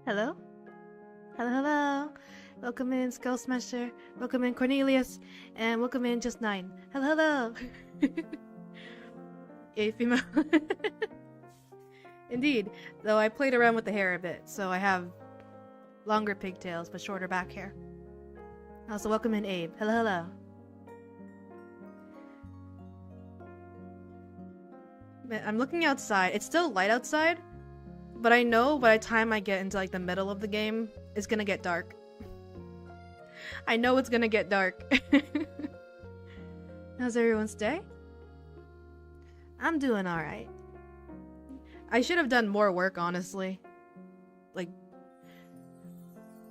Hello? Hello, hello. Welcome in, Skull Smasher. Welcome in, Cornelius. And welcome in, Just 9. Hello, hello. A female. Indeed. Though I played around with the hair a bit, so I have longer pigtails but shorter back hair. Also, welcome in, Abe. Hello, hello. I'm looking outside. It's still light outside, but I know by the time I get into like the middle of the game, it's gonna get dark. I know it's gonna get dark. How's everyone's day? I'm doing alright. I should have done more work, honestly. Like,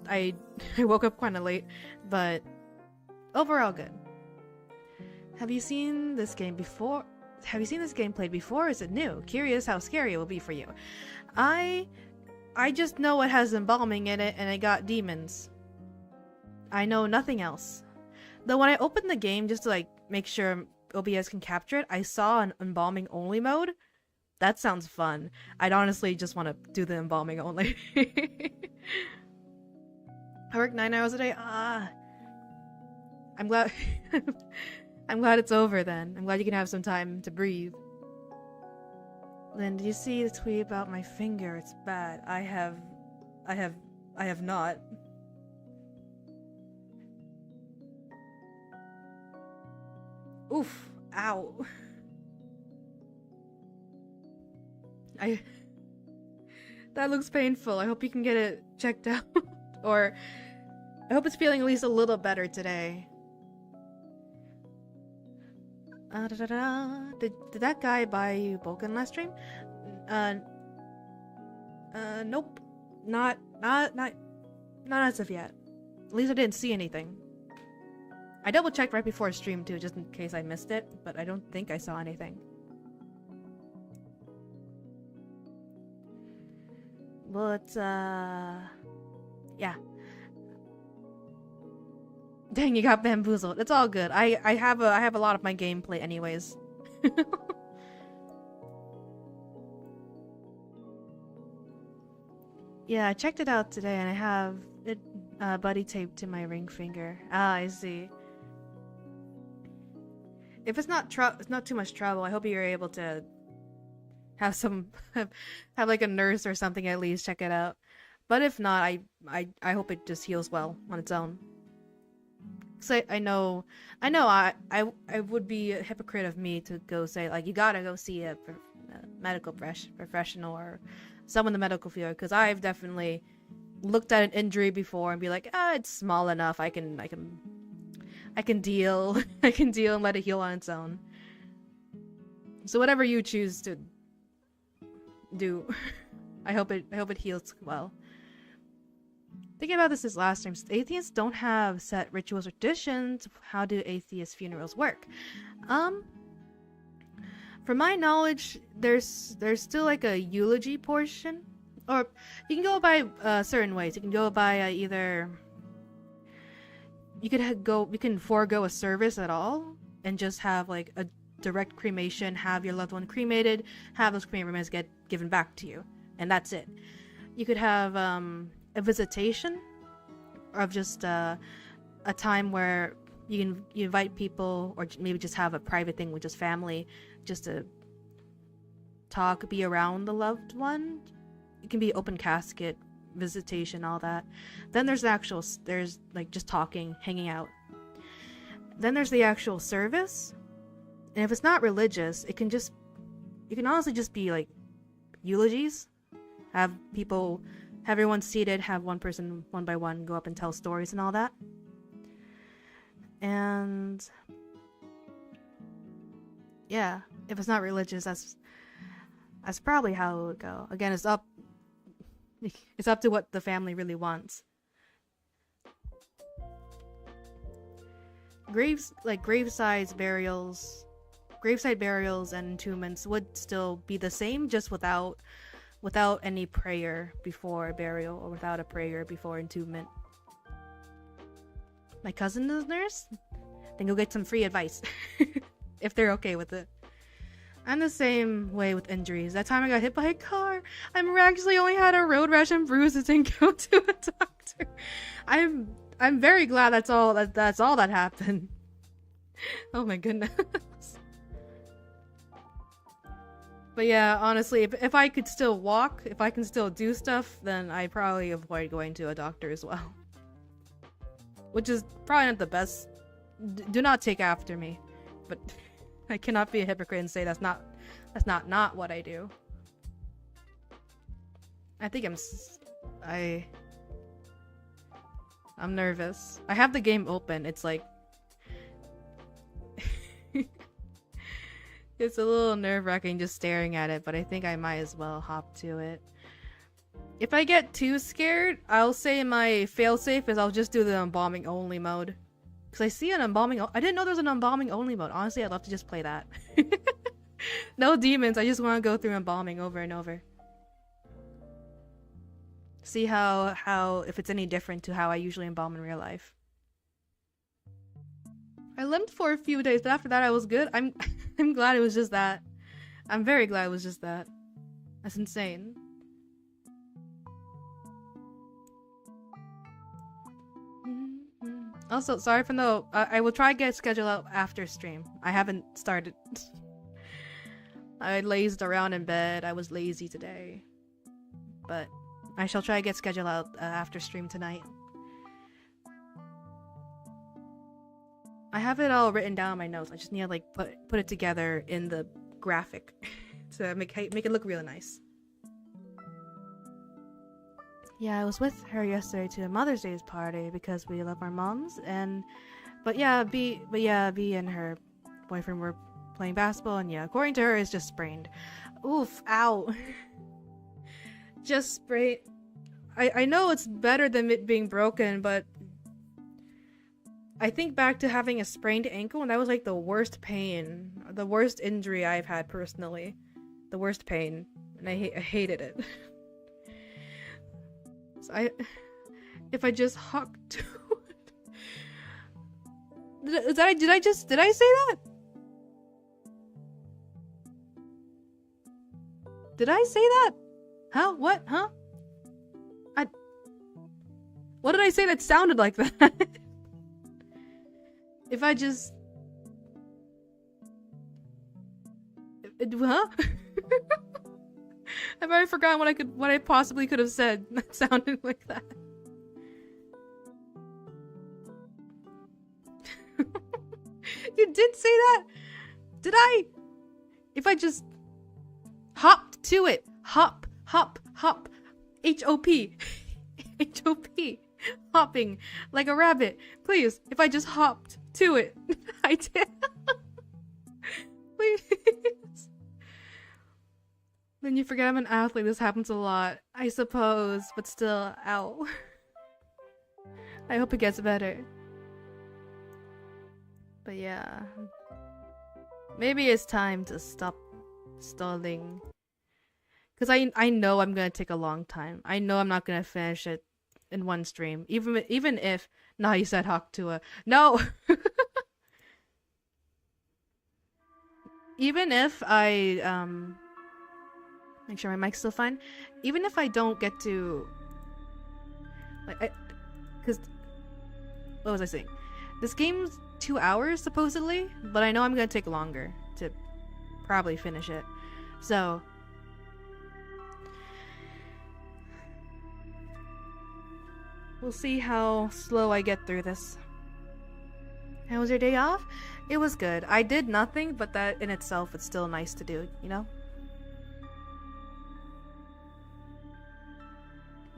I woke up kind of late, but overall good. Have you seen this game before? Have you seen this game played before? Or is it new? Curious how scary it will be for you. I just know it has embalming in it and it got demons. I know nothing else. Though when I opened the game just to like make sure OBS can capture it, I saw an embalming only mode. That sounds fun. I'd honestly just want to do the embalming only. I work 9 hours a day. I'm glad. I'm glad it's over then. I'm glad you can have some time to breathe. Lynn, did you see the tweet about my finger? It's bad. I have not. Oof. Ow. That looks painful. I hope you can get it checked out. Or I hope it's feeling at least a little better today. Did that guy buy you Boken last stream? Nope. Not as of yet. At least I didn't see anything. I double checked right before stream too, just in case I missed it, but I don't think I saw anything. But yeah. Dang, you got bamboozled. It's all good. I have a lot of my gameplay anyways. Yeah, I checked it out today and I have it buddy taped to my ring finger. Ah, I see. If it's not too much trouble, I hope you're able to have some have like a nurse or something at least check it out. But if not, I hope it just heals well on its own. So I know I would be a hypocrite of me to go say like you gotta go see a medical professional or someone in the medical field, because I've definitely looked at an injury before and be like, it's small enough. I can deal. I can deal and let it heal on its own. So whatever you choose to do, I hope it heals well. Thinking about this last time, atheists don't have set rituals or traditions. How do atheist funerals work? From my knowledge, there's still like a eulogy portion, or you can go by certain ways. You can go by either you can forego a service at all and just have like a direct cremation, have your loved one cremated, have those cremated remains get given back to you, and that's it. You could have a visitation of just a time where you invite people, or maybe just have a private thing with just family, just to talk, be around the loved one. It can be open casket, visitation, all that. Then there's like just talking, hanging out. Then there's the actual service, and if it's not religious, it can honestly just be like eulogies. Have everyone seated, have one person one by one go up and tell stories and all that. And yeah, if it's not religious, that's probably how it would go. Again, it's up to what the family really wants. Graveside burials and entombments would still be the same, just without any prayer before burial, or without a prayer before entombment. My cousin is a nurse? Then go get some free advice. If they're okay with it. I'm the same way with injuries. That time I got hit by a car, I'm actually only had a road rash and bruises and go to a doctor. I'm very glad that's all that happened. Oh my goodness. But yeah, honestly, if I could still walk, if I can still do stuff, then I'd probably avoid going to a doctor as well. Which is probably not the best. Do not take after me. But I cannot be a hypocrite and say that's not what I do. I think I'm nervous. I have the game open. It's like it's a little nerve-wracking just staring at it, but I think I might as well hop to it. If I get too scared, I'll say my failsafe is I'll just do the embalming only mode. Because I see an embalming. I didn't know there was an embalming only mode. Honestly, I'd love to just play that. No demons. I just want to go through embalming over and over. See how if it's any different to how I usually embalm in real life. I limped for a few days, but after that I was good. I'm glad it was just that. I'm very glad it was just that. That's insane. Also, sorry for no. I will try to get scheduled out after stream. I haven't started. I lazed around in bed. I was lazy today, but I shall try to get scheduled out after stream tonight. I have it all written down in my notes. I just need to like put it together in the graphic to make it look really nice. Yeah, I was with her yesterday to a Mother's Day party because we love our moms, but yeah, B and her boyfriend were playing basketball, and yeah, according to her, it's just sprained. Oof, ow. Just sprained. I know it's better than it being broken, but I think back to having a sprained ankle, and that was like the worst pain, the worst injury I've had personally, the worst pain, and I hated it. So if I just hucked to it. Did I say that? Did I say that? Huh? What? Huh? What did I say that sounded like that? If I just... Huh? I've already forgotten what I possibly could have said that sounded like that. You did say that? Did I? If I just hopped to it. Hop. H-O-P. H-O-P. Hopping like a rabbit. Please, if I just hopped to it. I did. Please. Then you forget I'm an athlete. This happens a lot. I suppose, but still, ow. I hope it gets better. But yeah. Maybe it's time to stop stalling. Because I know I'm gonna take a long time. I know I'm not gonna finish it in one stream. Even if... Nah, you said Haktua. No! Even if I, make sure my mic's still fine. Even if I don't get to... Like, because... What was I saying? This game's 2 hours, supposedly, but I know I'm gonna take longer to probably finish it. So... We'll see how slow I get through this. How was your day off? It was good. I did nothing, but that in itself it's still nice to do, you know?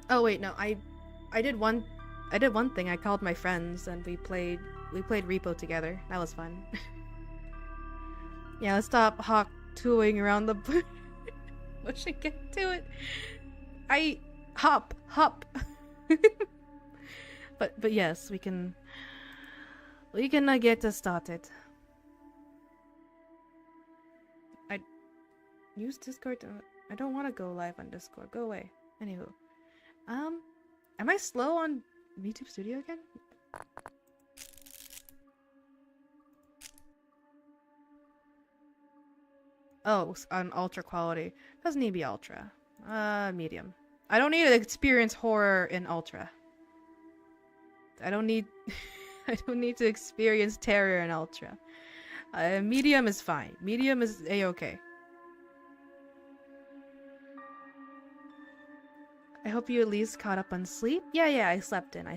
Oh wait, no, I did one thing. I called my friends and we played Repo together. That was fun. Yeah, let's stop hawk-tooing around the bush and get to it. I hop. But yes, we can get started. I use Discord. I don't want to go live on Discord. Go away. Anywho, am I slow on YouTube Studio again? Oh, on ultra quality. Doesn't need to be ultra. Medium. I don't need to experience horror in ultra. I don't need I don't need to experience terror in ultra. Medium is fine. Medium is a-okay. I hope you at least caught up on sleep. Yeah, I slept in.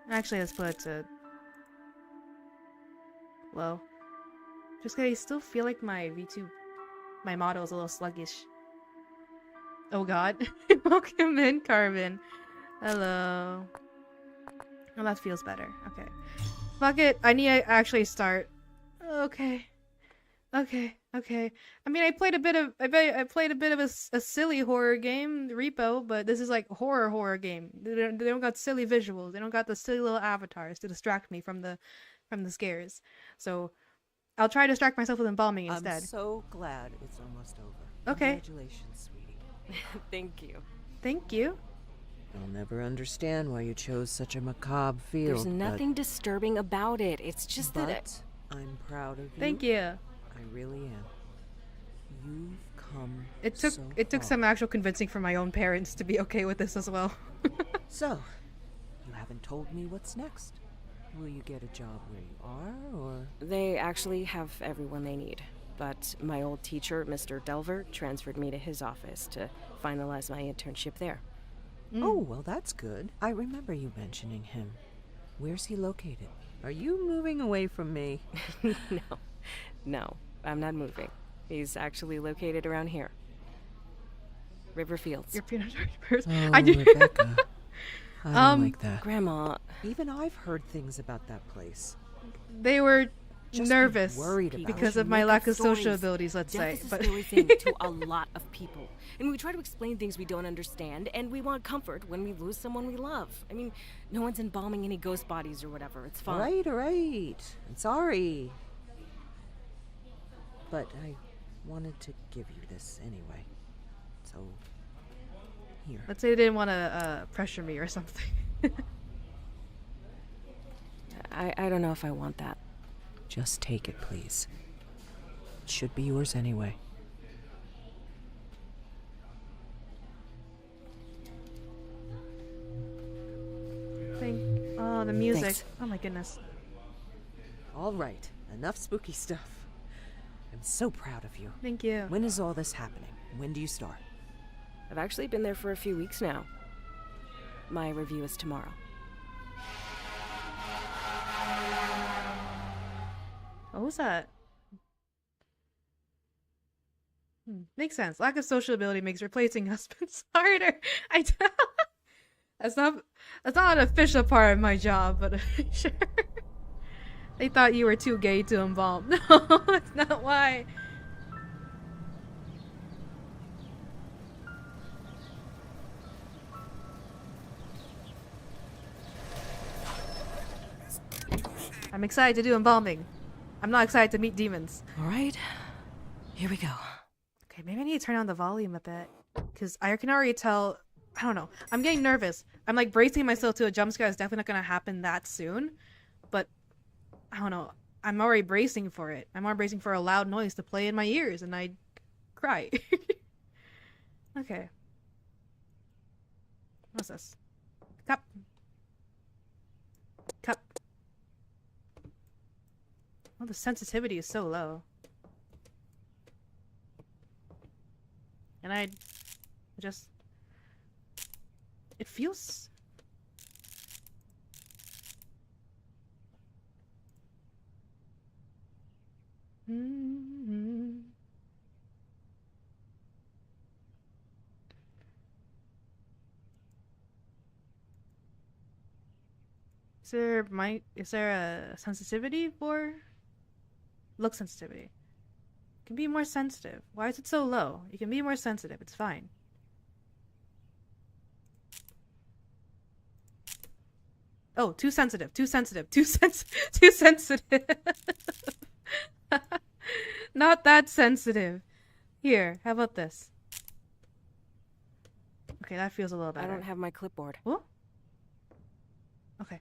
Actually, let's put it to low. Just because I still feel like my VTube, my model is a little sluggish. Oh god. Welcome in, Carbon. Hello. Oh, that feels better. Okay. Fuck it. I need to actually start. Okay. I mean, I played a bit of a silly horror game, Repo, but this is like horror game. They don't got silly visuals. They don't got the silly little avatars to distract me from the scares. So I'll try to distract myself with embalming instead. I'm so glad it's almost over. Okay. Congratulations, sweetie. Thank you. Thank you. I'll never understand why you chose such a macabre field. There's nothing disturbing about it. It's just that I'm proud of you. Thank you. I really am. You've come It took some actual convincing from my own parents to be okay with this as well. So, you haven't told me what's next. Will you get a job where you are, or...? they actually have everyone they need. But my old teacher, Mr. Delver, transferred me to his office to finalize my internship there. Oh, well, that's good. I remember you mentioning him. Where's he located? Are you moving away from me? No, I'm not moving. He's actually located around here. Riverfields. Your peanut person. Oh, I do. Rebecca. I don't like that. Grandma. Even I've heard things about that place. They were Just nervous worried about because it. of my Make lack up of social stories. abilities, let's Death say. is a But scary thing to a lot of people. And we try to explain things we don't understand, and we want comfort when we lose someone we love. I mean, no one's embalming any ghost bodies or whatever. It's fine. All right. I'm sorry. But I wanted to give you this anyway. So, here. let's say they didn't want to pressure me or something. I don't know if I want that. Just take it, please. It should be yours anyway. Oh, the music. Thanks. Oh my goodness. All right. Enough spooky stuff. I'm so proud of you. Thank you. When is all this happening? When do you start? I've actually been there for a few weeks now. My review is tomorrow. What was that? Makes sense. Lack of social ability makes replacing husbands harder. That's not an official part of my job, but sure. They thought you were too gay to embalm. No, that's not why. I'm excited to do embalming. I'm not excited to meet demons. All right, here we go. Okay, maybe I need to turn down the volume a bit. Because I can already tell... I don't know. I'm getting nervous. I'm like bracing myself to a jump scare that's definitely not going to happen that soon. But, I don't know. I'm already bracing for it. I'm already bracing for a loud noise to play in my ears and I cry. Okay. What's this? Cup. Cup. Oh, the sensitivity is so low. And I just... It feels... Is there a sensitivity for look sensitivity? It can be more sensitive. Why is it so low? You can be more sensitive. It's fine. Oh, too sensitive. Too sensitive. Too sensitive. Not that sensitive. Here, how about this? Okay, that feels a little better. I don't have my clipboard. What? Okay.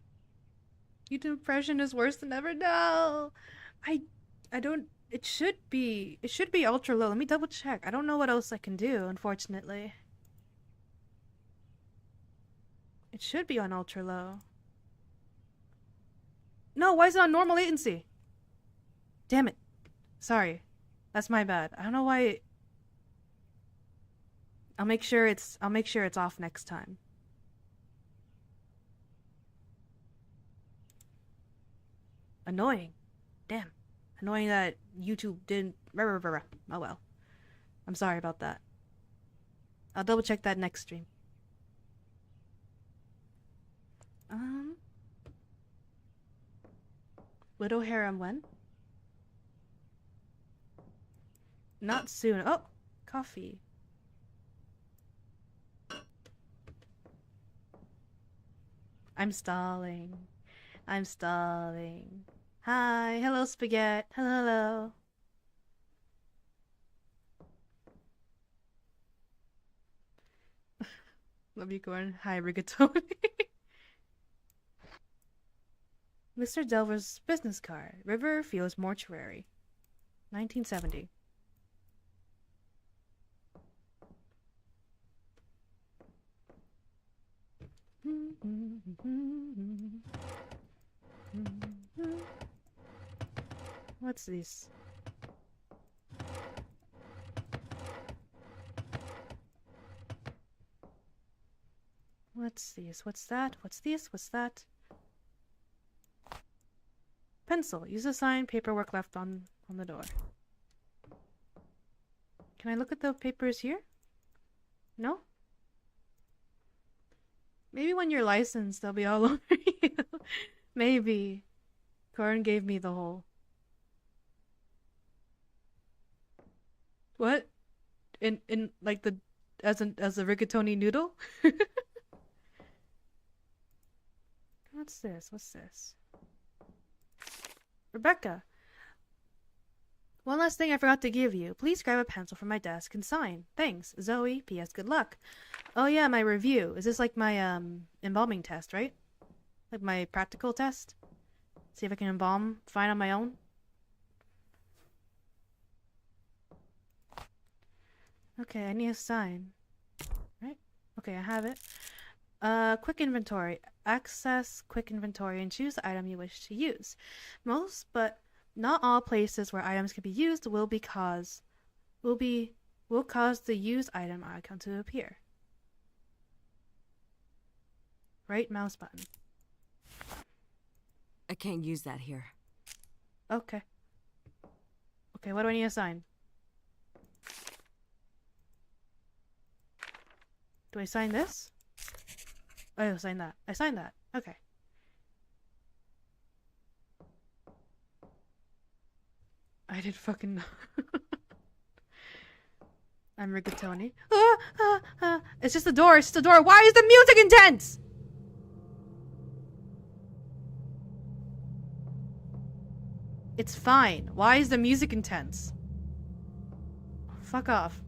YouTube impression is worse than ever. No, I don't. It should be ultra low. Let me double check. I don't know what else I can do, unfortunately. It should be on ultra low. No, why is it on normal latency? Damn it. Sorry. That's my bad. I don't know why I'll make sure it's off next time. Annoying. Damn. Annoying that YouTube didn't. Oh well. I'm sorry about that. I'll double check that next stream. Widow harem when? Not soon. Oh, coffee. I'm stalling. I'm stalling. Hi, hello, Spaghetti. Hello. Love you, Corn. Hi, Rigatoni. Mr. Delver's business card. River Fields Mortuary. 1970. What's this? What's this? What's that? What's this? What's that? Pencil. Use a sign. Paperwork left on the door. Can I look at the papers here? No? Maybe when you're licensed, they'll be all over you. Maybe. Corin gave me the whole. What? In like the as a rigatoni noodle? What's this? What's this? Rebecca. One last thing I forgot to give you. Please grab a pencil from my desk and sign. Thanks. Zoe. P.S. Good luck. Oh yeah, my review. Is this like my embalming test, right? Like my practical test? See if I can embalm fine on my own? Okay, I need a sign. Right? Okay, I have it. Quick inventory. Access quick inventory and choose the item you wish to use. Most, but not all places where items can be used will cause the used item icon to appear. Right mouse button. I can't use that here. Okay. Okay, what do I need to sign? Do I sign this? Oh, I sign that. I signed that. Okay. I didn't fucking know. I'm rigatoni. It's just the door. It's just the door. Why is the music intense? It's fine. Why is the music intense? Fuck off.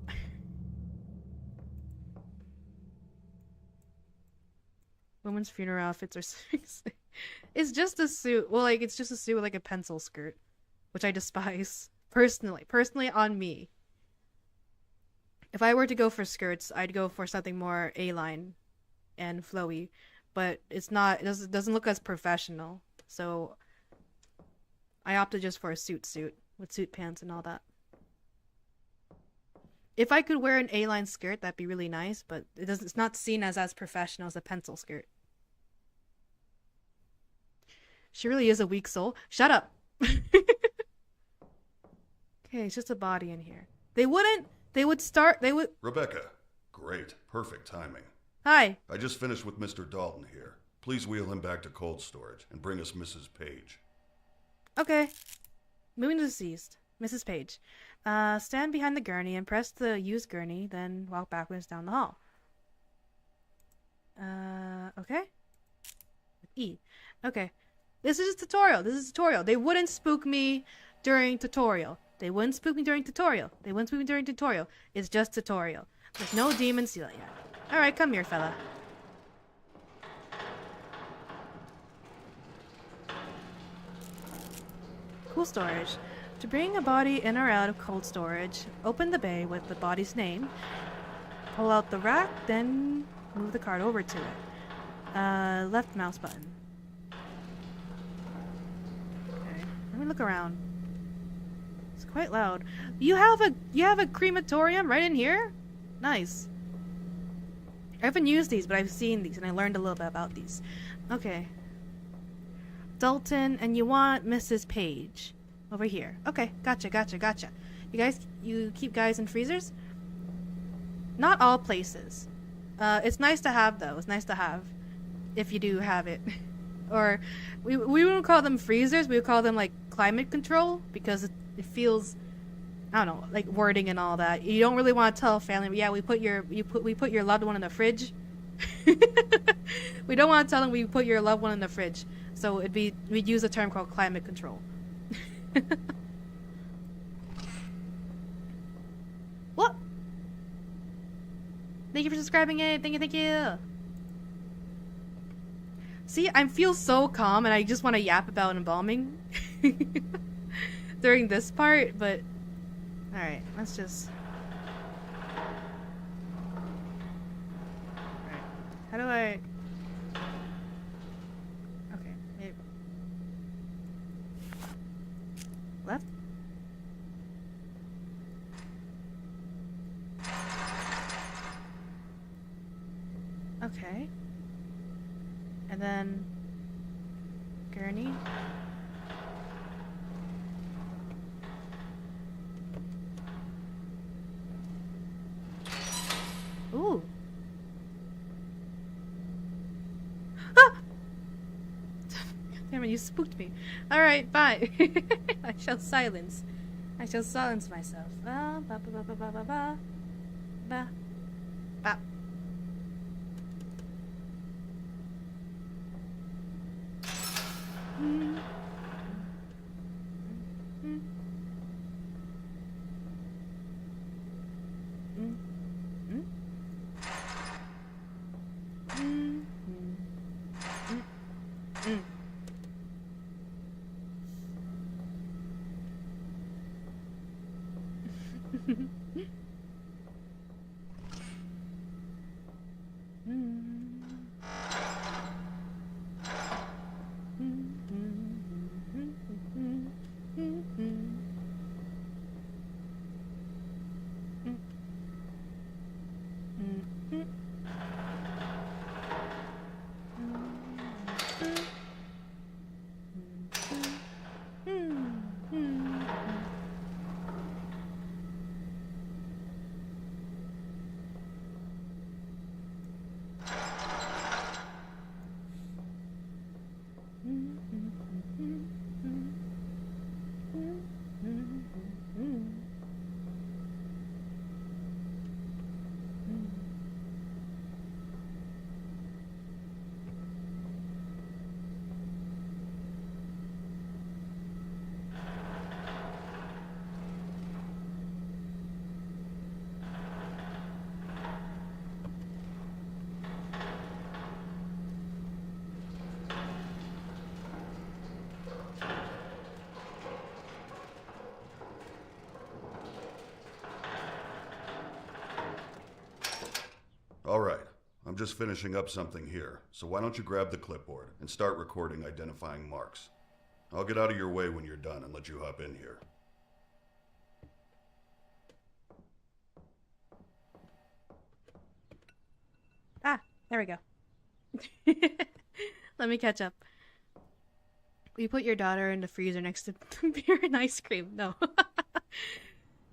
Women's funeral outfits are seriously. It's just a suit. Well, like, it's just a suit with, like, a pencil skirt. Which I despise. Personally on me. If I were to go for skirts, I'd go for something more A-line and flowy. But it's not, it doesn't look as professional. So I opted just for a suit with suit pants and all that. If I could wear an A-line skirt, that'd be really nice, but it's not seen as professional as a pencil skirt. She really is a weak soul. Shut up. Okay, it's just a body in here. They would Rebecca, great. Perfect timing. Hi. I just finished with Mr. Dalton here. Please wheel him back to cold storage and bring us Mrs. Page. Okay. Moving to deceased. Mrs. Page. Stand behind the gurney and press the use gurney, then walk backwards down the hall. Okay. E. Okay. This is a tutorial. They wouldn't spook me during tutorial. It's just tutorial. There's no demon seal yet. Alright, come here, fella. Cool storage. To bring a body in or out of cold storage, open the bay with the body's name, pull out the rack, then move the card over to it. Left mouse button. Okay, let me look around. It's quite loud. You have a crematorium right in here? Nice. I haven't used these, but I've seen these and I learned a little bit about these. Okay. Dalton, and you want Mrs. Page. Over here. Okay, gotcha. You keep guys in freezers? Not all places. It's nice to have, though. It's nice to have. If you do have it. Or, we wouldn't call them freezers. We would call them, like, climate control. Because it feels, I don't know, like wording and all that. You don't really want to tell a family, but yeah, we put your loved one in the fridge. We don't want to tell them we put your loved one in the fridge. So we'd use a term called climate control. What? Thank you for subscribing it. Thank you. See, I feel so calm and I just want to yap about embalming during this part, but alright, let's just... Alright, how do I... Okay, maybe... Left? Okay. And then... Gurney. Ooh. Ah! Damn it, you spooked me. Alright, bye. I shall silence myself. Ba ba ba ba ba ba ba. Ba. Ba. Mm. Mm. Mm. Mm. Mm. Mm. Mm. All right, I'm just finishing up something here, so why don't you grab the clipboard and start recording identifying marks. I'll get out of your way when you're done and let you hop in here. Ah, there we go. Let me catch up. You put your daughter in the freezer next to beer and ice cream. No.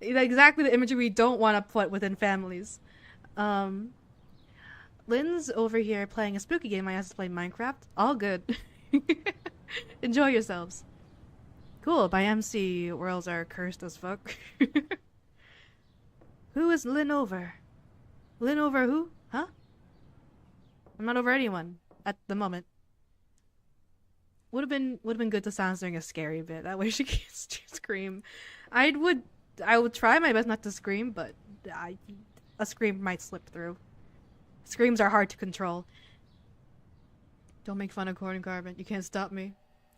Exactly the imagery we don't want to put within families. Lynn's over here playing a spooky game. I have to play Minecraft. All good. Enjoy yourselves. Cool. By MC, worlds are cursed as fuck. Who is Lynn over? Lynn over who? Huh? I'm not over anyone at the moment. Would have been good to sound during a scary bit. That way she can't scream. I would try my best not to scream, but a scream might slip through. Screams are hard to control. Don't make fun of Corn and Carbon. You can't stop me.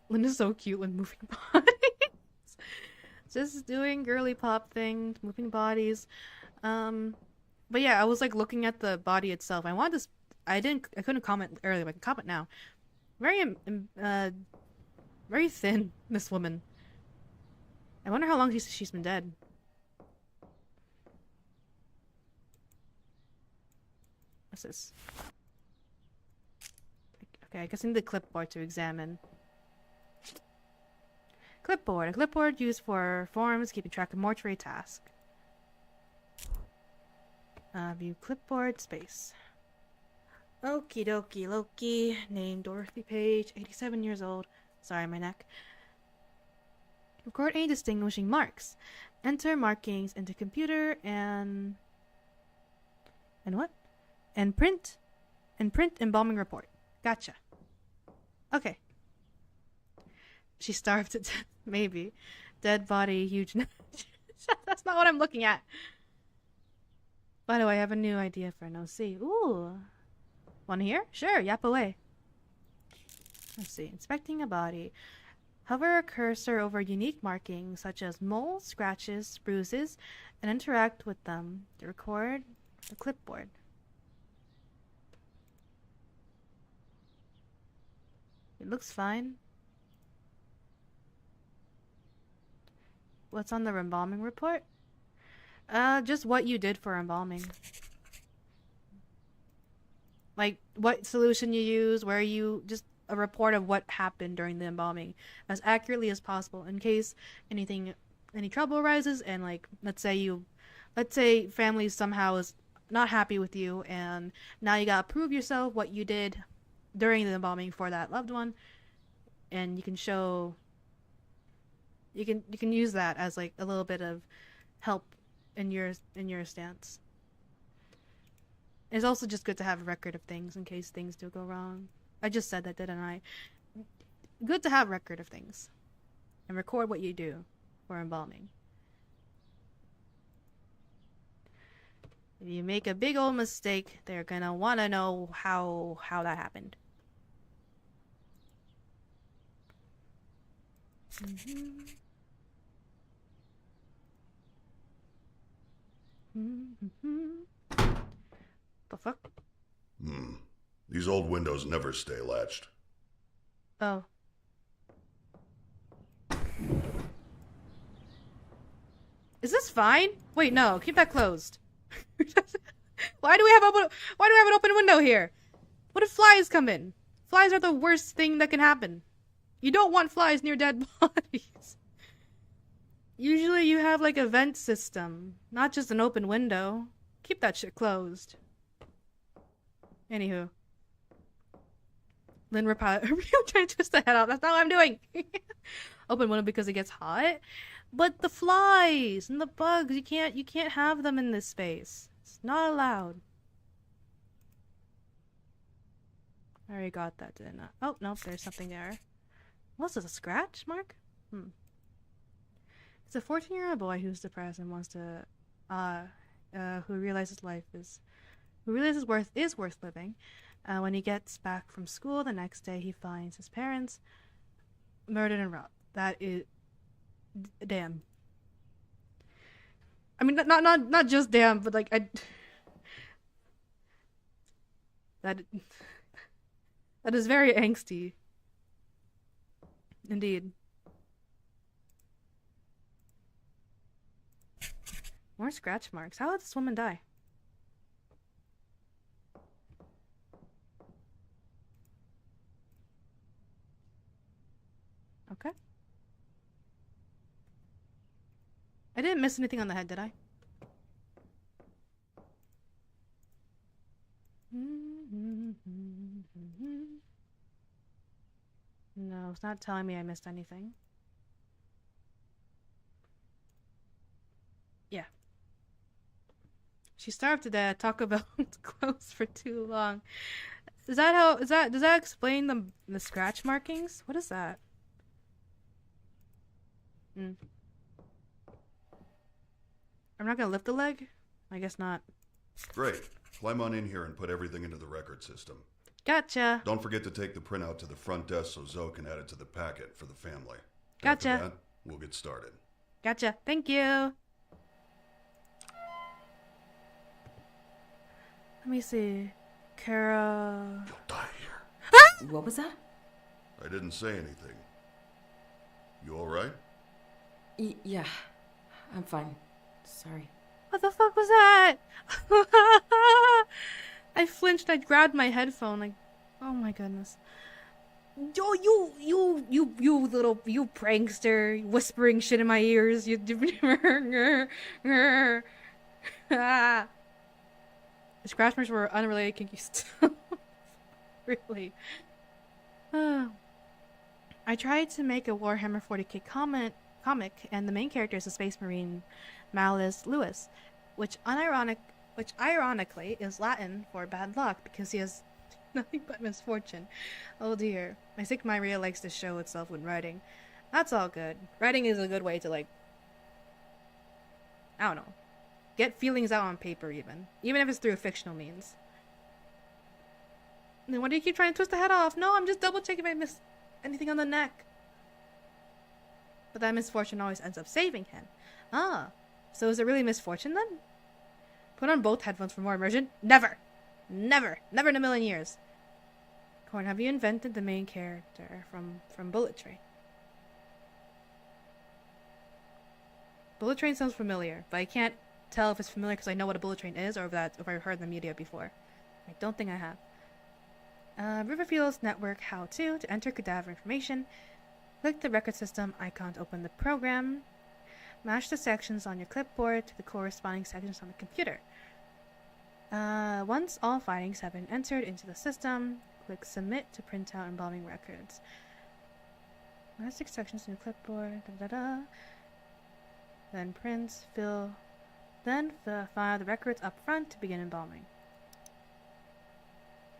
Linda's so cute when moving bodies. Just doing girly pop things, moving bodies. But yeah, I was like looking at the body itself. I wanted to. I couldn't comment earlier, but I can comment now. Very thin. This woman. I wonder how long she's been dead. What's this? Okay, I guess I need the clipboard to examine. Clipboard. A clipboard used for forms, keeping track of mortuary tasks. View clipboard space. Okie dokie Loki. Name Dorothy Page, 87 years old. Sorry, my neck. Record any distinguishing marks. Enter markings into computer and what? And print embalming report. Gotcha. Okay. She starved to death. Maybe. Dead body, huge. That's not what I'm looking at. By the way, I have a new idea for an OC. Ooh. Wanna hear? Sure, yap away. Let's see. Inspecting a body. Hover a cursor over unique markings such as moles, scratches, bruises, and interact with them to record the clipboard. It looks fine. What's on the embalming report? Just what you did for embalming. Like, what solution you use, just a report of what happened during the embalming. As accurately as possible, in case any trouble arises, and like, let's say family somehow is not happy with you, and now you gotta prove yourself what you did during the embalming for that loved one, and you can show... You can use that as like a little bit of help in your stance. It's also just good to have a record of things in case things do go wrong. I just said that, didn't I? Good to have record of things and record what you do for embalming. If you make a big old mistake, they're gonna want to know how that happened. The fuck? These old windows never stay latched. Oh. Is this fine? Wait, no. Keep that closed. Why do we have an open window here? What if flies come in? Flies are the worst thing that can happen. You don't want flies near dead bodies. Usually you have like a vent system, not just an open window. Keep that shit closed. Anywho. Lynn trying to twist the head out. That's not what I'm doing. Open window because it gets hot. But the flies and the bugs, you can't have them in this space. It's not allowed. I already got that, didn't I? Oh, nope, there's something there. What's this, a scratch mark? It's a 14-year-old boy who's depressed and wants to, who realizes worth is worth living. When he gets back from school the next day, he finds his parents murdered and robbed. That is, damn. I mean, not just damn, but like that is very angsty. Indeed. More scratch marks. How did this woman die? Okay. I didn't miss anything on the head, did I? No, it's not telling me I missed anything. Yeah. She starved to death. Taco Bell closed for too long. Does that explain the scratch markings? What is that? I'm not gonna lift the leg? I guess not. Great. Climb on in here and put everything into the record system. Gotcha. Don't forget to take the printout to the front desk so Zoe can add it to the packet for the family. Gotcha. After that, we'll get started. Gotcha. Thank you. Let me see. Kara. You'll die here. What was that? I didn't say anything. You alright? Yeah, I'm fine. Sorry. What the fuck was that? I flinched. I grabbed my headphone. Like, oh my goodness. Yo, you little, you prankster, whispering shit in my ears. You. The scratch marks were unrelated kinky stuff. Really. I tried to make a Warhammer 40k comic, and the main character is a Space Marine, Malus Lewis, which ironically is Latin for bad luck because he has nothing but misfortune. Oh dear. I think my Maria likes to show itself when writing. That's all good. Writing is a good way to, like, I don't know, get feelings out on paper even if it's through fictional means. And then why do you keep trying to twist the head off? No, I'm just double checking if I missed anything on the neck. But that misfortune always ends up saving him. Ah, so is it really misfortune then? Put on both headphones for more immersion? Never! Never! Never in a million years! Corn, have you invented the main character from Bullet Train? Bullet Train sounds familiar, but I can't tell if it's familiar because I know what a bullet train is or if I've heard the media before. I don't think I have. Riverfield's network how-to. To enter cadaver information, click the record system icon to open the program. Match the sections on your clipboard to the corresponding sections on the computer. Once all findings have been entered into the system, click submit to print out embalming records. Match 6 sections in your clipboard. Then print, file the records up front to begin embalming.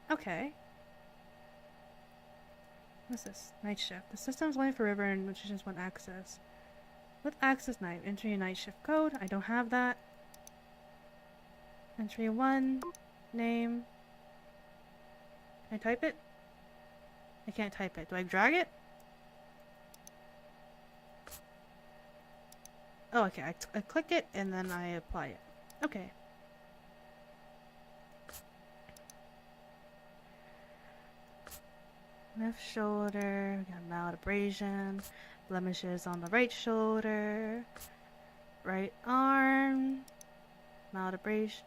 Okay. What's this? Night shift. The system's only for River and Morticians want access. With access night, enter your night shift code. I don't have that. Entry 1. Name. Can I type it? I can't type it. Do I drag it? Oh, okay. I click it and then I apply it. Okay. Left shoulder, we got mild abrasion, blemishes on the right shoulder, right arm, mild abrasion,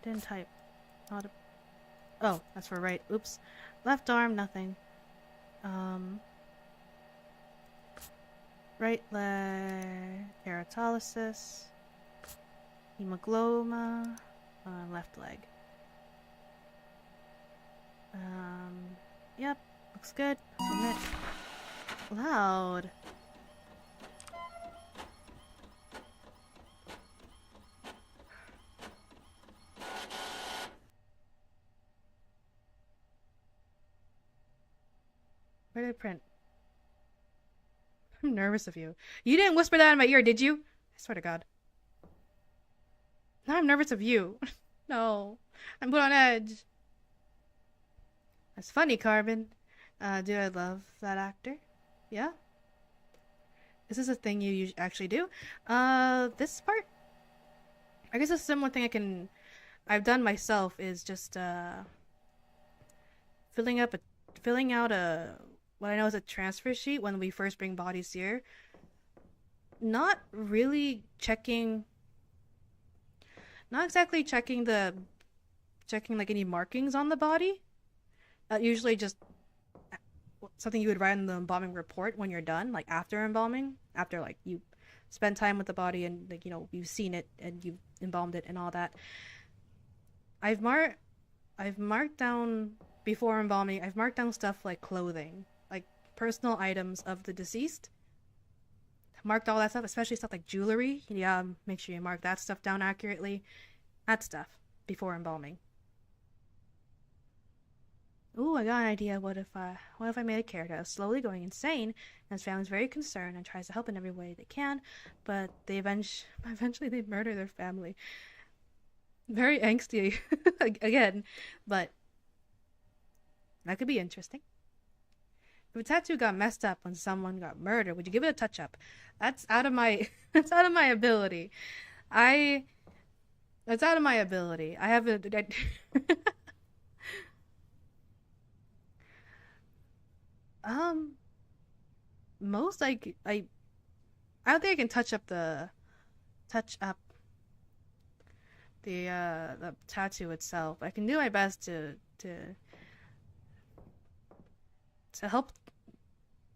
didn't type, oh, that's for right, oops, left arm, nothing, right leg, keratolysis, hemogloma, left leg, yep. Looks good. Submit. Loud. Where did I print? I'm nervous of you. You didn't whisper that in my ear, did you? I swear to God. Now I'm nervous of you. No. I'm put on edge. That's funny, Carbon. Do I love that actor? Yeah? Is this a thing you actually do? This part? I guess a similar thing I've done myself is just, filling out what I know is a transfer sheet when we first bring bodies here. Not really checking, not exactly checking like any markings on the body. Usually just something you would write in the embalming report when you're done, like after embalming, after like you spend time with the body and like, you know, you've seen it and you've embalmed it and all that. I've marked down before embalming, I've marked down stuff like clothing, like personal items of the deceased. Marked all that stuff, especially stuff like jewelry. Yeah, make sure you mark that stuff down accurately. That stuff before embalming. Ooh, I got an idea. What if I made a character that's slowly going insane, and his family's very concerned and tries to help in every way they can, but they eventually they murder their family. Very angsty again, but that could be interesting. If a tattoo got messed up when someone got murdered, would you give it a touch up? That's out of my that's out of my ability. That's out of my ability. I have a most I don't think I can touch up the tattoo itself. I can do my best to help,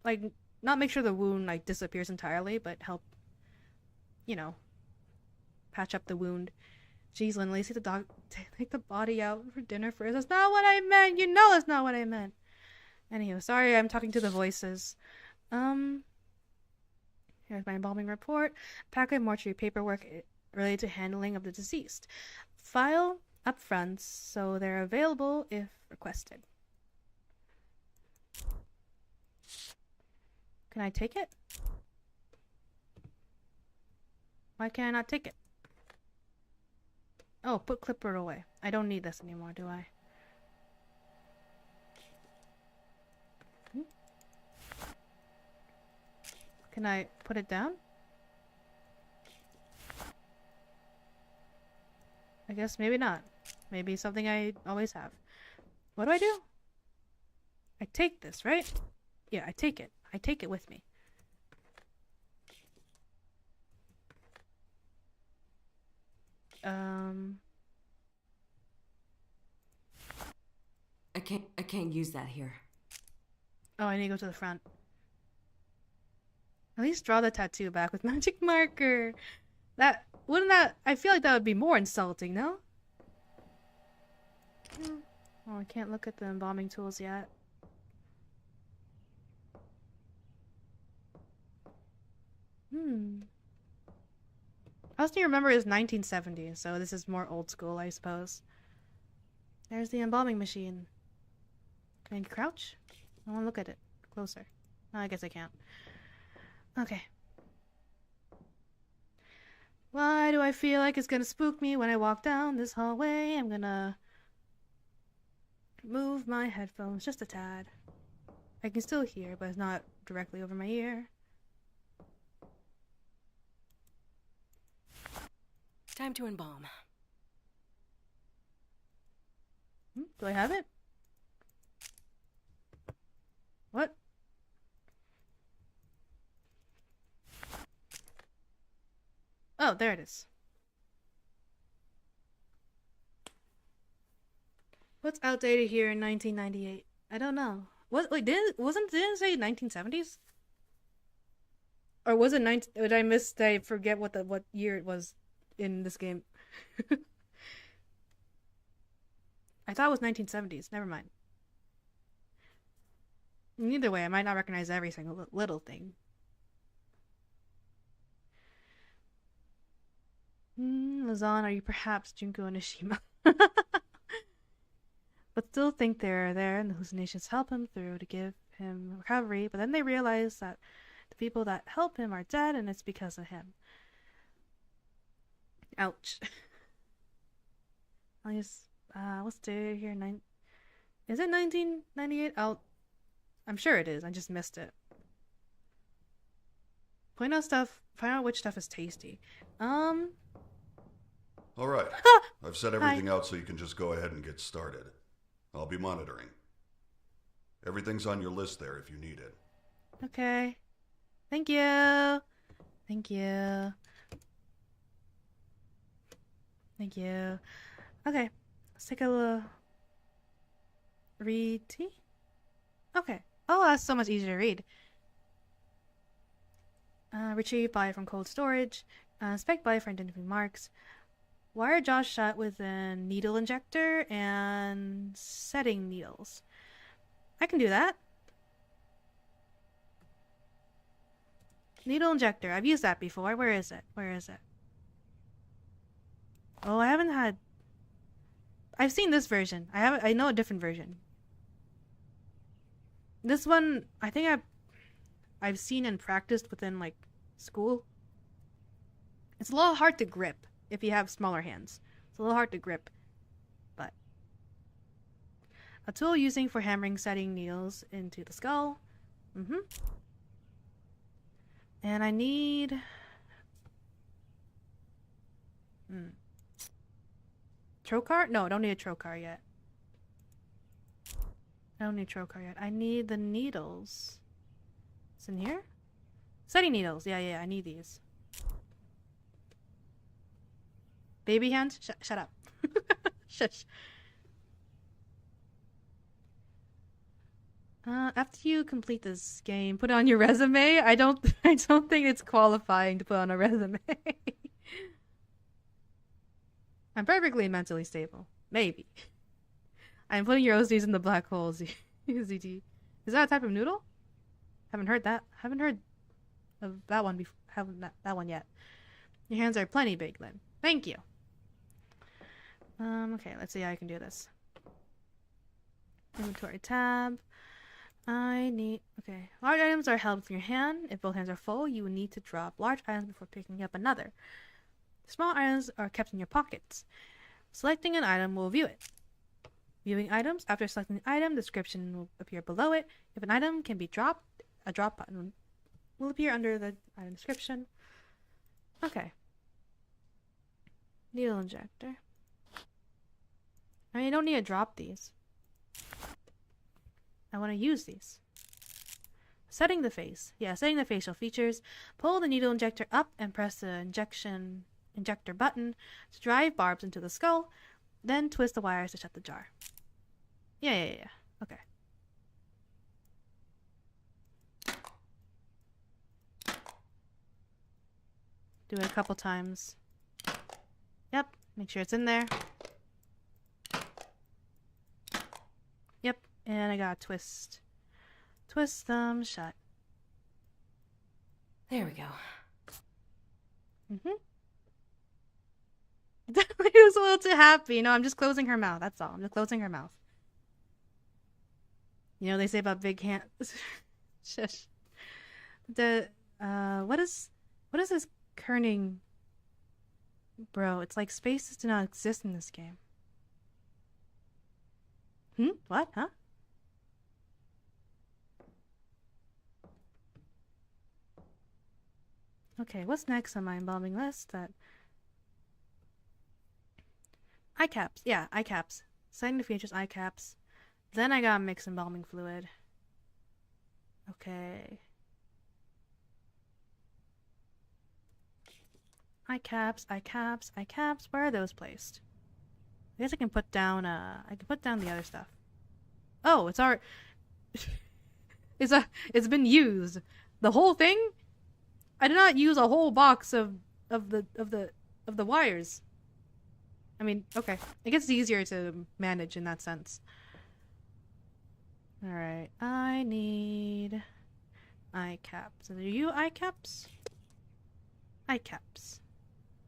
like, not make sure the wound like disappears entirely, but help, patch up the wound. Jeez, Lynn, take the body out for dinner first. That's not what I meant. You know that's not what I meant. Anywho, sorry, I'm talking to the voices. Here's my embalming report. Packet mortuary paperwork related to handling of the deceased. File up front so they're available if requested. Can I take it? Why can I not take it? Oh, put clipboard away. I don't need this anymore, do I? Can I put it down? I guess maybe not. Maybe something I always have. What do I do? I take this, right? Yeah, I take it. I take it with me. I can't use that here. Oh, I need to go to the front. At least draw the tattoo back with magic marker. I feel like that would be more insulting, no? Oh, I can't look at the embalming tools yet. I also remember it's 1970, so this is more old school, I suppose. There's the embalming machine. Can I crouch? I want to look at it closer. Oh, I guess I can't. Okay. Why do I feel like it's gonna spook me when I walk down this hallway? I'm gonna move my headphones just a tad. I can still hear, but it's not directly over my ear. Time to embalm. Do I have it? What? Oh, there it is. What's outdated here in 1998? I don't know. What? Wait, didn't it say 1970s? Or was it 19? Did I miss? Did I forget what year it was in this game? I thought it was 1970s. Never mind. Either way, I might not recognize every single little thing. Lazan, are you perhaps Junko Nishima? But still think they're there and the hallucinations help him through to give him recovery, but then they realize that the people that help him are dead and it's because of him. Ouch. I'll use, what's the date here? Is it 1998? I'm sure it is, I just missed it. Find out which stuff is tasty. Alright, I've set everything out so you can just go ahead and get started. I'll be monitoring. Everything's on your list there if you need it. Okay. Thank you. Thank you. Thank you. Okay, let's take a little read tea. Okay. Oh, that's so much easier to read. Retrieve body from cold storage. Inspect body for identifying marks. Wire jaw shut with a needle injector and setting needles. I can do that. Needle injector. I've used that before. Where is it? Where is it? Oh, I haven't had... I've seen this version. I know a different version. This one, I think I've seen and practiced within, like, school. It's a little hard to grip if you have smaller hands. It's a little hard to grip, but... A tool using for hammering setting needles into the skull. And I need... Trocar? No, I don't need a trocar yet. I don't need trocar yet. I need the needles. It's in here? Study needles. Yeah, I need these. Baby hands? Shut up. Shush. After you complete this game, put it on your resume. I don't think it's qualifying to put on a resume. I'm perfectly mentally stable. Maybe. I'm putting your OCs in the black hole, ZT. Is that a type of noodle? Haven't heard that. Haven't heard of that one before. Haven't that one yet. Your hands are plenty big then. Thank you. Okay, let's see how I can do this. Inventory tab. Okay. Large items are held with your hand. If both hands are full, you will need to drop large items before picking up another. Small items are kept in your pockets. Selecting an item will view it. Viewing items. After selecting the item, description will appear below it. If an item can be dropped, a drop button will appear under the item description. Okay. Needle injector. I don't need to drop these. I want to use these. Setting the face. Yeah, setting the facial features. Pull the needle injector up and press the injector button to drive barbs into the skull. Then twist the wires to shut the jar. Yeah. Okay. Do it a couple times. Yep. Make sure it's in there. Yep. And I gotta twist them shut. There we go. He was a little too happy. No, I'm just closing her mouth. That's all. I'm just closing her mouth. You know they say about big hands. Shush. What is this kerning? Bro, it's like spaces do not exist in this game. What? Huh? Okay, what's next on my embalming list? That eye caps. Yeah, eye caps. Setting the features, eye caps. Then I gotta mix embalming fluid. Okay. Eye caps, eye caps, eye caps. Where are those placed? I guess I can put down the other stuff. Oh, it's our it's been used. The whole thing? I did not use a whole box of the wires. I mean, okay. It gets easier to manage in that sense. Alright. I need eye caps. Are you eye caps? Eye caps.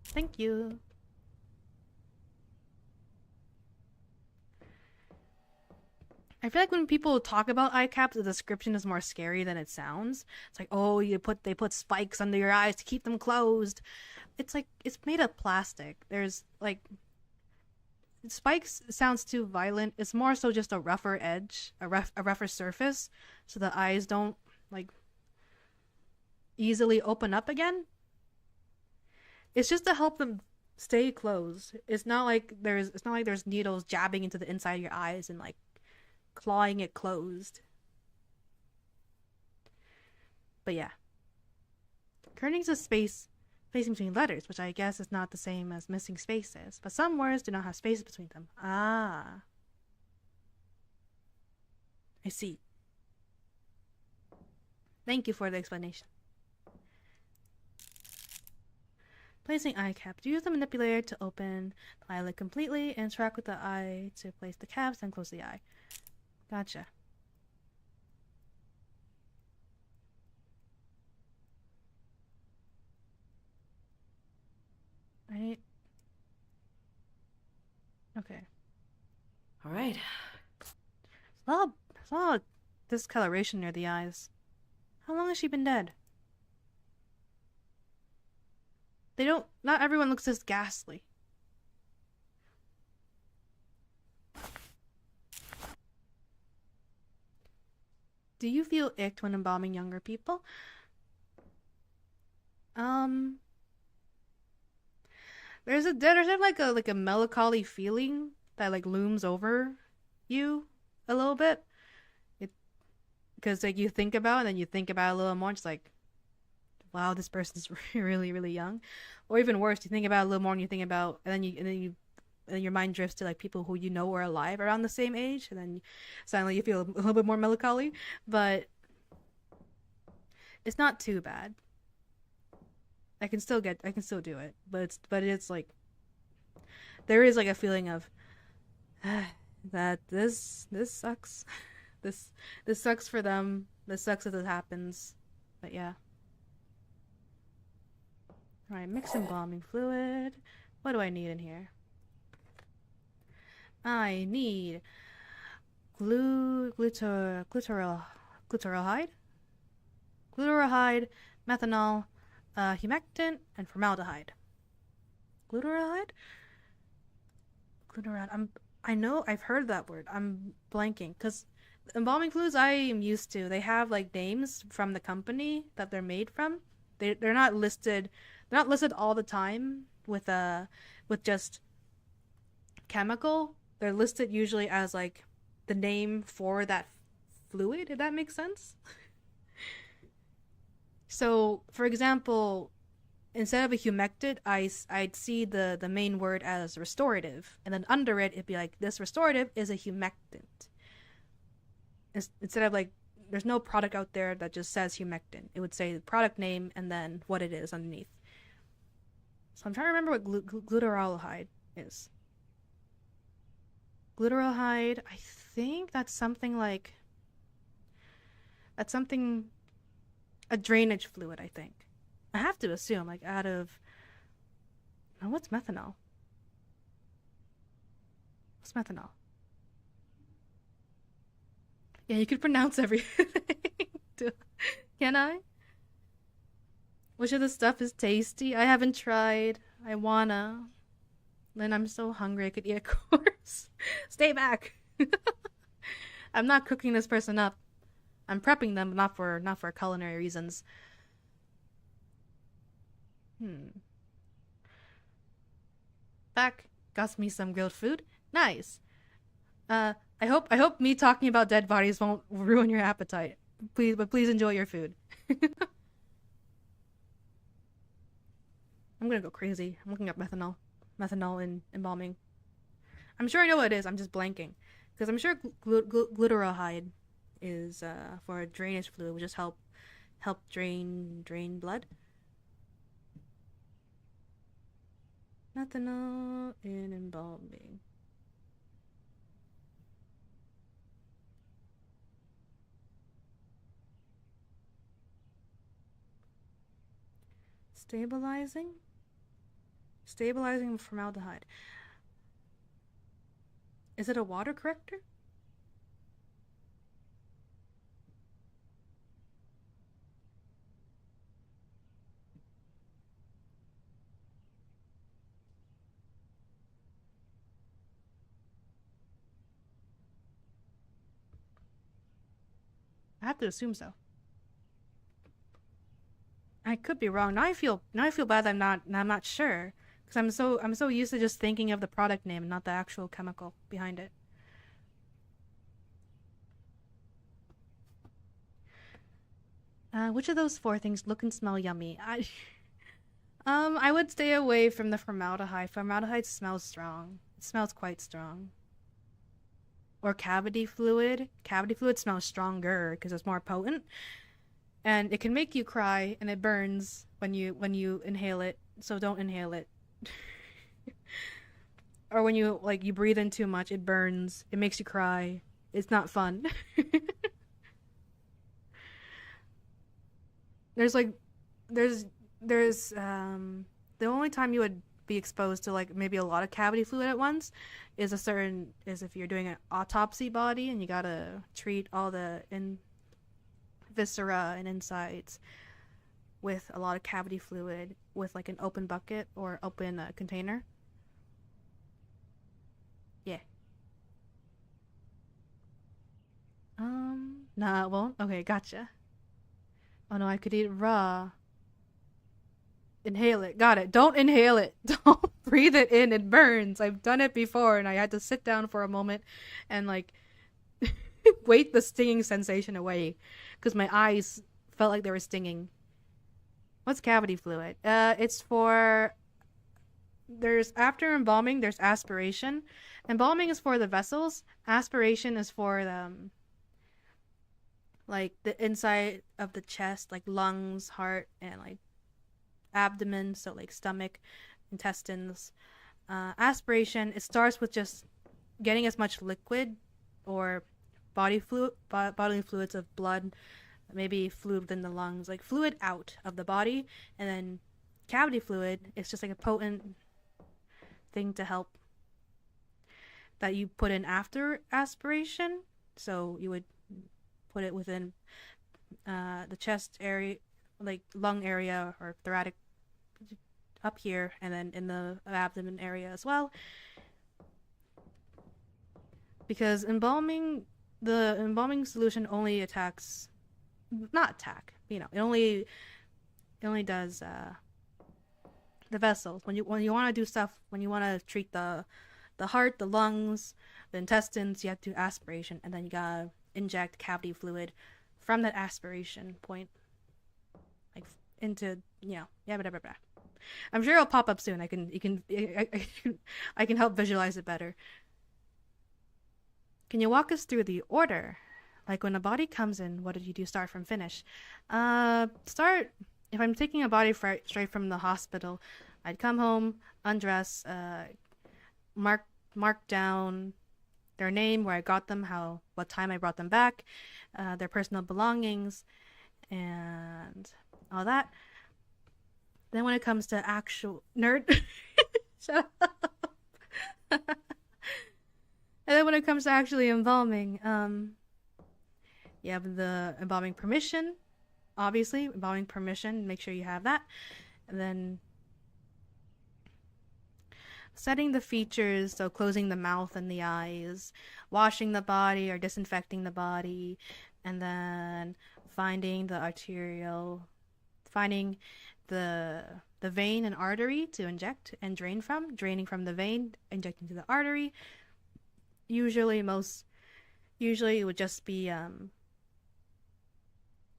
Thank you. I feel like when people talk about eye caps, the description is more scary than it sounds. It's like, oh, they put spikes under your eyes to keep them closed. It's like, it's made of plastic. There's like, spikes sounds too violent. It's more so just a rougher edge, a rougher surface, so the eyes don't like easily open up again. It's just to help them stay closed. It's not like there's needles jabbing into the inside of your eyes and like clawing it closed. But yeah. Kerning's a space spacing between letters, which I guess is not the same as missing spaces, but some words do not have spaces between them. Ah. I see. Thank you for the explanation. Placing eye caps. Use the manipulator to open the eyelid completely and interact with the eye to place the caps and close the eye. Gotcha. Right. Okay. All right. There's a lot of discoloration near the eyes. How long has she been dead? Not everyone looks this ghastly. Do you feel icked when embalming younger people? There's like a melancholy feeling that like looms over you a little bit. It because like you think about it and then you think about it a little more. It's like, wow, this person's really really young, or even worse, you think about it a little more and you think about and then your mind drifts to like people who you know are alive around the same age, and then suddenly you feel a little bit more melancholy. But it's not too bad. I can still do it, but it's like there is like a feeling of that this sucks. This sucks for them. This sucks if this happens. But yeah. Alright, mix embalming fluid. What do I need in here? I need glutaraldehyde, methanol, humectant, and formaldehyde. Glutaraldehyde? I know I've heard that word. I'm blanking because embalming fluids I am used to. They have like names from the company that they're made from. They're not listed. They're not listed all the time with just chemical. They're listed usually as like the name for that fluid. If that makes sense. So, for example, instead of a humectant, I'd see the main word as restorative, and then under it, it'd be like, this restorative is a humectant. Instead of like, there's no product out there that just says humectant. It would say the product name and then what it is underneath. So I'm trying to remember what glutaraldehyde is. Glutaraldehyde, I think that's something like... a drainage fluid, I think. I have to assume, like, out of... Oh, what's methanol? What's methanol? Yeah, you could pronounce everything. Can I? Which of the stuff is tasty? I haven't tried. I wanna. Then I'm so hungry I could eat a course. Stay back! I'm not cooking this person up. I'm prepping them, but not for culinary reasons. Back, got me some grilled food. Nice. I hope me talking about dead bodies won't ruin your appetite. Please enjoy your food. I'm gonna go crazy. I'm looking up methanol in embalming. I'm sure I know what it is. I'm just blanking because I'm sure glutaraldehyde is for a drainage fluid, which just help drain blood. Methanol in embalming. Stabilizing formaldehyde. Is it a water corrector? I have to assume so. I could be wrong. Now I feel bad that I'm not sure because I'm so used to just thinking of the product name and not the actual chemical behind it. Which of those four things look and smell yummy? I would stay away from the formaldehyde. Formaldehyde smells strong. It smells quite strong. Or cavity fluid. Cavity fluid smells stronger because it's more potent. And it can make you cry and it burns when you inhale it. So don't inhale it. Or when you breathe in too much, it burns. It makes you cry. It's not fun. There's the only time you would be exposed to like maybe a lot of cavity fluid at once is if you're doing an autopsy body and you gotta treat all the viscera and insides with a lot of cavity fluid with like an open bucket or open container. Yeah. Nah, it won't? Okay, gotcha. Oh no, I could eat it raw. Inhale it. Got it. Don't inhale it. Don't breathe it in. It burns. I've done it before and I had to sit down for a moment and like wait the stinging sensation away because my eyes felt like they were stinging. What's cavity fluid? It's for... There's after embalming, there's aspiration. Embalming is for the vessels. Aspiration is for the like the inside of the chest, like lungs, heart, and like abdomen, so like stomach, intestines. Aspiration, it starts with just getting as much liquid or bodily fluids of blood, maybe fluid within the lungs, like fluid out of the body. And then cavity fluid is just like a potent thing to help that you put in after aspiration. So you would put it within the chest area, like lung area or thoracic up here, and then in the abdomen area as well. Because the embalming solution only attacks, not attack, you know, it only does the vessels. When you want to do stuff, when you want to treat the heart, the lungs, the intestines, you have to do aspiration, and then you gotta inject cavity fluid from that aspiration point, like into, you know, yeah, blah, blah, blah. I'm sure it'll pop up soon. I can help visualize it better. Can you walk us through the order? Like when a body comes in, what did you do start from finish? Start, if I'm taking a body straight from the hospital, I'd come home, undress, mark down their name, where I got them, what time I brought them back, their personal belongings, and all that. Then when it comes to actual nerd, shut up. And then when it comes to actually embalming, you have the embalming permission, obviously, embalming permission, make sure you have that. And then setting the features, so closing the mouth and the eyes, washing the body or disinfecting the body, and then finding the vein and artery to inject and drain from, draining from the vein, injecting to the artery. Usually it would just be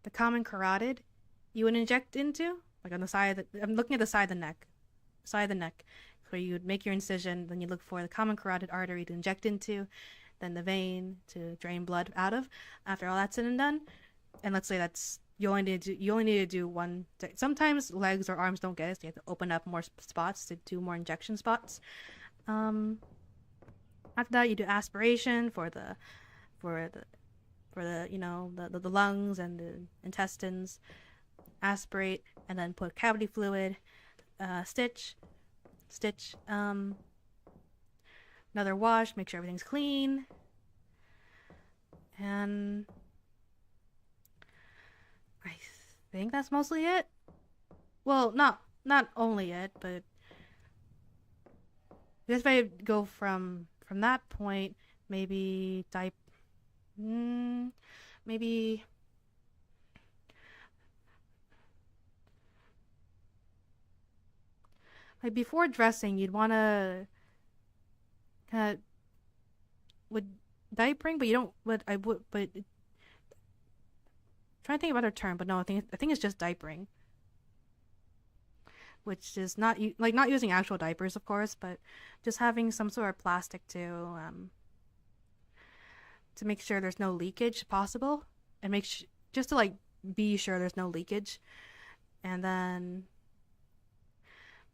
the common carotid you would inject into, like on the side of I'm looking at the side of the neck, where you would make your incision, then you look for the common carotid artery to inject into, then the vein to drain blood out of. After all that's said and done, and let's say you only need to do one. Sometimes legs or arms don't get it, so you have to open up more spots to do more injection spots. After that, you do aspiration for the you know, the lungs and the intestines. Aspirate and then put cavity fluid, stitch, another wash, make sure everything's clean, and I think that's mostly it. Well, not only it, but if I go from that point, maybe maybe like before dressing, you'd want to kind of would diapering, but you don't. But I would, but trying to think about a term, but no, I think it's just diapering, which is not using actual diapers, of course, but just having some sort of plastic to make sure there's no leakage possible, and just to like be sure there's no leakage, and then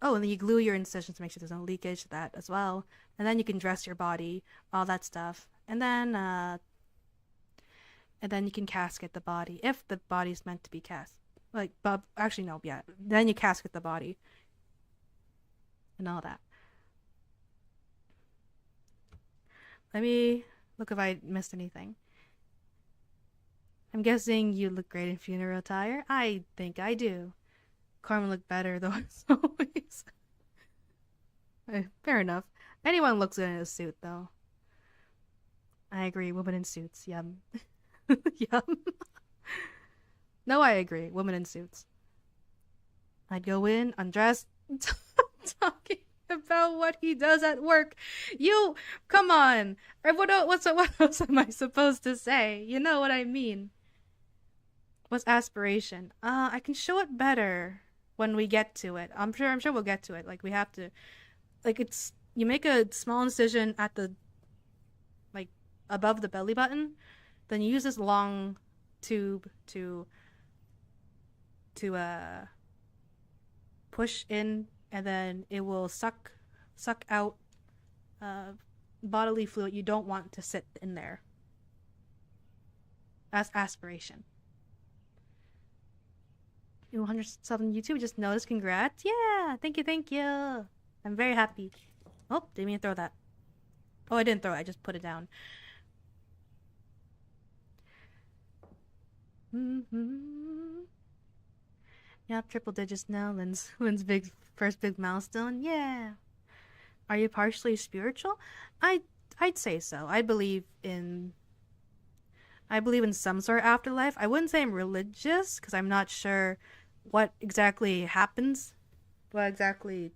and then you glue your incisions to make sure there's no leakage, that as well, and then you can dress your body, all that stuff, and then you can casket the body if the body's meant to be cast. Like, actually no, yeah. Then you casket the body and all that. Let me look if I missed anything. I'm guessing you look great in funeral attire. I think I do. Carmen looked better though, as always. Fair enough. Anyone looks good in a suit though. I agree. Women in suits. Yum. Yeah. No, I agree. Women in suits. I'd go in, undressed, talking about what he does at work. You, come on. What else am I supposed to say? You know what I mean. What's aspiration? I can show it better when we get to it. I'm sure we'll get to it. Like, we have to, like, it's, you make a small incision at the, like, above the belly button, then you use this long tube to push in, and then it will suck out bodily fluid you don't want to sit in there. That's aspiration. 100 subs on YouTube, just noticed. Congrats. Yeah, thank you. I'm very happy. Oh, didn't mean to throw that. Oh, I didn't throw it, I just put it down. Yeah, triple digits now. Lynn's first big milestone. Yeah. Are you partially spiritual? I'd say so. I believe in some sort of afterlife. I wouldn't say I'm religious because I'm not sure what exactly happens, what exactly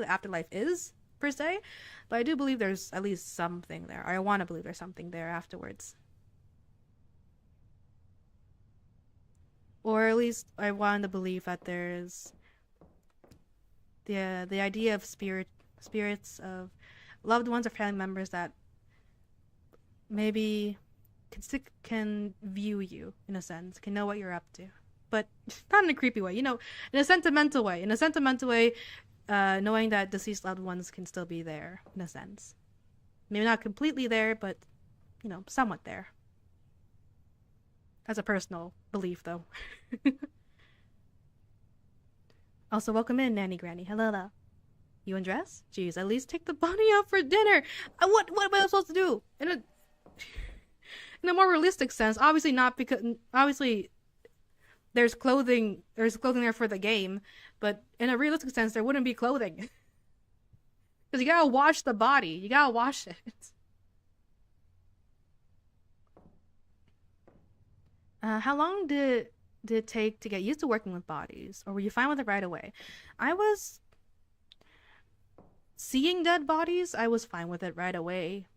afterlife is per se, but I do believe there's at least something there. I want to believe there's something there afterwards. Or at least I want to believe that there's the idea of spirits of loved ones or family members that maybe can view you in a sense, can know what you're up to, but not in a creepy way, in a sentimental way. Knowing that deceased loved ones can still be there in a sense, maybe not completely there, but somewhat there. That's a personal belief, though. Also, welcome in, Nanny Granny. Hello. You undress? Jeez, at least take the bunny out for dinner. What am I supposed to do? In a more realistic sense, obviously not, because obviously there's clothing there for the game, but in a realistic sense, there wouldn't be clothing. Because you gotta wash the body. You gotta wash it. How long did it take to get used to working with bodies? Or were you fine with it right away? I was seeing dead bodies. I was fine with it right away.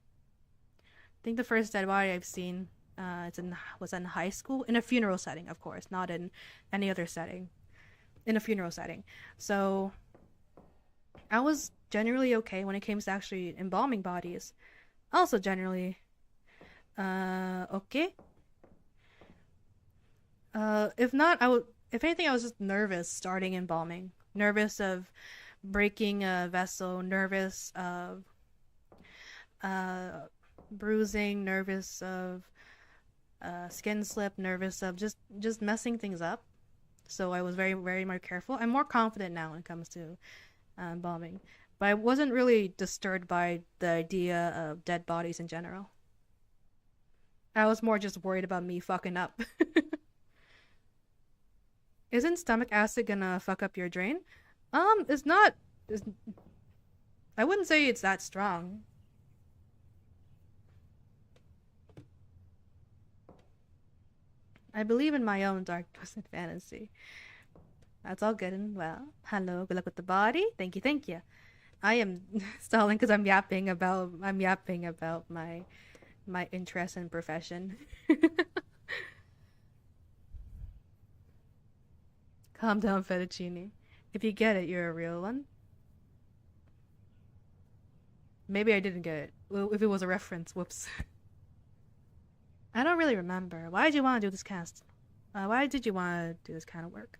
I think the first dead body I've seen was in high school, in a funeral setting, of course, not in any other setting. In a funeral setting. So I was generally okay when it came to actually embalming bodies. Also generally okay. If anything, I was just nervous starting embalming. Nervous of breaking a vessel, nervous of bruising, nervous of skin slip, nervous of just messing things up. So I was very, very more careful. I'm more confident now when it comes to embalming. But I wasn't really disturbed by the idea of dead bodies in general. I was more just worried about me fucking up. Isn't stomach acid gonna fuck up your drain? It's not. I wouldn't say it's that strong. I believe in my own dark twisted fantasy. That's all good and well. Hello, good luck with the body. Thank you. I am stalling because I'm yapping about my interest and profession. Calm down, fettuccine. If you get it, you're a real one. Maybe I didn't get it. Well, if it was a reference, whoops. I don't really remember. Why did you want to do this cast? Why did you want to do this kind of work?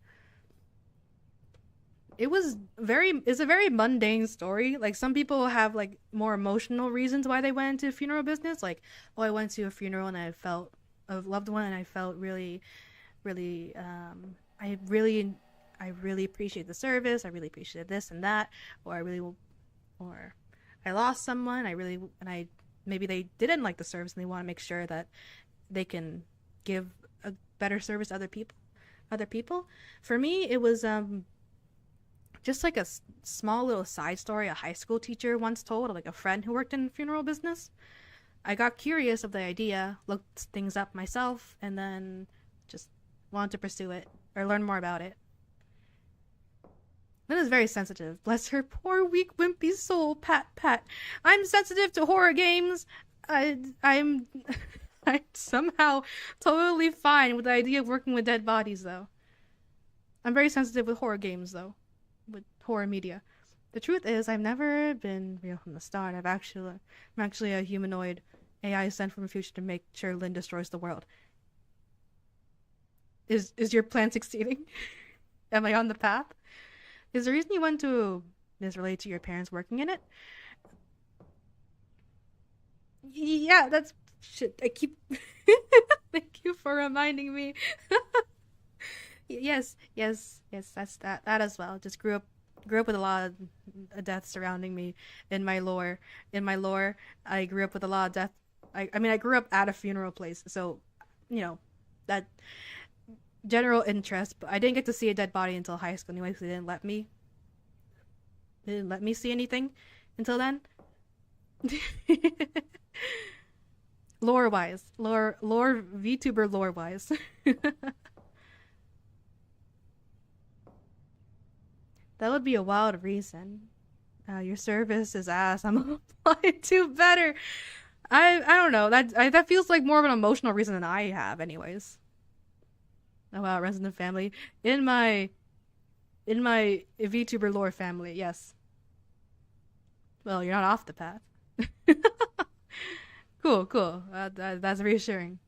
It's a very mundane story. Like, some people have like more emotional reasons why they went into funeral business. Like, oh, I went to a funeral and I felt a loved one and I felt really, really, I really appreciate the service. I really appreciated this and that, or I lost someone. Maybe they didn't like the service and they want to make sure that they can give a better service to other people. For me, it was just like a small little side story a high school teacher once told, like a friend who worked in the funeral business. I got curious of the idea, looked things up myself, and then just wanted to pursue it or learn more about it. That is very sensitive. Bless her poor, weak, wimpy soul. Pat, pat. I'm sensitive to horror games. I'm somehow totally fine with the idea of working with dead bodies, though. I'm very sensitive with horror games, though. With horror media. The truth is, I've never been real from the start. I'm actually a humanoid AI sent from the future to make sure Lynn destroys the world. Is your plan succeeding? Am I on the path? Is the reason you want to this related to your parents working in it? Yeah, that's shit. I keep. Thank you for reminding me. Yes, that's that as well. Just grew up with a lot of death surrounding me in my lore. I grew up with a lot of death. I mean, I grew up at a funeral place, so that general interest. But I didn't get to see a dead body until high school anyway, because they didn't let me see anything until then. lore VTuber lore wise. That would be a wild reason. Your service is ass. I'm gonna apply to better. I don't know. That feels like more of an emotional reason than I have, anyways. About Resident Family in my VTuber lore family. Yes. Well, you're not off the path. Cool. That's reassuring.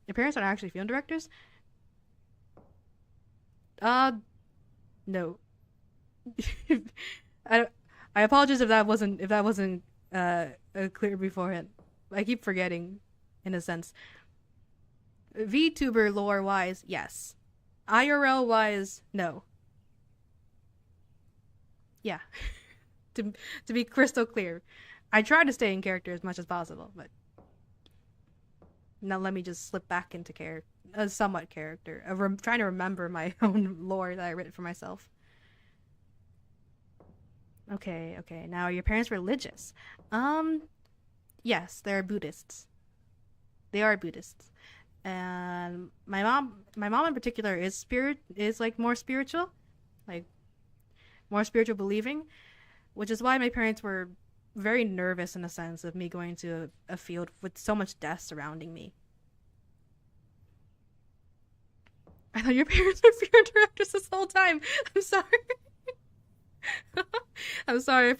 Your parents aren't actually film directors? No. I apologize if that wasn't clear beforehand. I keep forgetting, in a sense. VTuber lore wise, yes. IRL wise, no. Yeah. to be crystal clear, I try to stay in character as much as possible, but now let me just slip back into somewhat character. Trying to remember my own lore that I written for myself. Okay. Now, are your parents religious? Yes, they're Buddhists. They are Buddhists. And my mom in particular is like more spiritual believing, which is why my parents were very nervous in a sense of me going to a field with so much death surrounding me. I thought your parents were film directors this whole time. I'm sorry. I'm sorry I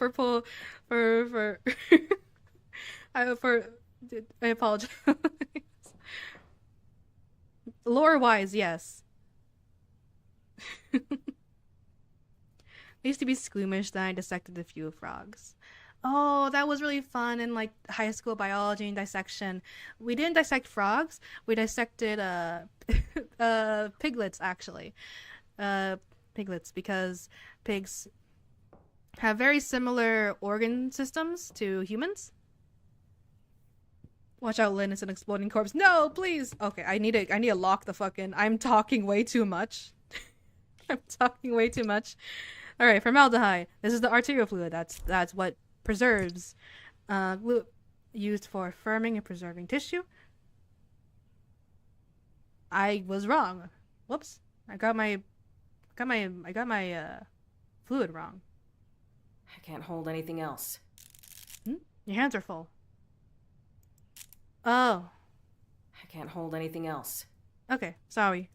apologize. Lore wise, yes. I used to be squeamish, then I dissected a few frogs. Oh, that was really fun in like high school biology and dissection. We didn't dissect frogs. We dissected piglets, actually. Piglets, because pigs have very similar organ systems to humans. Watch out, Lynn, it's an exploding corpse. No, please. Okay, I need to lock the fucking. I'm talking way too much. I'm talking way too much. All right, formaldehyde. This is the arterial fluid. That's what preserves. Used for firming and preserving tissue. I was wrong. Whoops. I got my fluid wrong. I can't hold anything else. Your hands are full. Oh. I can't hold anything else. Okay, sorry.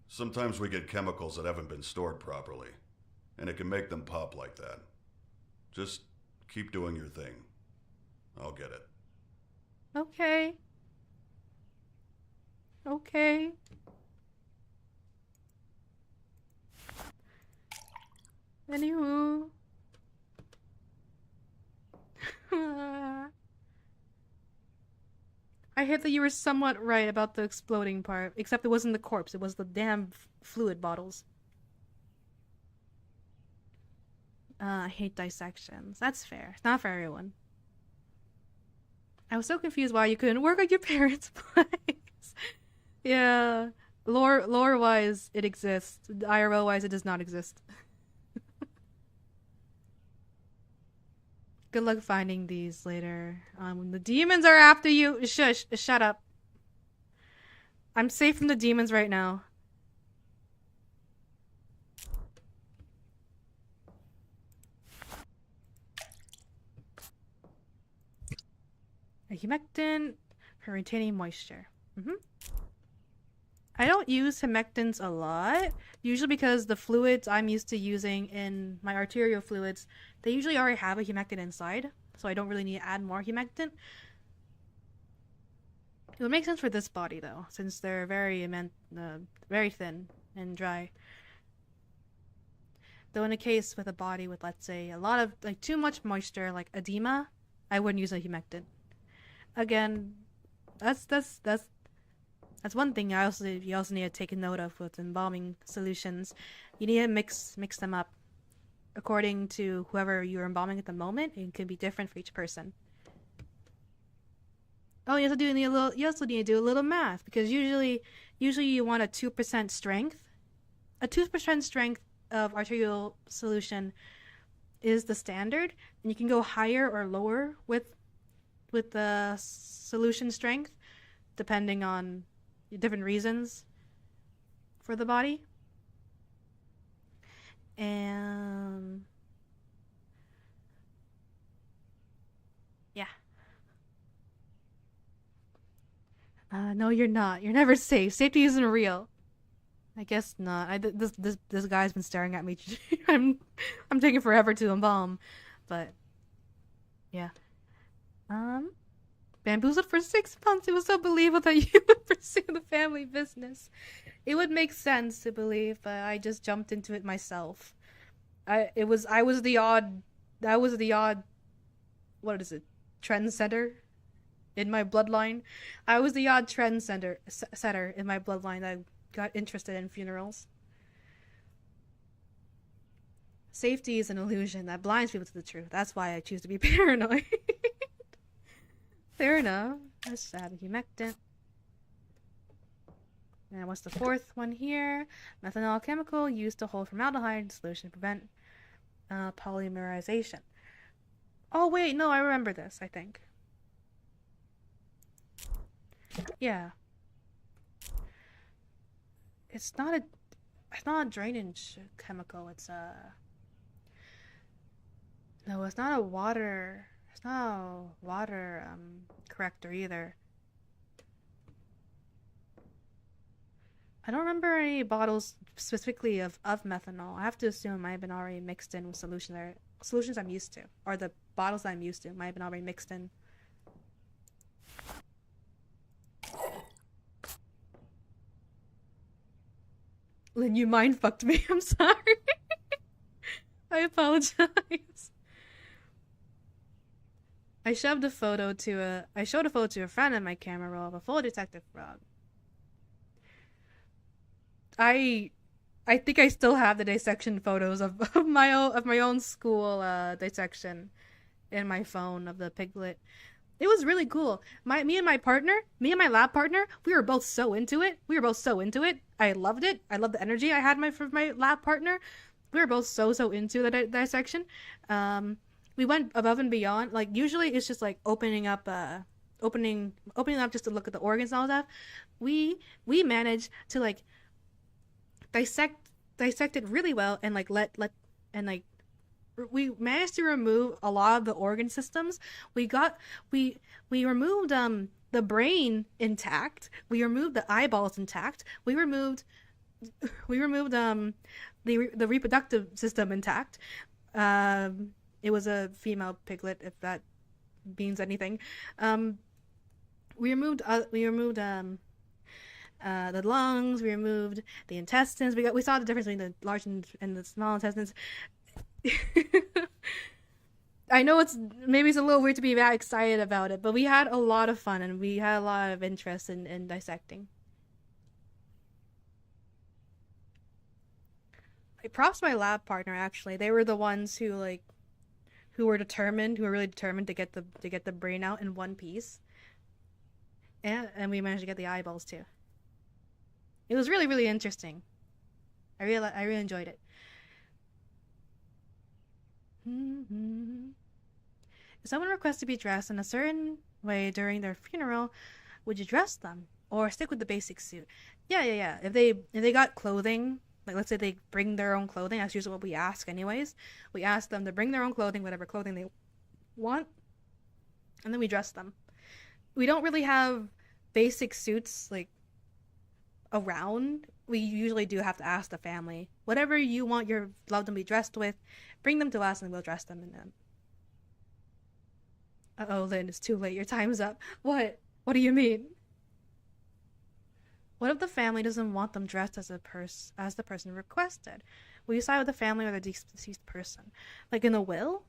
Sometimes we get chemicals that haven't been stored properly, and it can make them pop like that. Just keep doing your thing. I'll get it. Okay. Anywho. I heard that you were somewhat right about the exploding part, except it wasn't the corpse, it was the damn fluid bottles. I hate dissections. That's fair. It's not for everyone. I was so confused why you couldn't work at your parents' place. Yeah. Lore-wise, it exists. IRL-wise, it does not exist. Good luck finding these later. When the demons are after you, shush, shut up. I'm safe from the demons right now. A humectant for retaining moisture. I don't use humectants a lot, usually because the fluids I'm used to using in my arterial fluids, they usually already have a humectant inside, so I don't really need to add more humectant. It would make sense for this body though, since they're very thin and dry. Though in a case with a body with, let's say, a lot of like too much moisture, like edema, I wouldn't use a humectant. Again, that's one thing you also need to take a note of with embalming solutions. You need to mix them up according to whoever you're embalming at the moment. It can be different for each person. Oh, you also need to do a little math, because usually you want a 2% strength. A 2% strength of arterial solution is the standard, and you can go higher or lower with the solution strength depending on different reasons for the body. And yeah. No, you're not. You're never safe. Safety isn't real. I guess not. This guy's been staring at me. I'm taking forever to embalm, but yeah. Bamboozled for 6 months. It was so believable that you would pursue the family business. It would make sense to believe, but I just jumped into it myself. I was the odd, what is it, trendsetter in my bloodline. I was the odd setter in my bloodline that got interested in funerals. Safety is an illusion that blinds people to the truth. That's why I choose to be paranoid. Fair enough. Let's add a humectant. And what's the fourth one here? Methanol chemical used to hold formaldehyde in solution to prevent polymerization. Oh wait, no, I remember this, I think. Yeah. It's not a drainage chemical, it's no, it's not a water corrector either. I don't remember any bottles specifically of methanol. I have to assume it might have been already mixed in with solutions I'm used to, or the bottles I'm used to might have been already mixed in. Lynn, you mind fucked me. I'm sorry. I apologize. I showed a photo to a friend in my camera roll of a full detective frog. I think I still have the dissection photos of my own school dissection in my phone of the piglet. It was really cool. Me and my lab partner, we were both so into it. I loved it. I loved the energy I had for my lab partner. We were both so into the dissection. We went above and beyond. Like usually it's just like opening up just to look at the organs and all that. We managed to like dissect it really well, and like we managed to remove a lot of the organ systems. We removed the brain intact. We removed the eyeballs intact. We removed the reproductive system intact. It was a female piglet, if that means anything. We removed the lungs. We removed the intestines. We saw the difference between the large and the small intestines. I know it's a little weird to be that excited about it, but we had a lot of fun and we had a lot of interest in dissecting. Props to my lab partner, actually. They were the ones who were really determined to get the brain out in one piece. And we managed to get the eyeballs too. It was really, really interesting. I really enjoyed it. If someone requests to be dressed in a certain way during their funeral, would you dress them or stick with the basic suit? Yeah. If they got clothing, like let's say they bring their own clothing, that's usually what we ask anyways. We ask them to bring their own clothing, whatever clothing they want, and then we dress them. We don't really have basic suits like around. We usually do have to ask the family, whatever you want your loved one to be dressed with, bring them to us and we'll dress them in them. Uh-oh, Lynn, it's too late. Your time's up. What? What do you mean? What if the family doesn't want them dressed as the person requested? Will you side with the family or the deceased person? Like in the will?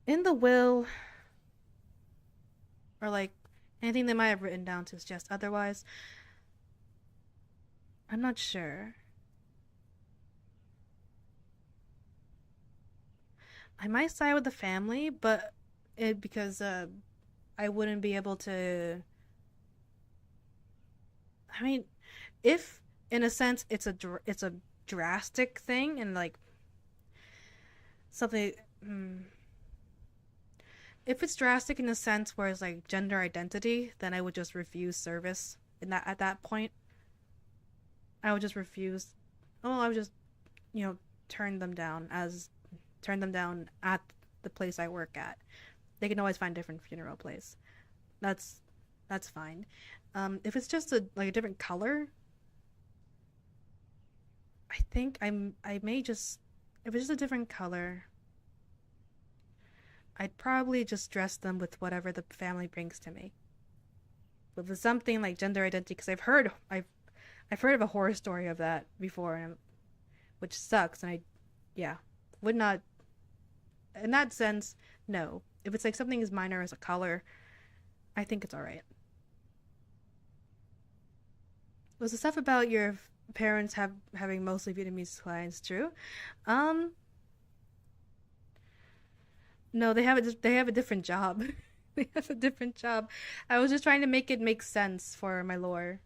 In the will, or like anything they might have written down to suggest otherwise, I'm not sure. I might side with the family, but because I wouldn't be able to. I mean, if in a sense it's a drastic thing and like something. If it's drastic in a sense where it's like gender identity, then I would just refuse service. At that point, I would just refuse. Oh, I would just, turn them down at the place I work at. They can always find a different funeral place. That's fine. If it's just a different color, I think I may just, if it's just a different color, I'd probably just dress them with whatever the family brings to me. But with something like gender identity, because I've heard of a horror story of that before, which sucks, and I would not. In that sense, no. If it's like something as minor as a color, I think it's all right. Was the stuff about your parents having mostly Vietnamese clients true? No, they have a different job. They have a different job. I was just trying to make it make sense for my lore.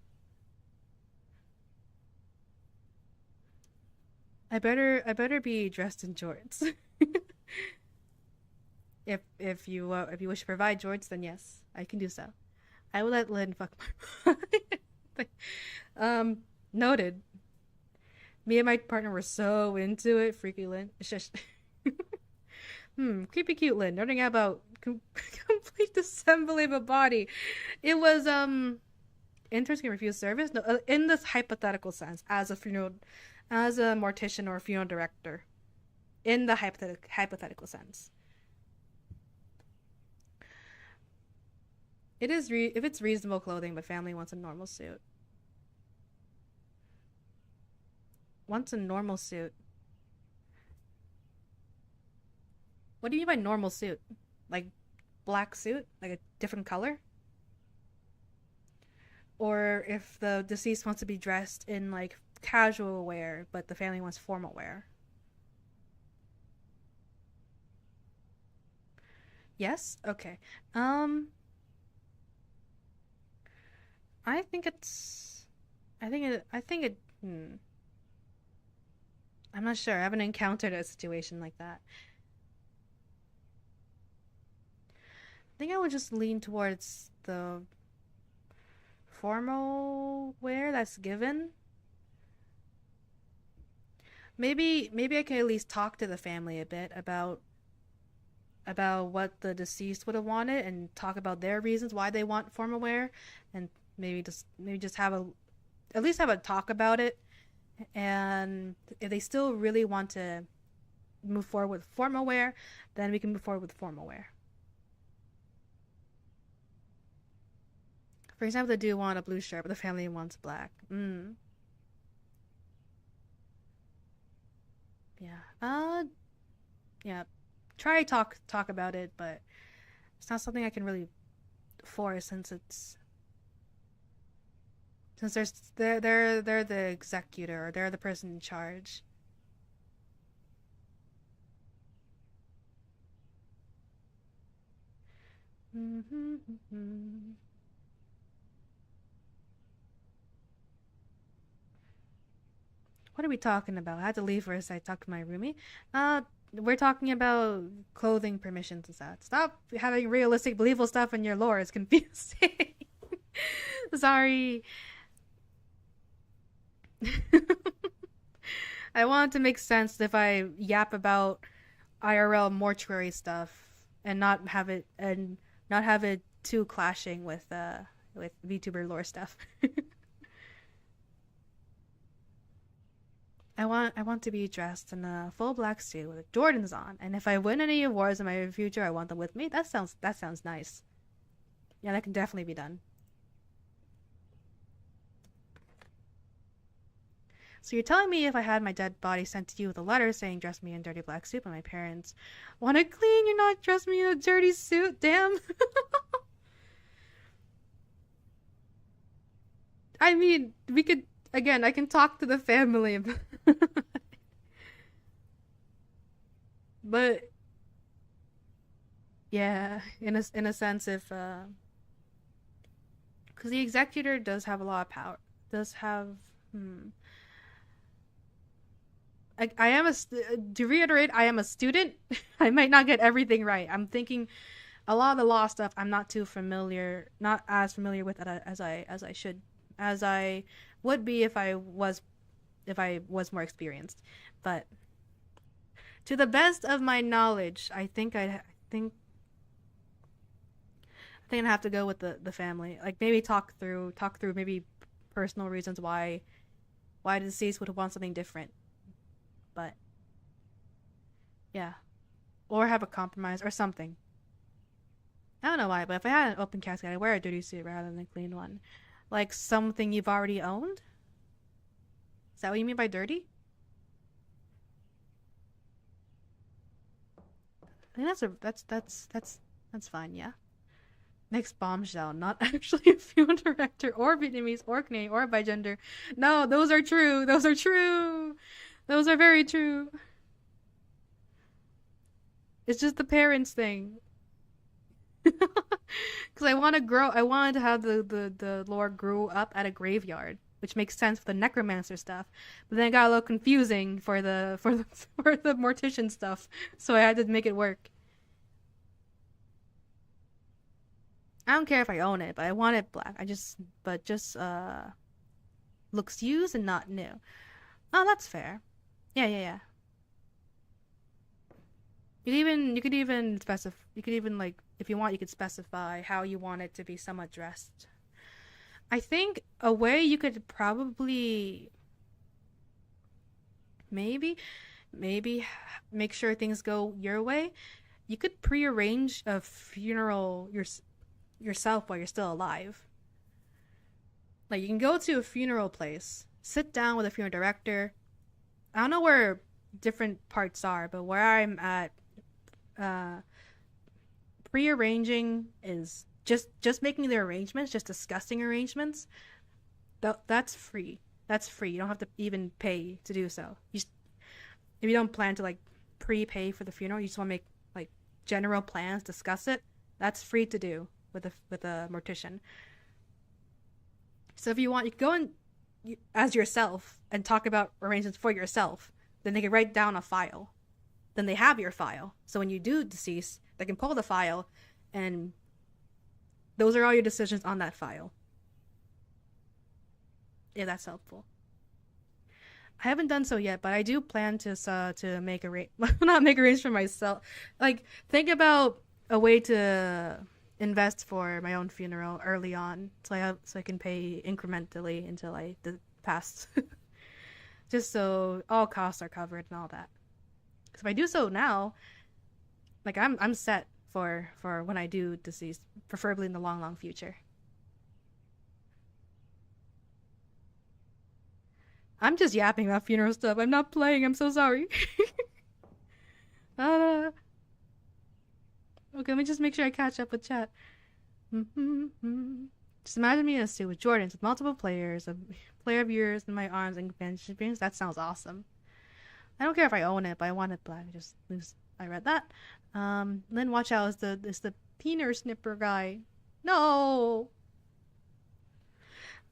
I better be dressed in jorts. If you wish to provide jorts, then yes, I can do so. I will let Lynn fuck my noted. Me and my partner were so into it. Freaky Lynn. Shush. Creepy cute Lynn. Learning about complete assembly of a body. It was interns can refuse service. No, in this hypothetical sense, as a mortician or a funeral director, in the hypothetical sense, it is if it's reasonable clothing, but family wants a normal suit. Wants a normal suit. What do you mean by normal suit? Like black suit? Like a different color? Or if the deceased wants to be dressed in like casual wear, but the family wants formal wear. Yes? Okay. I think it I'm not sure. I haven't encountered a situation like that. I think I would just lean towards the formal wear that's given. Maybe I could at least talk to the family a bit about what the deceased would have wanted and talk about their reasons why they want formal wear, and maybe just have at least have a talk about it. And if they still really want to move forward with formal wear, then we can move forward with formal wear. For example, they do want a blue shirt, but the family wants black. Yeah. Yeah. Try talk about it, but it's not something I can really force since they're the executor, or they're the person in charge. What are we talking about? I had to leave for a second. Talk to my roomie. we're talking about clothing permissions and stuff. Stop having realistic, believable stuff in your lore. It's confusing. Sorry. I want it to make sense if I yap about IRL mortuary stuff and not have it too clashing with VTuber lore stuff. I want to be dressed in a full black suit with Jordans on, and if I win any awards in my future, I want them with me. That sounds nice. Yeah, that can definitely be done. So you're telling me if I had my dead body sent to you with a letter saying dress me in dirty black suit, but my parents want to clean, you're not dress me in a dirty suit? Damn. I mean, we could, again, I can talk to the family. But yeah, in a sense, if because the executor does have a lot of power, does have I am to reiterate, I am a student. I might not get everything right. I'm thinking a lot of the law stuff I'm not as familiar with it as I would be if I was more experienced. But to the best of my knowledge, I think I'd have to go with the family. Like maybe talk through maybe personal reasons why the deceased would want something different. But yeah, or have a compromise or something. I don't know why, but if I had an open casket, I'd wear a dirty suit rather than a clean one. Like something you've already owned? Is that what you mean by dirty? I think that's fine, yeah. Next bombshell, not actually a film director or Vietnamese or Canadian or by gender. No, those are true. Those are true. Those are very true. It's just the parents thing. Because I wanted to have the lore grow up at a graveyard, which makes sense for the necromancer stuff. But then it got a little confusing for the mortician stuff, so I had to make it work. I don't care if I own it, but I want it black. Just looks used and not new. Oh, that's fair. Yeah. You could even like, if you want, you could specify how you want it to be somewhat dressed. I think a way you could probably maybe make sure things go your way. You could prearrange a funeral yourself while you're still alive. Like you can go to a funeral place, sit down with a funeral director. I don't know where different parts are, but where I'm at, prearranging is just making the arrangements, just discussing arrangements. That's free. That's free. You don't have to even pay to do so. If you don't plan to like prepay for the funeral, you just want to make like general plans, discuss it. That's free to do with a mortician. So if you want, you can go in as yourself and talk about arrangements for yourself. Then they can write down a file. Then they have your file. So when you do decease, they can pull the file, and those are all your decisions on that file. Yeah, that's helpful. I haven't done so yet, but I do plan to make not make arrangements for myself. Like think about a way to invest for my own funeral early on, so I can pay incrementally until I pass, just so all costs are covered and all that. Because if I do so now, like I'm set for when I do decease, preferably in the long future. I'm just yapping about funeral stuff. I'm not playing. I'm so sorry. Okay, let me just make sure I catch up with chat. Just imagine me in a suit with Jordans with multiple players, a player of yours in my arms and companions. That sounds awesome. I don't care if I own it, but I want it black. I read that. Then watch out is the peener snipper guy. No.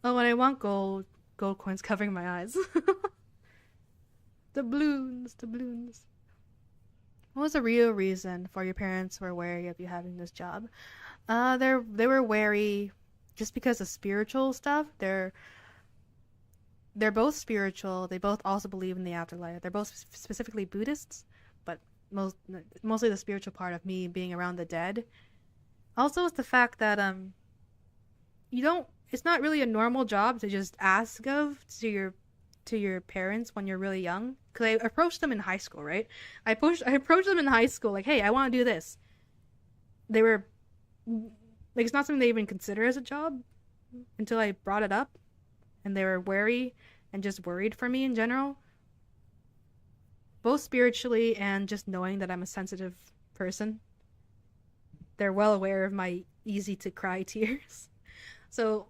Oh, and I want gold coins covering my eyes. The balloons. What was the real reason for your parents were wary of you having this job? They were wary just because of spiritual stuff. They're both spiritual. They both also believe in the afterlife. They're both specifically Buddhists, but mostly the spiritual part of me being around the dead. Also, it's the fact that you don't. It's not really a normal job to just ask of to your parents when you're really young. Because I approached them in high school, right? I approached them in high school, like, hey, I want to do this. They were like, it's not something they even consider as a job until I brought it up, and they were wary and just worried for me in general, both spiritually and just knowing that I'm a sensitive person. They're well aware of my easy to cry tears. So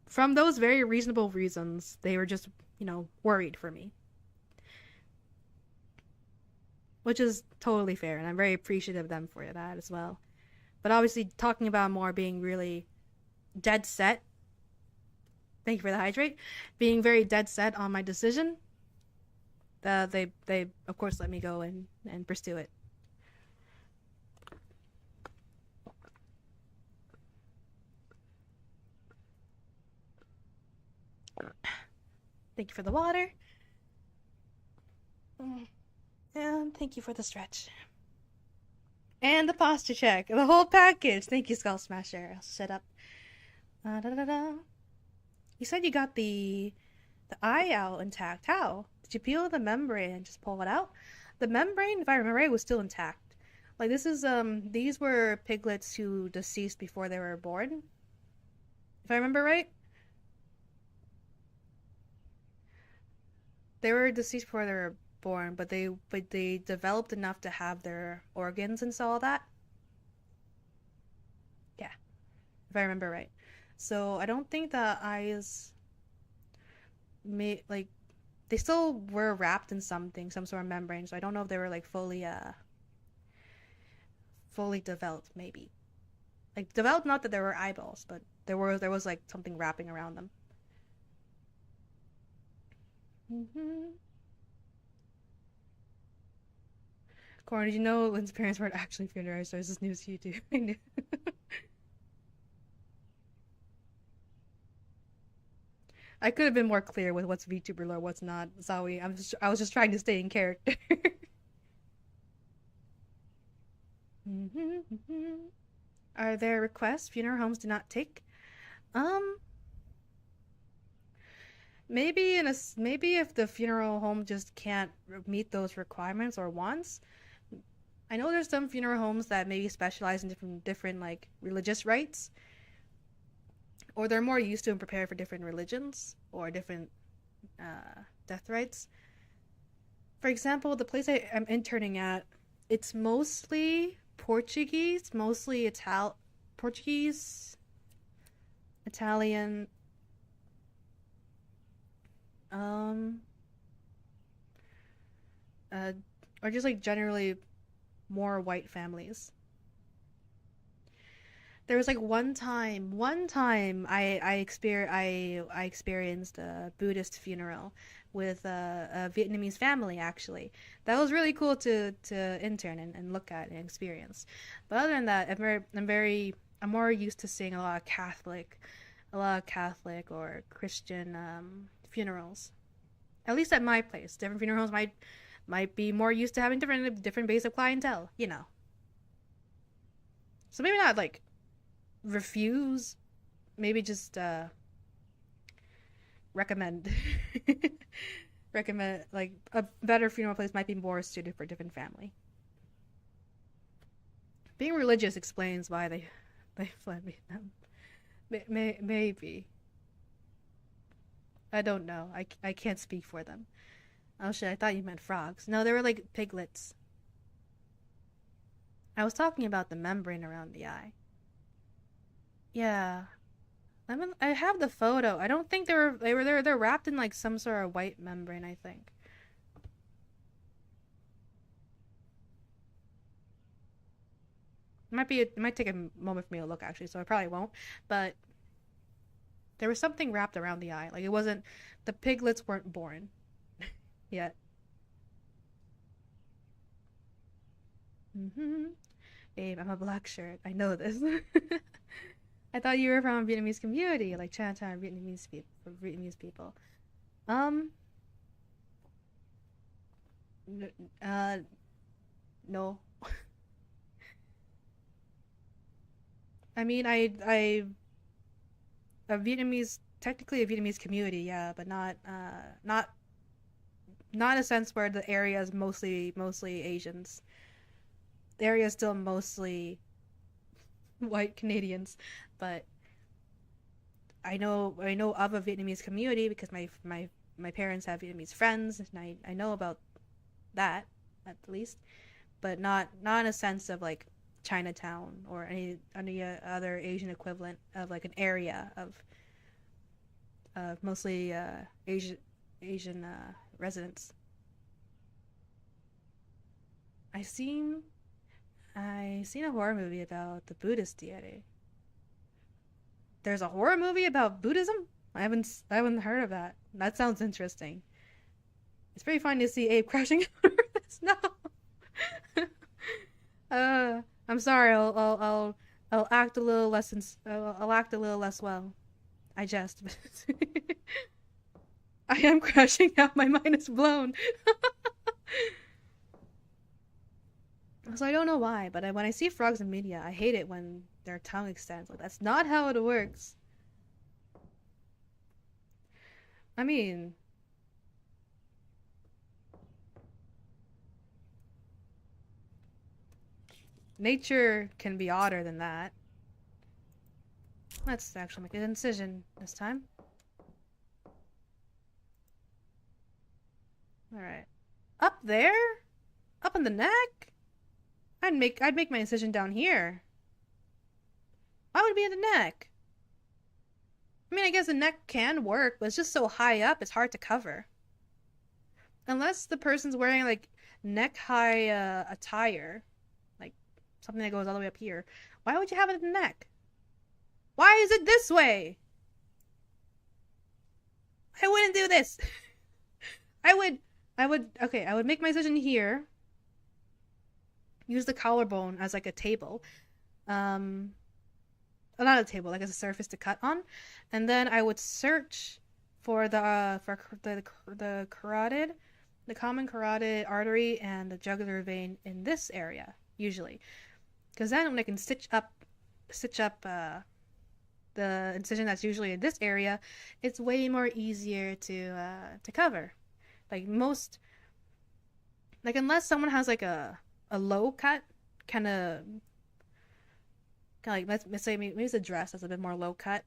from those very reasonable reasons, they were just, worried for me. Which is totally fair, and I'm very appreciative of them for that as well. But obviously, talking about more being really dead set, thank you for the hydrate, being very dead set on my decision, they of course let me go and pursue it. Thank you for the water. And thank you for the stretch. And the posture check. The whole package. Thank you, Skull Smasher. I'll shut up. You said you got the eye out intact. How? Did you peel the membrane and just pull it out? The membrane, if I remember right, was still intact. Like, this is, these were piglets who deceased before they were born. If I remember right. They were deceased before they were born, but they developed enough to have their organs and so all that. Yeah, if I remember right. So I don't think the eyes they still were wrapped in something, some sort of membrane. So I don't know if they were like fully developed. Maybe like developed, not that there were eyeballs, but there was like something wrapping around them. Corn, did you know Lynn's parents weren't actually funeralized? So this is news to you too. I knew. I could have been more clear with what's VTuber lore, what's not. Sorry, I was just trying to stay in character. Are there requests funeral homes do not take? Maybe if the funeral home just can't meet those requirements or wants. I know there's some funeral homes that maybe specialize in different like religious rites, or they're more used to and prepared for different religions or different death rites. For example, the place I'm interning at, it's mostly Portuguese, mostly Portuguese, Italian. Or just like generally more white families. There was like one time I experienced a Buddhist funeral with a Vietnamese family actually. That was really cool to intern and look at and experience. But other than that, I'm more used to seeing a lot of Catholic or Christian funerals. At least at my place. Different funeral homes might be more used to having different base of clientele, So maybe not like refuse, maybe just recommend like a better funeral place might be more suited for a different family. Being religious explains why they fled Vietnam. Maybe. I don't know. I can't speak for them. Oh shit, I thought you meant frogs. No, they were like piglets. I was talking about the membrane around the eye. Yeah. I have the photo. I don't think they're wrapped in like some sort of white membrane, I think. It might take a moment for me to look actually, so I probably won't, but there was something wrapped around the eye. Like it wasn't, the piglets weren't born yet. Babe, I'm a black shirt. I know this. I thought you were from a Vietnamese community, like Chinatown Vietnamese people. No. I mean, a Vietnamese, technically a Vietnamese community, yeah, but not in a sense where the area is mostly Asians. The area is still mostly white Canadians, but I know of a Vietnamese community because my parents have Vietnamese friends, and I know about that at least, but not in a sense of like Chinatown or any other Asian equivalent of like an area of mostly Asian residents. I seen a horror movie about the Buddhist deity. There's a horror movie about Buddhism? I haven't heard of that. That sounds interesting. It's pretty fun to see Abe crashing over this. No. I'm sorry. I'll act a little less. I'll act a little less well. I jest. I am crashing out. My mind is blown. So I don't know why, but when I see frogs in media, I hate it when their tongue extends. Like, that's not how it works. I mean, nature can be odder than that. Let's actually make an incision this time. Alright. Up there? Up on the neck? I'd make my incision down here. Why would it be in the neck? I mean, I guess the neck can work, but it's just so high up, it's hard to cover. Unless the person's wearing, like, neck-high attire. Like, something that goes all the way up here. Why would you have it in the neck? Why is it this way? I wouldn't do this. I would make my incision here. Use the collarbone as like a table. Not a table, like as a surface to cut on. And then I would search for the carotid, the common carotid artery and the jugular vein in this area, usually. Because then when I can stitch up the incision that's usually in this area, it's way more easier to cover. Like most, like unless someone has like a low cut, kind of like let's say maybe it's a dress that's a bit more low cut.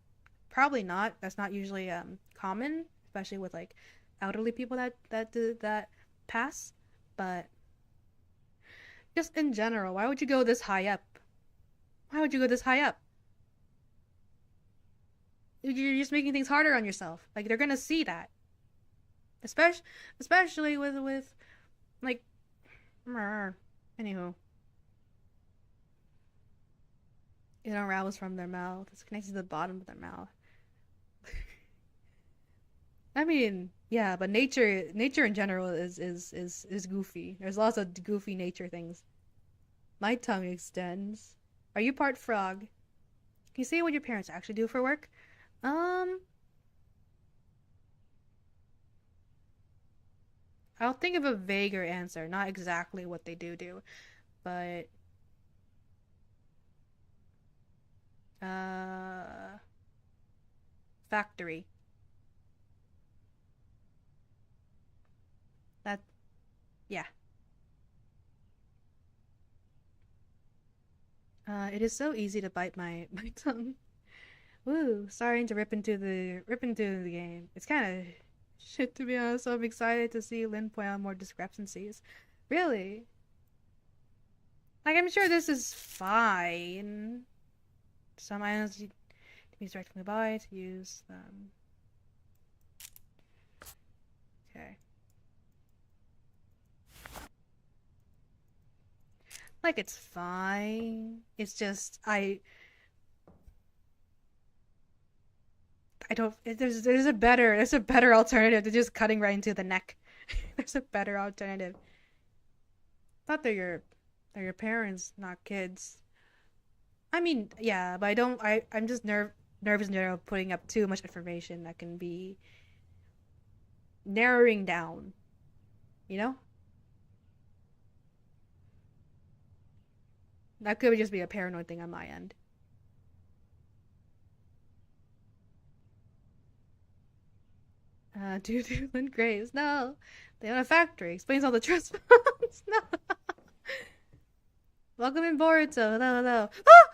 Probably not. That's not usually common, especially with like elderly people that pass. But just in general, why would you go this high up? Why would you go this high up? You're just making things harder on yourself. Like they're gonna see that, especially with like. Anywho, it unravels from their mouth. It's connected to the bottom of their mouth. I mean, yeah, but nature in general is goofy. There's lots of goofy nature things. My tongue extends. Are you part frog? Can you say what your parents actually do for work? I'll think of a vaguer answer, not exactly what they do, but factory. That, yeah. It is so easy to bite my tongue. Woo, starting to rip into the game. It's kind of shit, to be honest, so I'm excited to see Lynn point out more discrepancies. Really? Like, I'm sure this is fine. Some items to be directed from the body to use them. Okay. Like, it's fine. It's just, I don't. There's a better alternative to just cutting right into the neck. There's a better alternative. Not that you're They're your parents, not kids. I mean, yeah, but I'm just nervous in general putting up too much information that can be narrowing down, you know? That could just be a paranoid thing on my end. Due to Lynn Graves. No. They own a factory. Explains all the trust funds. No. Welcome in Boruto. Hello, hello. Ah!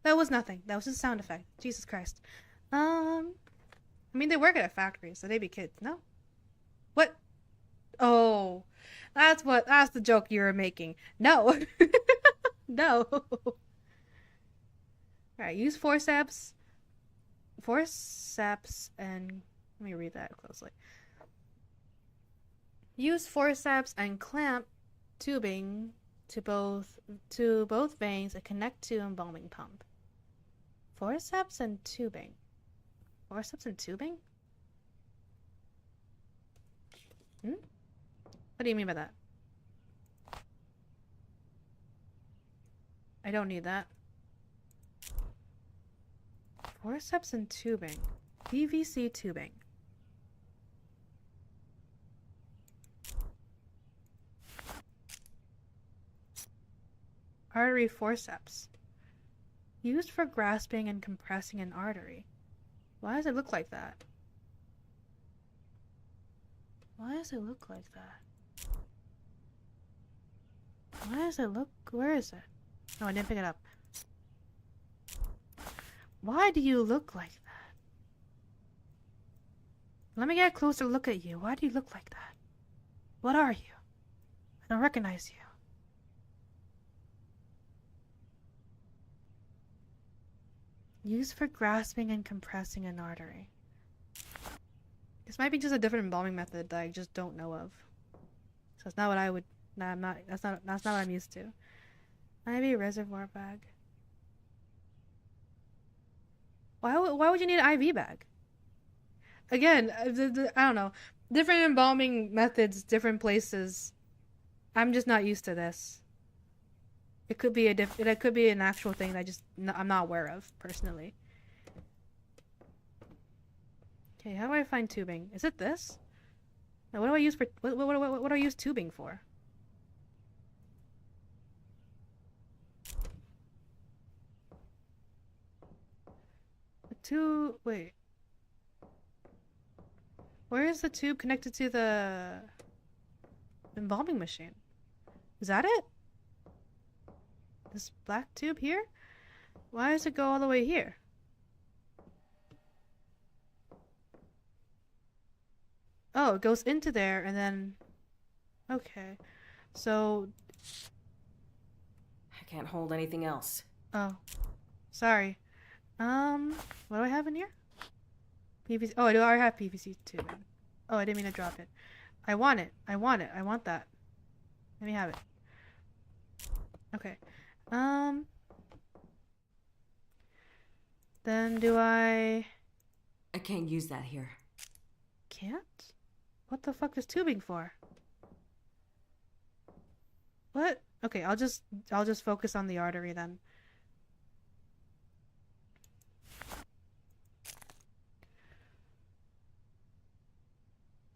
That was nothing. That was just a sound effect. Jesus Christ. I mean, they work at a factory, so they be kids, no? What? Oh. That's the joke you were making. No. No. Alright, use forceps. Forceps and... Let me read that closely. Use forceps and clamp tubing to both veins and connect to embalming pump. Forceps and tubing. Forceps and tubing? What do you mean by that? I don't need that. Forceps and tubing. PVC tubing. Artery forceps. Used for grasping and compressing an artery. Why does it look like that? Why does it look like that? Why does it look... Where is it? Oh, I didn't pick it up. Why do you look like that? Let me get a closer look at you. Why do you look like that? What are you? I don't recognize you. Used for grasping and compressing an artery. This might be just a different embalming method that I just don't know of. So it's not what I would... No, I'm not... That's not what I'm used to. IV reservoir bag. Why would you need an IV bag? Again, I don't know. Different embalming methods, different places. I'm just not used to this. It could be it could be an actual thing that I'm not aware of personally. Okay, how do I find tubing? Is it this? Now, what do I use for what do I use tubing for? Wait. Where is the tube connected to the embalming machine? Is that it? This black tube here? Why does it go all the way here? Oh, it goes into there and then... Okay. So... I can't hold anything else. Oh. Sorry. What do I have in here? PVC. Oh, I do already have PVC tubing. Oh, I didn't mean to drop it. I want it. I want it. I want that. Let me have it. Okay. Then do I can't use that here. Can't? What the fuck is tubing for? What? Okay, I'll just focus on the artery then.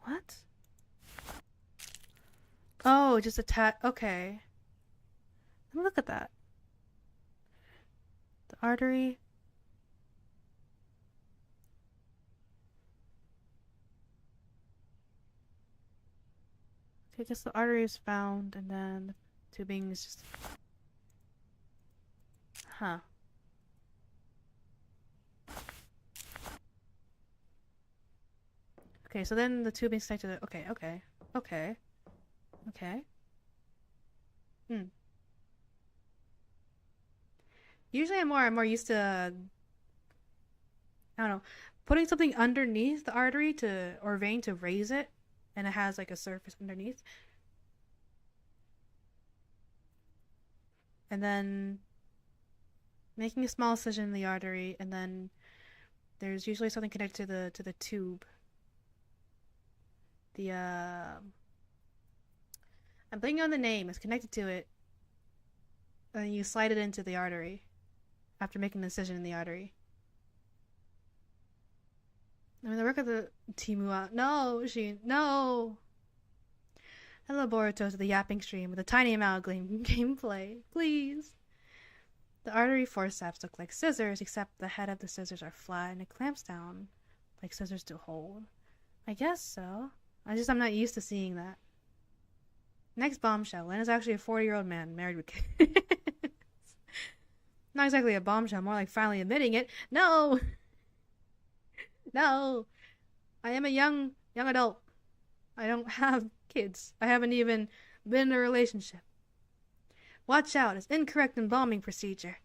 What? Oh, just okay. Let me look at that. The artery. Okay, I guess the artery is found, and then the tubing is just... Huh. Okay, so then the tubing's connected to the... Okay. Usually I'm more used to... I don't know, putting something underneath the artery or vein to raise it, and it has like a surface underneath. And then making a small incision in the artery, and then there's usually something connected to the tube. I'm blinking on the name. It's connected to it. And then you slide it into the artery after making the incision in the artery. I mean, the work of the Timua. No, no. Hello, Boruto, to the yapping stream with a tiny amount of gameplay. Please. The artery forceps look like scissors, except the head of the scissors are flat and it clamps down like scissors to hold. I guess so. I'm not used to seeing that. Next bombshell. Len is actually a 40-year-old man married with kids. Not exactly a bombshell, more like finally admitting it. No! No! I am a young adult. I don't have kids. I haven't even been in a relationship. Watch out, it's incorrect embalming procedure.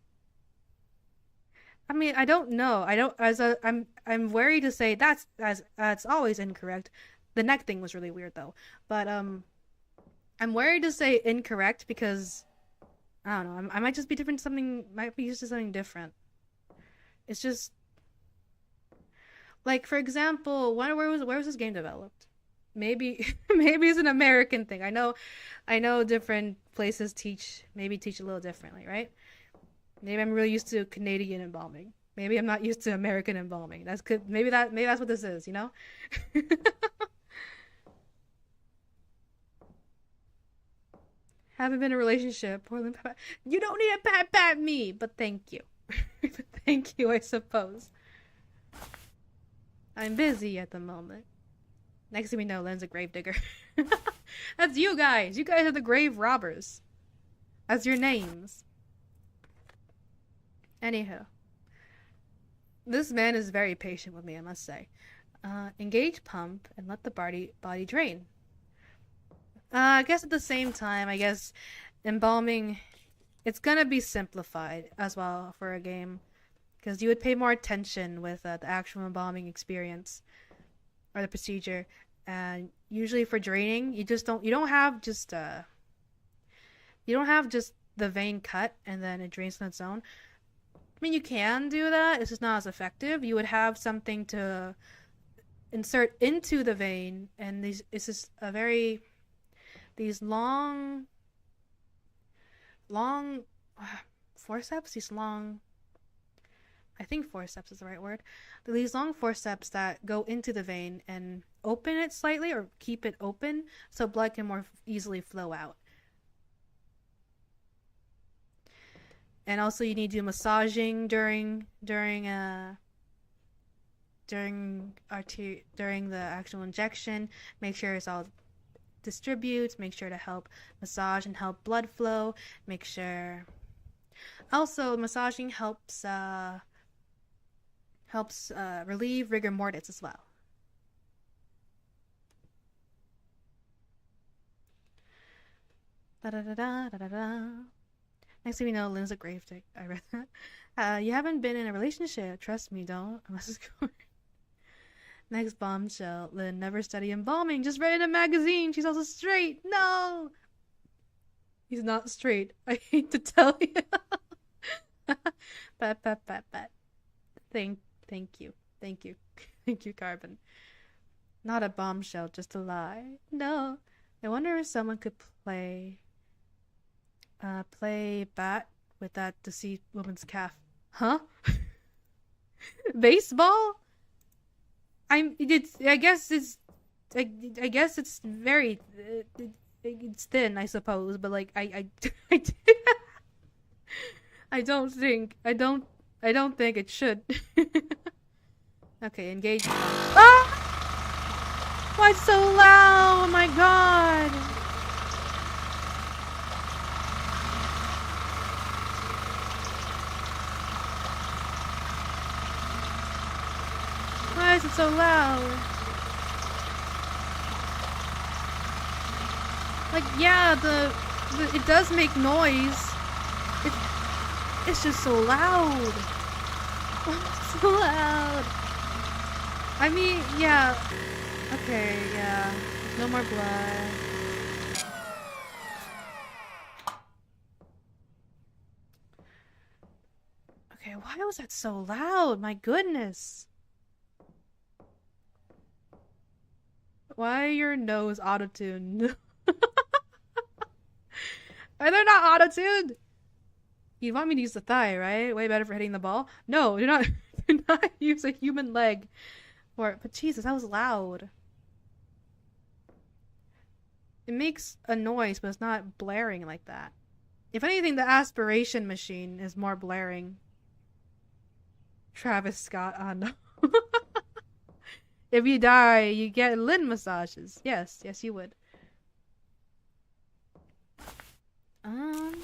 I mean, I don't know. I'm wary to say that's always incorrect. The neck thing was really weird though. But I'm worried to say incorrect because I don't know. I might just be might be used to something different. It's just like, for example, where was this game developed? Maybe it's an American thing. I know different places teach a little differently, right? Maybe I'm really used to Canadian embalming. Maybe I'm not used to American embalming. Maybe that's what this is, you know? Haven't been in a relationship. You don't need to pat me, but thank you. Thank you, I suppose. I'm busy at the moment. Next thing we know, Len's a gravedigger. That's you guys. You guys are the grave robbers. That's your names. Anywho. This man is very patient with me, I must say. Engage pump and let the body drain. I guess at the same time, embalming, it's gonna be simplified as well for a game. Because you would pay more attention with the actual embalming experience. Or the procedure. And usually for draining, you don't have just the vein cut and then it drains on its own. I mean, you can do that, it's just not as effective. You would have something to insert into the vein, and these long forceps, I think forceps is the right word. These long forceps that go into the vein and open it slightly or keep it open so blood can more easily flow out. And also you need to do massaging during the actual injection. Make sure it's all distributes, make sure to help massage and help blood flow. Make sure also massaging helps relieve rigor mortis as well. Next thing we know, Lynn's a grave dig. I read that. You haven't been in a relationship. Trust me, don't. Unless it's going. Next bombshell. Lynn never studied embalming. Just read in a magazine. She's also straight. No! He's not straight. I hate to tell you. Pat. Thank you. Thank you, Carbon. Not a bombshell, just a lie. No. I wonder if someone could play bat with that deceased woman's calf. Huh? Baseball? I guess it's very it's thin, I suppose, but like I don't think it should. Okay, engage. Ah! Why it's so loud? Oh my god. Why is it so loud? Like, yeah, it does make noise. It's just so loud. It's so loud. I mean, yeah. Okay, yeah. No more blood. Okay, why was that so loud? My goodness. Why your nose auto-tuned? Are they not auto-tuned? You want me to use the thigh, right? Way better for hitting the ball. No, do not use a human leg. But Jesus, that was loud. It makes a noise, but it's not blaring like that. If anything, the aspiration machine is more blaring. Travis Scott, no. If you die, you get Lynn massages. Yes, you would. Okay,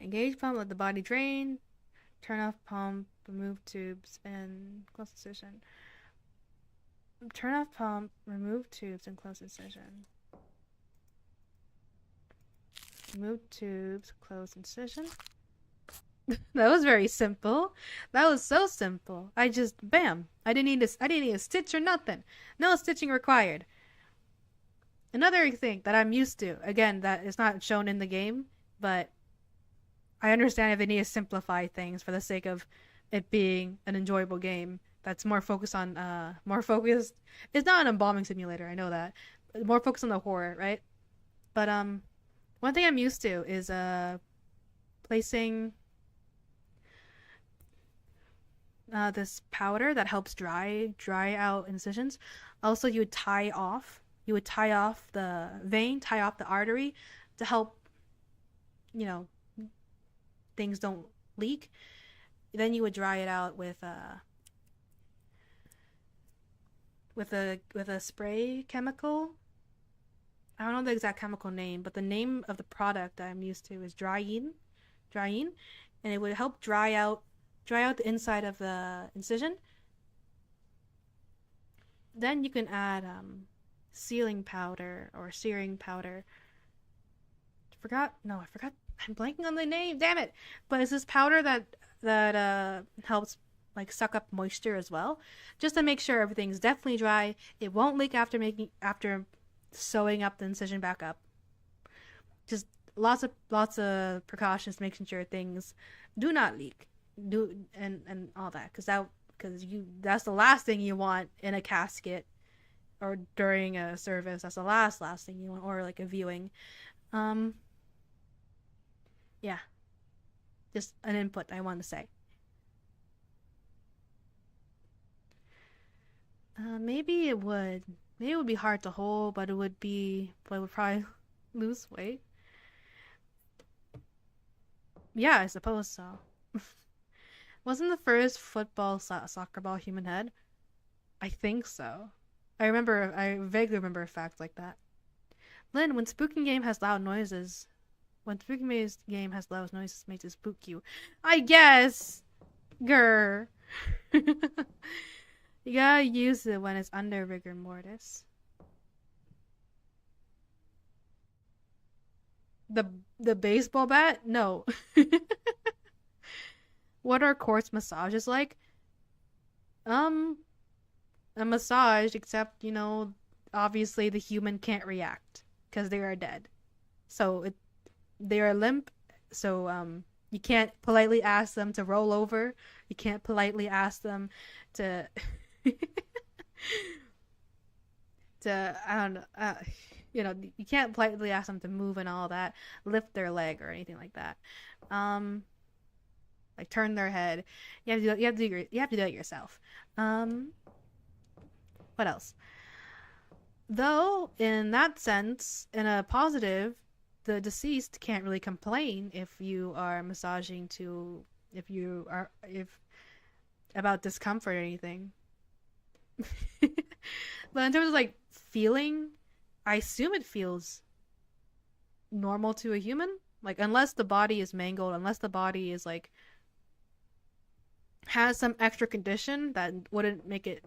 engage pump, let the body drain. Turn off pump, remove tubes, and close incision. Turn off pump, remove tubes, and close incision. Remove tubes, close incision. That was very simple. That was so simple. I just bam. I didn't need a stitch or nothing. No stitching required. Another thing that I'm used to, again, that is not shown in the game, but I understand if they need to simplify things for the sake of it being an enjoyable game that's more focused on it's not an embalming simulator, I know that. More focused on the horror, right? But one thing I'm used to is placing this powder that helps dry out incisions. Also, you would tie off the vein, tie off the artery to help, you know, things don't leak. Then you would dry it out with a spray chemical. I don't know the exact chemical name, but the name of the product that I'm used to is Ryenna, and it would help dry out the inside of the incision. Then you can add sealing powder or searing powder. I forgot. I'm blanking on the name. Damn it! But it's this powder that helps like suck up moisture as well, just to make sure everything's definitely dry. It won't leak after sewing up the incision back up. Just lots of precautions, making sure things do not leak, and all that, because that's the last thing you want in a casket or during a service. That's the last thing you want, or like a viewing. Yeah, just an input I want to say. Maybe it would be hard to hold, but it would probably lose weight. Yeah, I suppose so. Wasn't the first football soccer ball human head? I think so. I vaguely remember a fact like that. Lynn, when spooking game has loud noises, makes it spook you. I guess, grr. You gotta use it when it's under rigor mortis. The baseball bat? No. What are quartz massages like? A massage, except, you know, obviously the human can't react because they are dead. So they are limp, so you can't politely ask them to roll over. You can't politely ask them to I don't know, you know, you can't politely ask them to move and all that, lift their leg or anything like that. Like turn their head. You have to do it yourself. What else? Though in that sense, in a positive, the deceased can't really complain if you are massaging about discomfort or anything. But in terms of like feeling, I assume it feels normal to a human. Like, unless the body is mangled, unless the body is like has some extra condition that wouldn't make it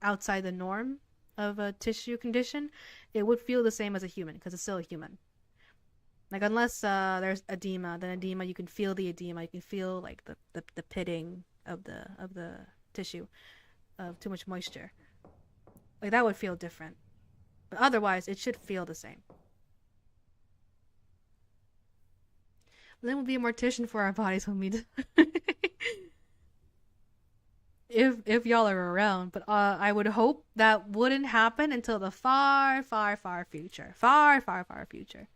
outside the norm of a tissue condition, it would feel the same as a human because it's still a human. Like, unless there's edema, then edema, you can feel the edema. You can feel like the pitting of the tissue of too much moisture. Like, that would feel different. But otherwise, it should feel the same. Then we'll be a mortician for our bodies when we die. if y'all are around. But I would hope that wouldn't happen until the far, far, far future. Far, far, far future.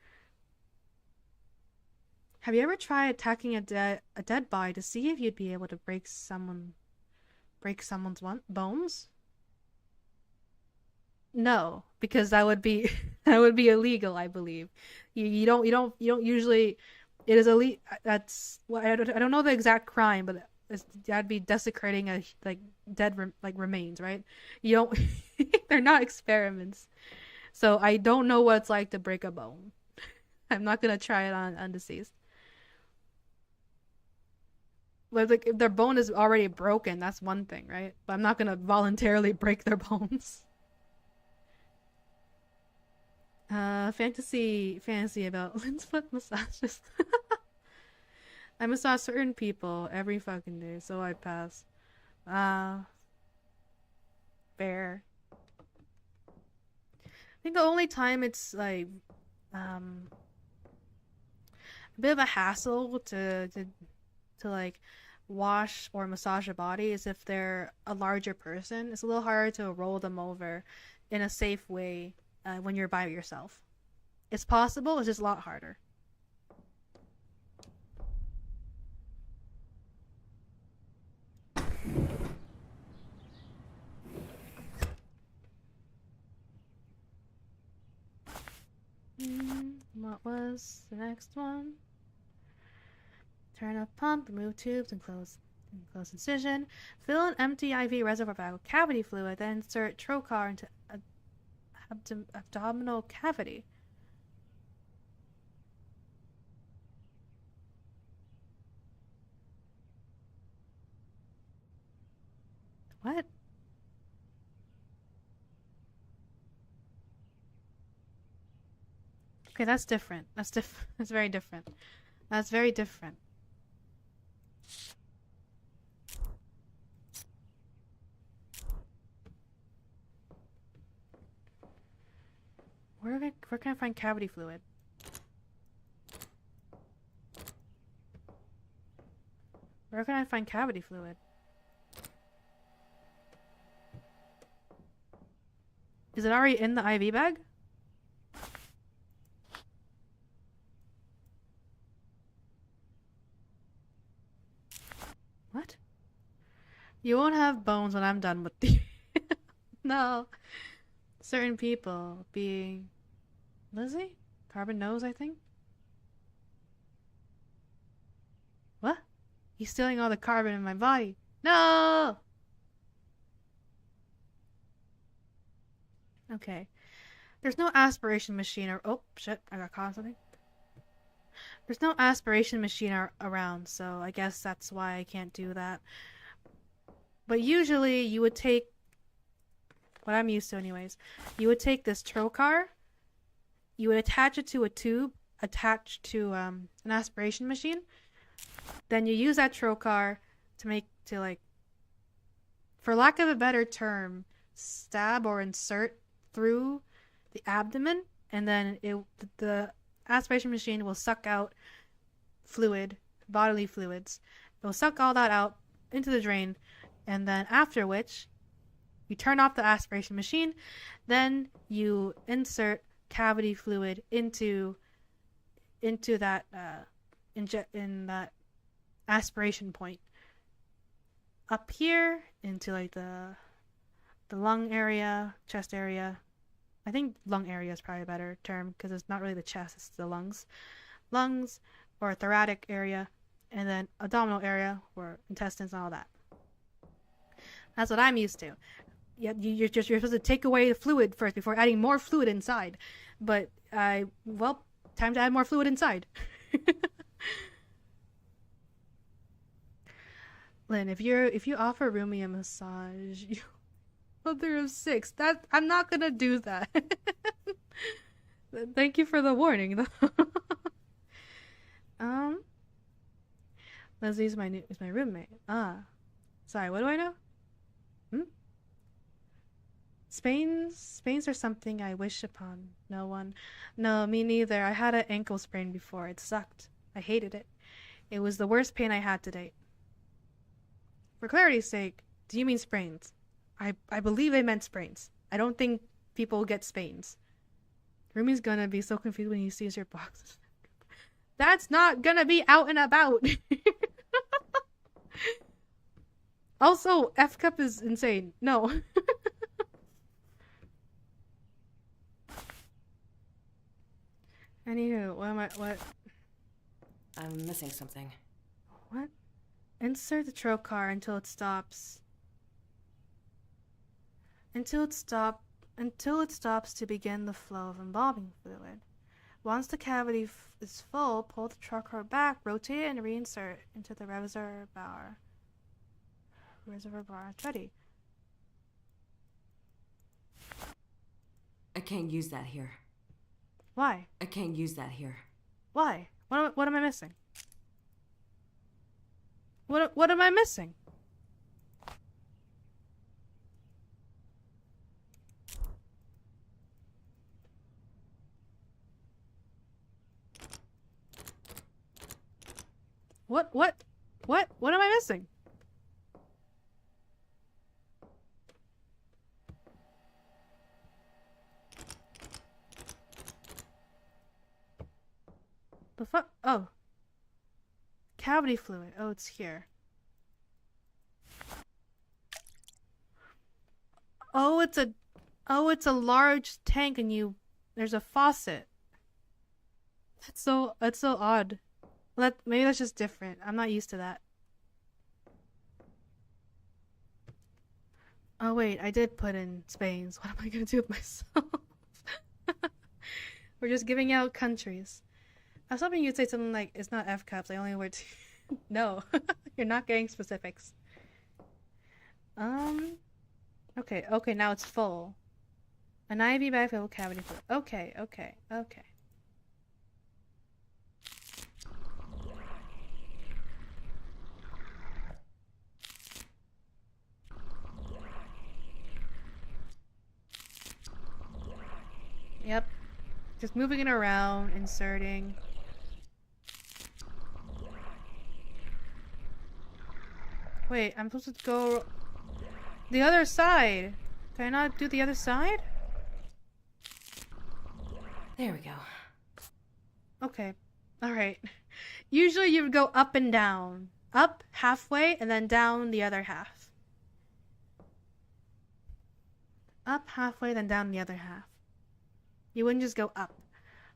Have you ever tried attacking a dead body to see if you'd be able to break someone's bones? No, because that would be that would be illegal, I believe. You don't usually, it is illegal. That's well, I don't know the exact crime, but that'd be desecrating a like dead remains, right? You don't they're not experiments. So I don't know what it's like to break a bone. I'm not gonna try it on undeceased. Like if their bone is already broken, that's one thing, right? But I'm not gonna voluntarily break their bones. Fantasy about Lynn's foot massages. I massage certain people every fucking day, so I pass. Fair. I think the only time it's like a bit of a hassle to like wash or massage a body is if they're a larger person. It's a little harder to roll them over in a safe way when you're by yourself. It's possible, it's just a lot harder. What was the next one? Turn off pump, remove tubes, and close incision. Fill an empty IV reservoir bag with cavity fluid, then insert trocar into abdominal cavity. What? Okay, that's different. That's very different. That's very different. Where can I find cavity fluid? Where can I find cavity fluid? Is it already in the IV bag? What? You won't have bones when I'm done with you. No. Certain people being Lizzie? Carbon nose, I think? What? He's stealing all the carbon in my body. No! Okay. There's no aspiration machine or... Oh, shit. I got caught on something. There's no aspiration machine around, so I guess that's why I can't do that. But usually you would take... What I'm used to anyways. You would take this trocar. You would attach it to a tube attached to an aspiration machine. Then you use that trocar to like, for lack of a better term, stab or insert through the abdomen, and then the aspiration machine will suck out fluid, bodily fluids. It will suck all that out into the drain, and then after which you turn off the aspiration machine, then you insert cavity fluid into that in that aspiration point up here into like the lung area, chest area. I think lung area is probably a better term because it's not really the chest, it's the lungs or thoracic area, and then abdominal area or intestines and all that. That's what I'm used to. Yeah, you're supposed to take away the fluid first before adding more fluid inside. But well, time to add more fluid inside. Lynn, if you offer Rumi a massage, you mother of 6. That I'm not gonna do that. Thank you for the warning, though. Leslie's my roommate. Sorry. What do I know? Spains are something I wish upon no one. No, me neither. I had an ankle sprain before. It sucked. I hated it. It was the worst pain I had to date. For clarity's sake, Do you mean sprains? I believe they meant sprains. I don't think people get spains. Rumi's gonna be so confused when he sees your boxes. That's not gonna be out and about. Also, F cup is insane. No. Anywho, what? I'm missing something. What? Insert the trocar until it stops. Until it stops to begin the flow of embalming fluid. Once the cavity is full, pull the trocar back, rotate it, and reinsert into the reservoir bar. It's ready. I can't use that here. Why? I can't use that here. Why? What am I missing? What am I missing? What am I missing? The fuck? Oh. Cavity fluid. Oh, it's here. Oh, it's a large tank and there's a faucet. That's so odd. Maybe that's just different. I'm not used to that. Oh wait, I did put in Spain's. What am I gonna do with myself? We're just giving out countries. I was hoping you'd say something like, it's not F cups, I only wear two. No, you're not getting specifics. Okay, now it's full. An IV bifill cavity fluid. Okay. Yep. Just moving it around, inserting. Wait, I'm supposed to go the other side. Can I not do the other side? There we go. Okay. Alright. Usually you would go up and down. Up halfway and then down the other half. Up halfway, then down the other half. You wouldn't just go up.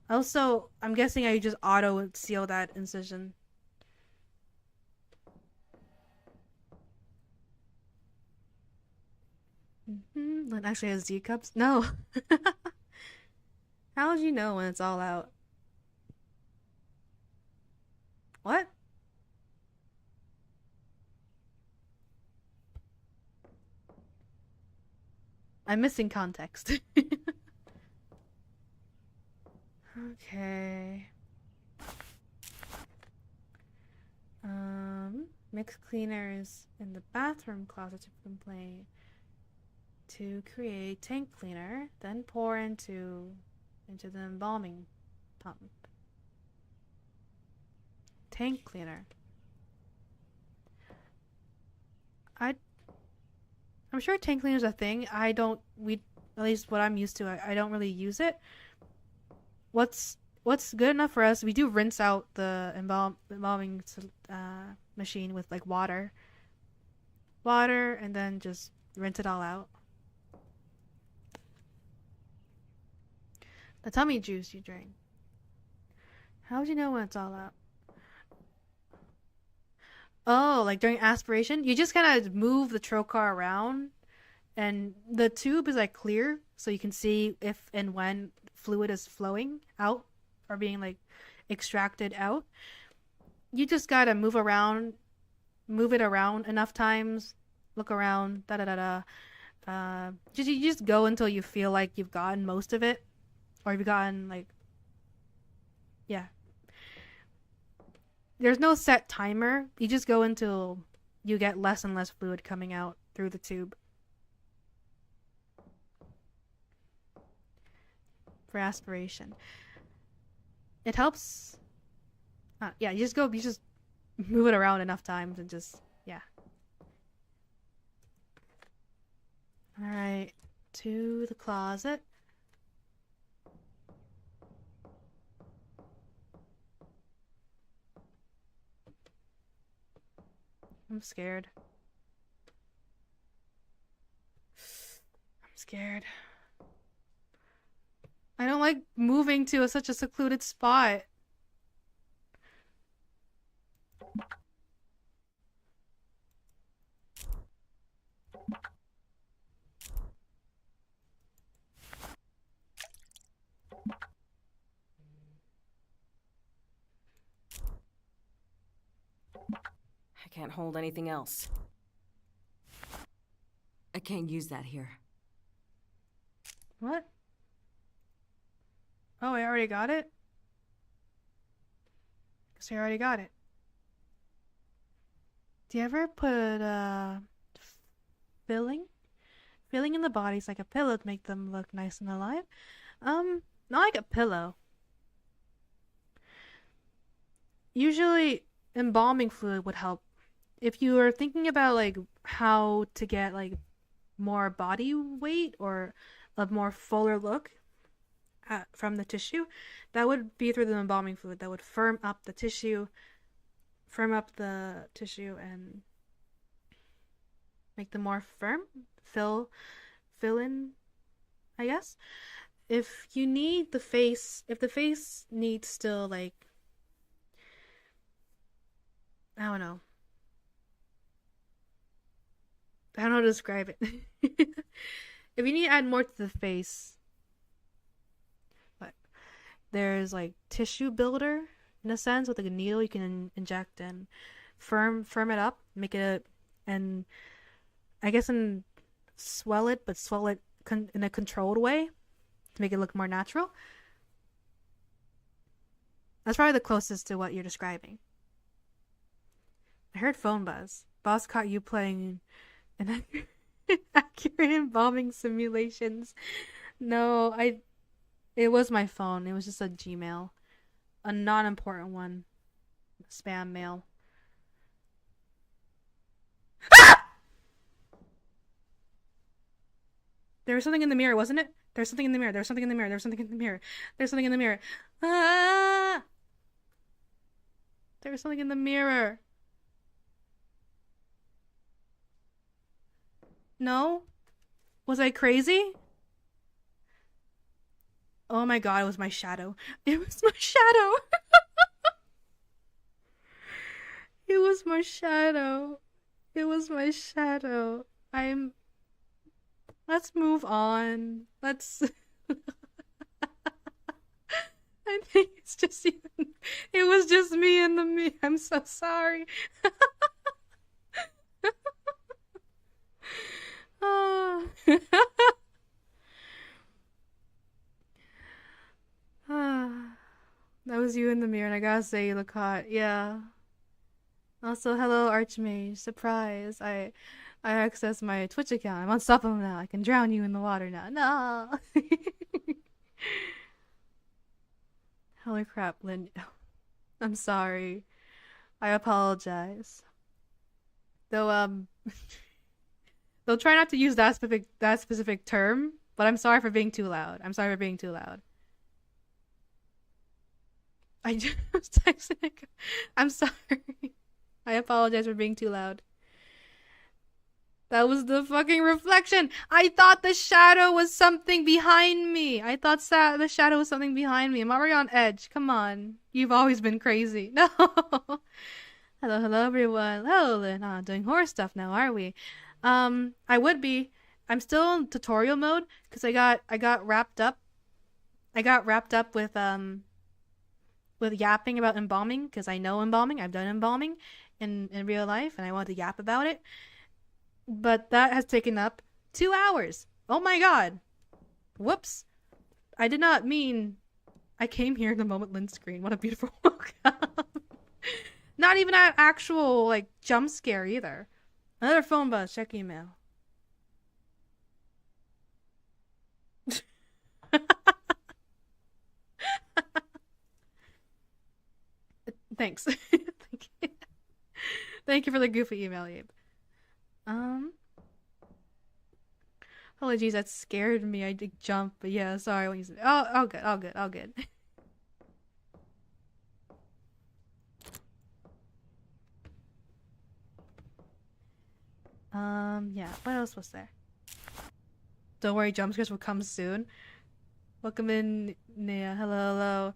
Also, I'm guessing I just auto seal that incision. That actually has D cups? No. How would you know when it's all out? What? I'm missing context. Okay. Mix cleaners in the bathroom closet to complain. To create tank cleaner, then pour into the embalming pump. Tank cleaner. I'm sure tank cleaner is a thing. At least what I'm used to, I don't really use it. What's good enough for us, we do rinse out the embalming machine with like water, and then just rinse it all out. The tummy juice you drink. How would you know when it's all out? Oh, like during aspiration, you just kind of move the trocar around, and the tube is like clear, so you can see if and when fluid is flowing out or being like extracted out. You just gotta move it around enough times, look around, you just go until you feel like you've gotten most of it, or you've gotten like, yeah. There's no set timer. You just go until you get less and less fluid coming out through the tube. For aspiration. It helps. Yeah, you just move it around enough times and just, yeah. Alright. To the closet. I'm scared. I'm scared. I don't like moving to such a secluded spot. I can't hold anything else. I can't use that here. What? Oh, I already got it? Guess I already got it. Do you ever put, filling? Filling in the bodies like a pillow to make them look nice and alive? Not like a pillow. Usually, embalming fluid would help. If you are thinking about, like, how to get, like, more body weight or a more fuller look from the tissue, that would be through the embalming fluid. That would firm up the tissue and make them more firm. Fill in, I guess. If you need the face, if the face needs still, like, I don't know how to describe it. If you need to add more to the face, but there's like tissue builder in a sense with like a needle you can inject and firm it up, make it and I guess swell it in a controlled way to make it look more natural. That's probably the closest to what you're describing. I heard phone buzz. Boss caught you playing inaccurate embalming simulations. No, it was my phone. It was just a Gmail. A non-important one. Spam mail. Ah! There was something in the mirror, wasn't it? There's something in the mirror. There's something in the mirror. There's something in the mirror. There's something in the mirror. Ah! There was something in the mirror. No? Was I crazy? Oh my god, it was my shadow. It was my shadow. It was my shadow. It was my shadow. Let's move on. Let's... I think it's just you. It was just me and me. I'm so sorry. Oh. That was you in the mirror, and I gotta say, you look hot. Yeah. Also, hello, Archmage. Surprise. I accessed my Twitch account. I'm unstoppable now. I can drown you in the water now. No. Holy crap, Lynn. I'm sorry. I apologize. Though, they'll try not to use that specific term, but I'm sorry for being too loud. I'm sorry for being too loud. I just texted. I'm sorry. I apologize for being too loud. That was the fucking reflection. I thought the shadow was something behind me. I thought the shadow was something behind me. I'm already on edge. Come on. You've always been crazy. No. Hello, everyone. Hello, Lynn. Doing horror stuff now, are we? I would be. I'm still in tutorial mode because I got wrapped up. I got wrapped up with yapping about embalming because I know embalming. I've done embalming in real life, and I wanted to yap about it. But that has taken up 2 hours. Oh my god. Whoops. I did not mean... I came here in the moment Lynn screen. What a beautiful welcome. Not even an actual, like, jump scare either. Another phone buzz. Check email. Thanks. Thank you for the goofy email, Abe. Oh jeez, that scared me. I did jump, but yeah, sorry when you said. Oh, all good, all good, all good. Yeah. What else was there? Don't worry, jump scares will come soon. Welcome in, Nia. Hello, hello.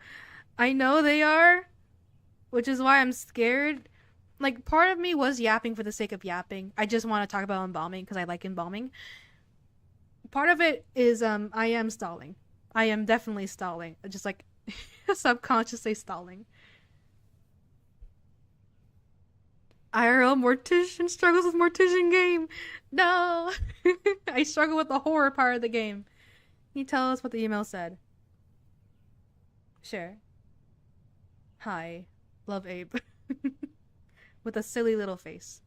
I know they are, which is why I'm scared. Like, part of me was yapping for the sake of yapping. I just want to talk about embalming because I like embalming. Part of it is I am stalling. I am definitely stalling. Just like subconsciously stalling. IRL Mortician struggles with Mortician game. No. I struggle with the horror part of the game. Can you tell us what the email said? Sure. Hi. Love Abe. With a silly little face.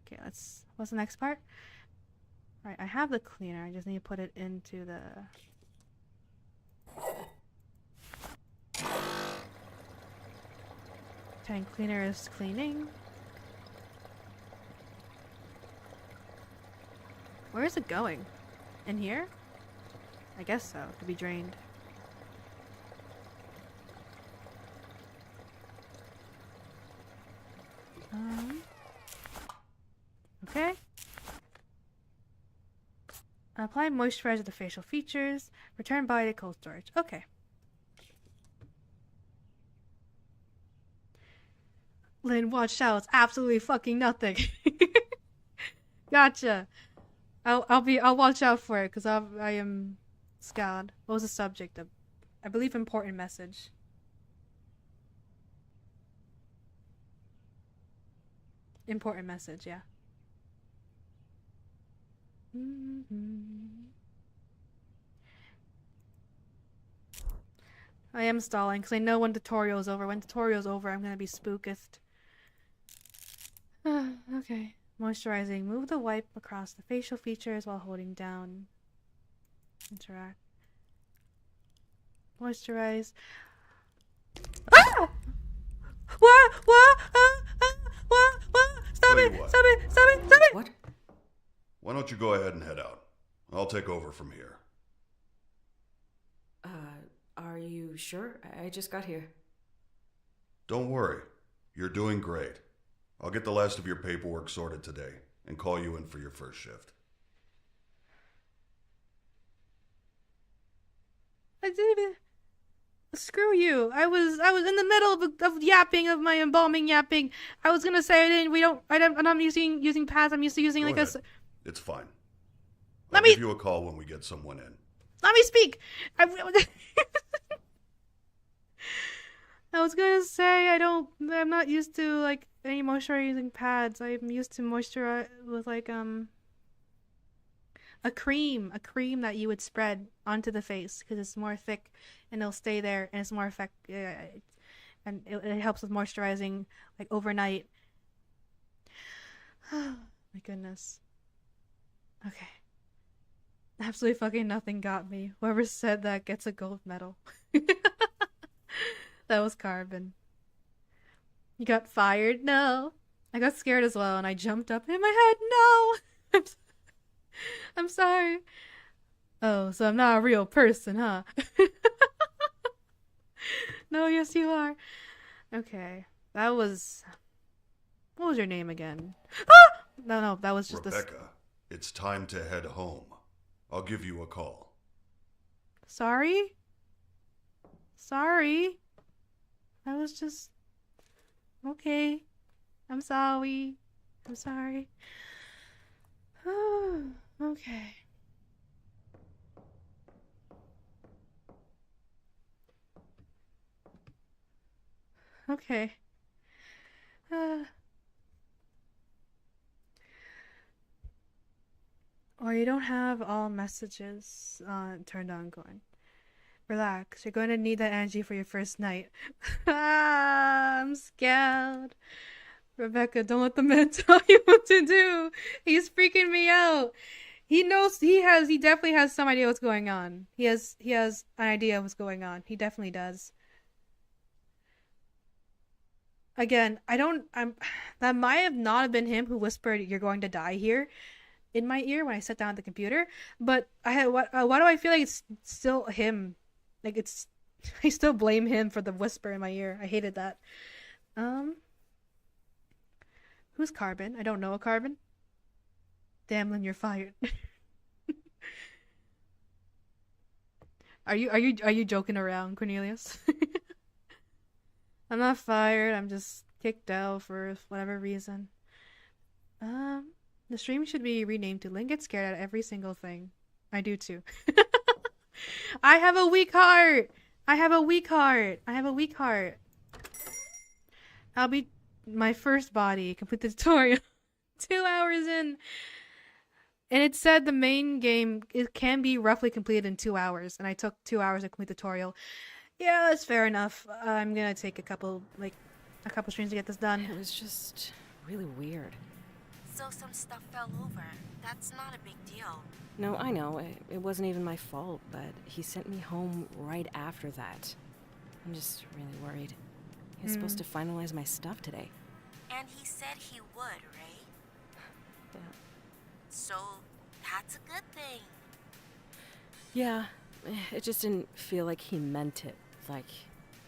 Okay, what's the next part? Alright, I have the cleaner. I just need to put it into the... Tank cleaner is cleaning. Where is it going? In here? I guess so. It could be drained. Okay. Apply moisturizer to the facial features. Return body to cold storage. Okay. Lynn, watch out. It's absolutely fucking nothing. Gotcha. I'll watch out for it because I am scared. What was the subject of? I believe important message. Important message, yeah. I am stalling because I know when tutorial's over. When tutorial's over, I'm gonna be spookest. Okay. Moisturizing. Move the wipe across the facial features while holding down. Interact. Moisturize. Ah! What? What? What? Stop it! Stop it! Stop it! Stop it! What? Why don't you go ahead and head out? I'll take over from here. Are you sure? I just got here. Don't worry. You're doing great. I'll get the last of your paperwork sorted today and call you in for your first shift. I did. Screw you. I was in the middle of yapping, of my embalming yapping. I was gonna say I'm not using pads. I'm used to using Go like ahead. It's fine. Let I'll me- give you a call when we get someone in. Let me speak. I was gonna say I'm not used to like any moisturizing pads. I'm used to moisturize with like a cream that you would spread onto the face because it's more thick and it'll stay there and it's more effective and it helps with moisturizing like overnight. My goodness. Okay. Absolutely fucking nothing got me. Whoever said that gets a gold medal. That was Carbon. You got fired? No. I got scared as well and I jumped up in my head. No! I'm sorry. Oh, so I'm not a real person, huh? No, yes you are. Okay. That was... What was your name again? Ah! No, that was just Rebecca, it's time to head home. I'll give you a call. Sorry? Sorry? That was just... Okay. I'm sorry. I'm sorry. Okay. Okay. Or you don't have all messages turned on going. Relax. You're going to need that energy for your first night. I'm scared. Rebecca, don't let the man tell you what to do. He's freaking me out. He knows he definitely has some idea what's going on. He has an idea of what's going on. He definitely does. Again, that might have not been him who whispered, "You're going to die here," in my ear when I sat down at the computer. But why do I feel like it's still him? Like I still blame him for the whisper in my ear. I hated that. Who's Carbon? I don't know a Carbon. Damn, Lynn, you're fired. Are you joking around, Cornelius? I'm not fired. I'm just kicked out for whatever reason. The stream should be renamed to Lynn Gets Scared at Every Single Thing. I do too. I have a weak heart. I have a weak heart. I'll be my first body. Complete the tutorial. 2 hours in. And it said the main game can be roughly completed in 2 hours. And I took 2 hours to complete the tutorial. Yeah, that's fair enough. I'm gonna take a couple streams to get this done. It was just really weird. So some stuff fell over. That's not a big deal. No, I know. It wasn't even my fault, but he sent me home right after that. I'm just really worried. He was supposed to finalize my stuff today. And he said he would, right? Yeah. So that's a good thing. Yeah, it just didn't feel like he meant it. Like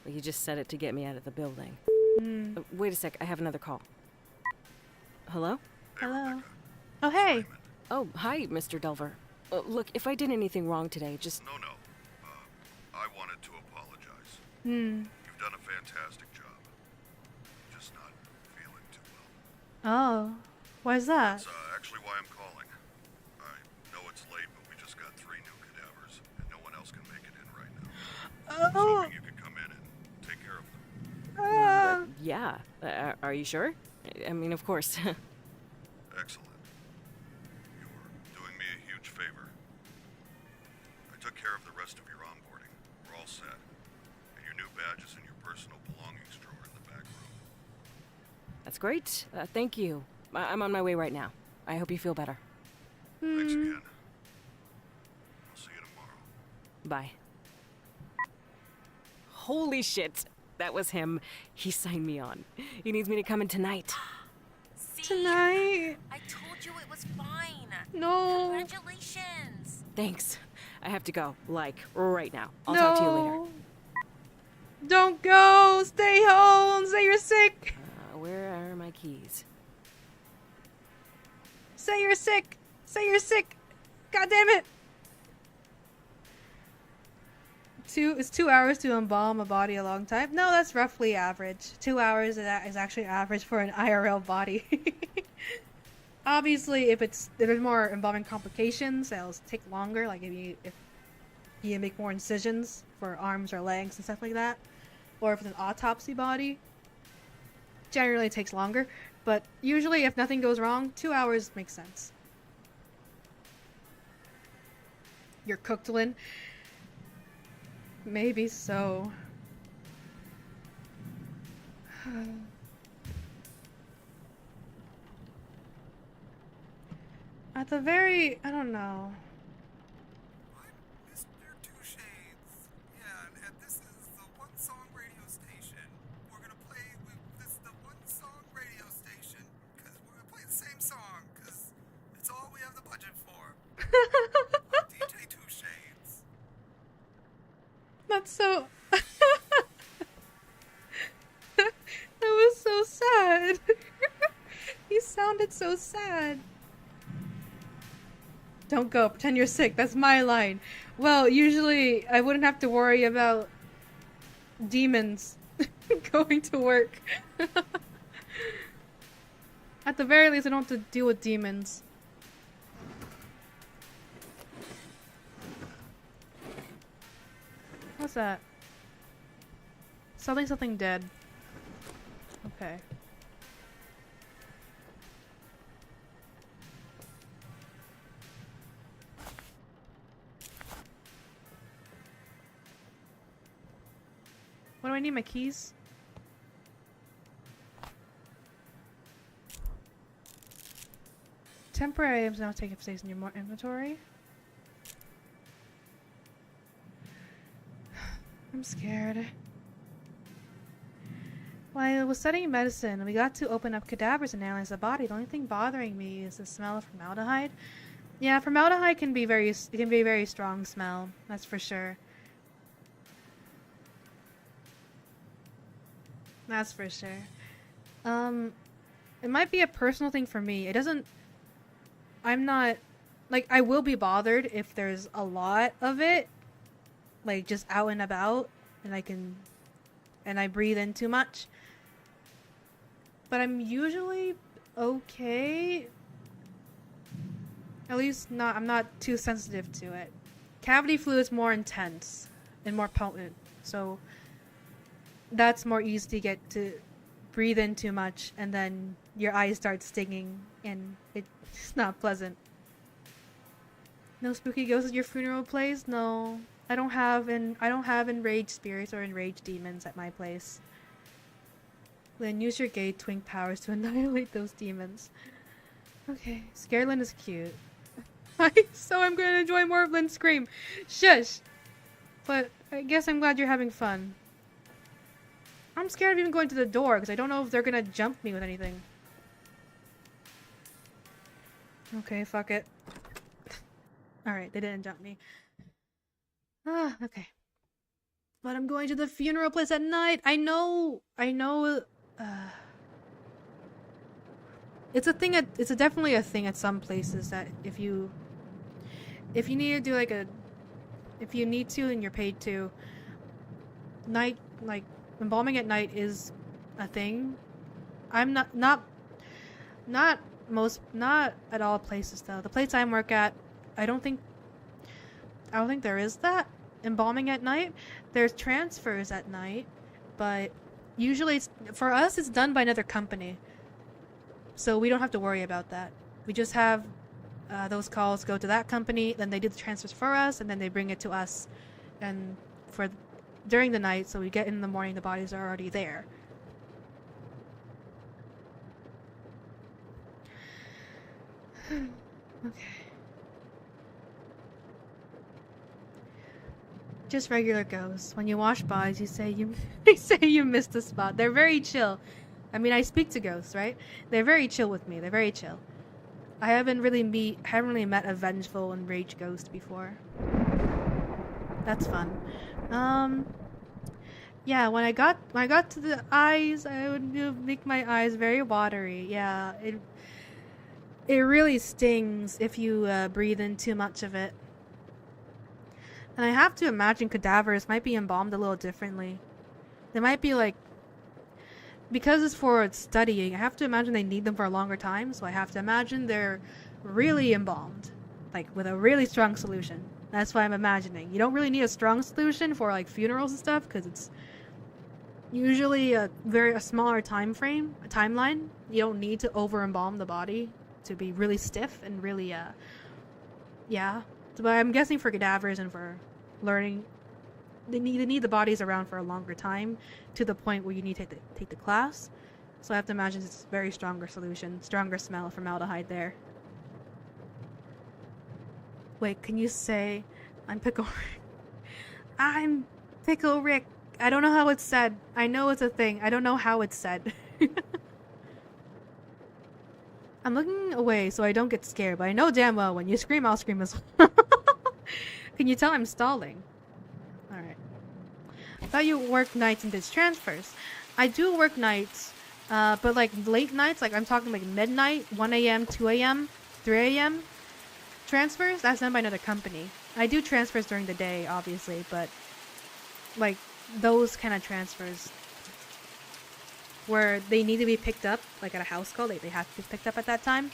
he just said it to get me out of the building. Wait a sec, I have another call. Hello? Hello. Oh, hey. Oh, hi, Mr. Delver. Look, if I did anything wrong today, just... No. I wanted to apologize. Hmm. You've done a fantastic job. Just not feeling too well. Oh. Why's that? That's actually why I'm calling. I know it's late, but we just got 3 new cadavers, and no one else can make it in right now. I was hoping you could come in and take care of them. Yeah. Are you sure? I mean, of course. Excellent. You're doing me a huge favor. I took care of the rest of your onboarding. We're all set. And your new badge is in your personal belongings drawer in the back room. That's great. Thank you. I'm on my way right now. I hope you feel better. Thanks again. I'll see you tomorrow. Bye. Holy shit. That was him. He signed me on. He needs me to come in tonight. See? Tonight. I told you it was fine. No. Congratulations. Thanks. I have to go. Like, right now. I'll talk to you later. Don't go. Stay home. Say you're sick. Where are my keys? Say you're sick. Say you're sick. God damn it. It's 2 hours to embalm a body a long time. No, that's roughly average. 2 hours is actually average for an IRL body. Obviously, if there's more embalming complications, that'll take longer. Like if you make more incisions for arms or legs and stuff like that, or if it's an autopsy body, generally it takes longer. But usually, if nothing goes wrong, 2 hours makes sense. You're cooked, Lynn. Maybe so. At the very... I don't know. I'm Mr. Two Shades. Yeah, and this is the One Song radio station. We're gonna play with this the One Song radio station because we're gonna play the same song because it's all we have the budget for. I'm DJ Two Shades. That's so... That was so sad. He sounded so sad. Don't go. Pretend you're sick. That's my line. Well, usually I wouldn't have to worry about demons going to work. At the very least, I don't have to deal with demons. What's that? Something dead. Okay. What do I need? My keys? Temporary items now take up space in your inventory. I'm scared. When I was studying medicine, we got to open up cadavers and analyze the body. The only thing bothering me is the smell of formaldehyde. Yeah, formaldehyde can be a very strong smell. That's for sure. That's for sure. It might be a personal thing for me. It doesn't. I'm not. Like, I will be bothered if there's a lot of it, like just out and about, and I breathe in too much. But I'm usually okay. At least I'm not too sensitive to it. Cavity flu is more intense and more potent, so that's more easy to get to breathe in too much, and then your eyes start stinging, and it's not pleasant. No spooky ghosts at your funeral place? No. I don't have enraged spirits or enraged demons at my place. Then use your gay twink powers to annihilate those demons. Okay. Scarelyn is cute. So I'm gonna enjoy more of Lynn's scream. Shush! But I guess I'm glad you're having fun. I'm scared of even going to the door because I don't know if they're gonna jump me with anything. Okay, fuck it. Alright, they didn't jump me. Okay. But I'm going to the funeral place at night. I know, it's a thing it's definitely a thing at some places that if you need to do like if you need to and you're paid to, night, like, embalming at night is a thing. I'm not at all places though. The place I work at, I don't think there is that embalming at night. There's transfers at night, but usually for us it's done by another company, so we don't have to worry about that. We just have those calls go to that company, then they do the transfers for us, and then they bring it to us, and during the night, so we get in the morning, the bodies are already there. Okay. Just regular ghosts. When you wash bodies, they say you missed a spot. They're very chill. I mean, I speak to ghosts, right? They're very chill with me. They're very chill. I haven't really met a vengeful and rage ghost before. That's fun. Yeah, when I got to the eyes, I would make my eyes very watery. Yeah, it really stings if you breathe in too much of it. And I have to imagine cadavers might be embalmed a little differently. They might be like, because it's for studying, I have to imagine they need them for a longer time, so I have to imagine they're really embalmed, like with a really strong solution. That's what I'm imagining. You don't really need a strong solution for like funerals and stuff, because it's usually a smaller timeline. You don't need to over embalm the body to be really stiff and really yeah. But I'm guessing for cadavers and for learning, they need the bodies around for a longer time, to the point where you need to take the class. So I have to imagine it's a very stronger solution, stronger smell of formaldehyde there. Wait, can you say I'm Pickle Rick? I'm Pickle Rick. I don't know how it's said. I know it's a thing. I don't know how it's said. I'm looking away so I don't get scared, but I know damn well when you scream, I'll scream as well. Can you tell I'm stalling? Alright. I thought you worked nights and did transfers. I do work nights, but like late nights, like I'm talking like midnight, 1 a.m., 2 a.m., 3 a.m. transfers, that's done by another company. I do transfers during the day, obviously, but like those kind of transfers where they need to be picked up, like at a house call, they have to be picked up at that time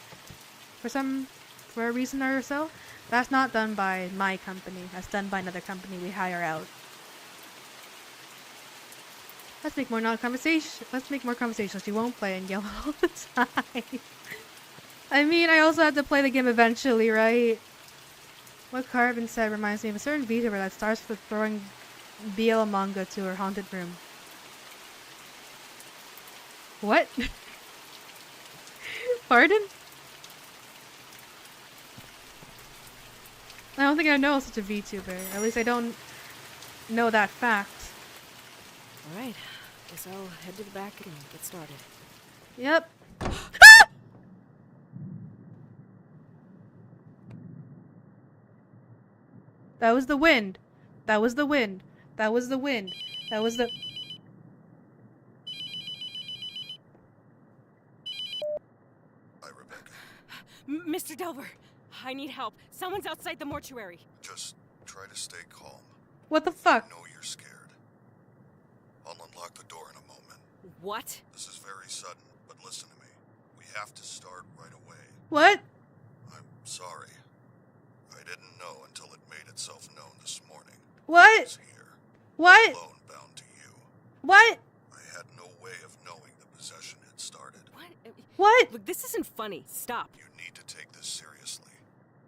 for a reason or so. That's not done by my company. That's done by another company we hire out. Let's make more conversations. You won't play and yell all the time. I mean, I also have to play the game eventually, right? What Carbon said reminds me of a certain VTuber that starts with throwing BL manga to her haunted room. What? Pardon? I don't think I know such a VTuber. At least I don't know that fact. All right, Guess I'll head to the back and get started. Yep. That was the wind. That was the wind. That was the wind. That was the... Hi, Rebecca. Mr. Delver, I need help. Someone's outside the mortuary. Just try to stay calm. What the fuck? I know you're scared. I'll unlock the door in a moment. What? This is very sudden, but listen to me. We have to start right away. What? I'm sorry. I didn't know until it made itself known this morning. What? I was here. What? Alone bound to you. What? I had no way of knowing the possession had started. What? What? Look, this isn't funny. Stop. You need to take this seriously.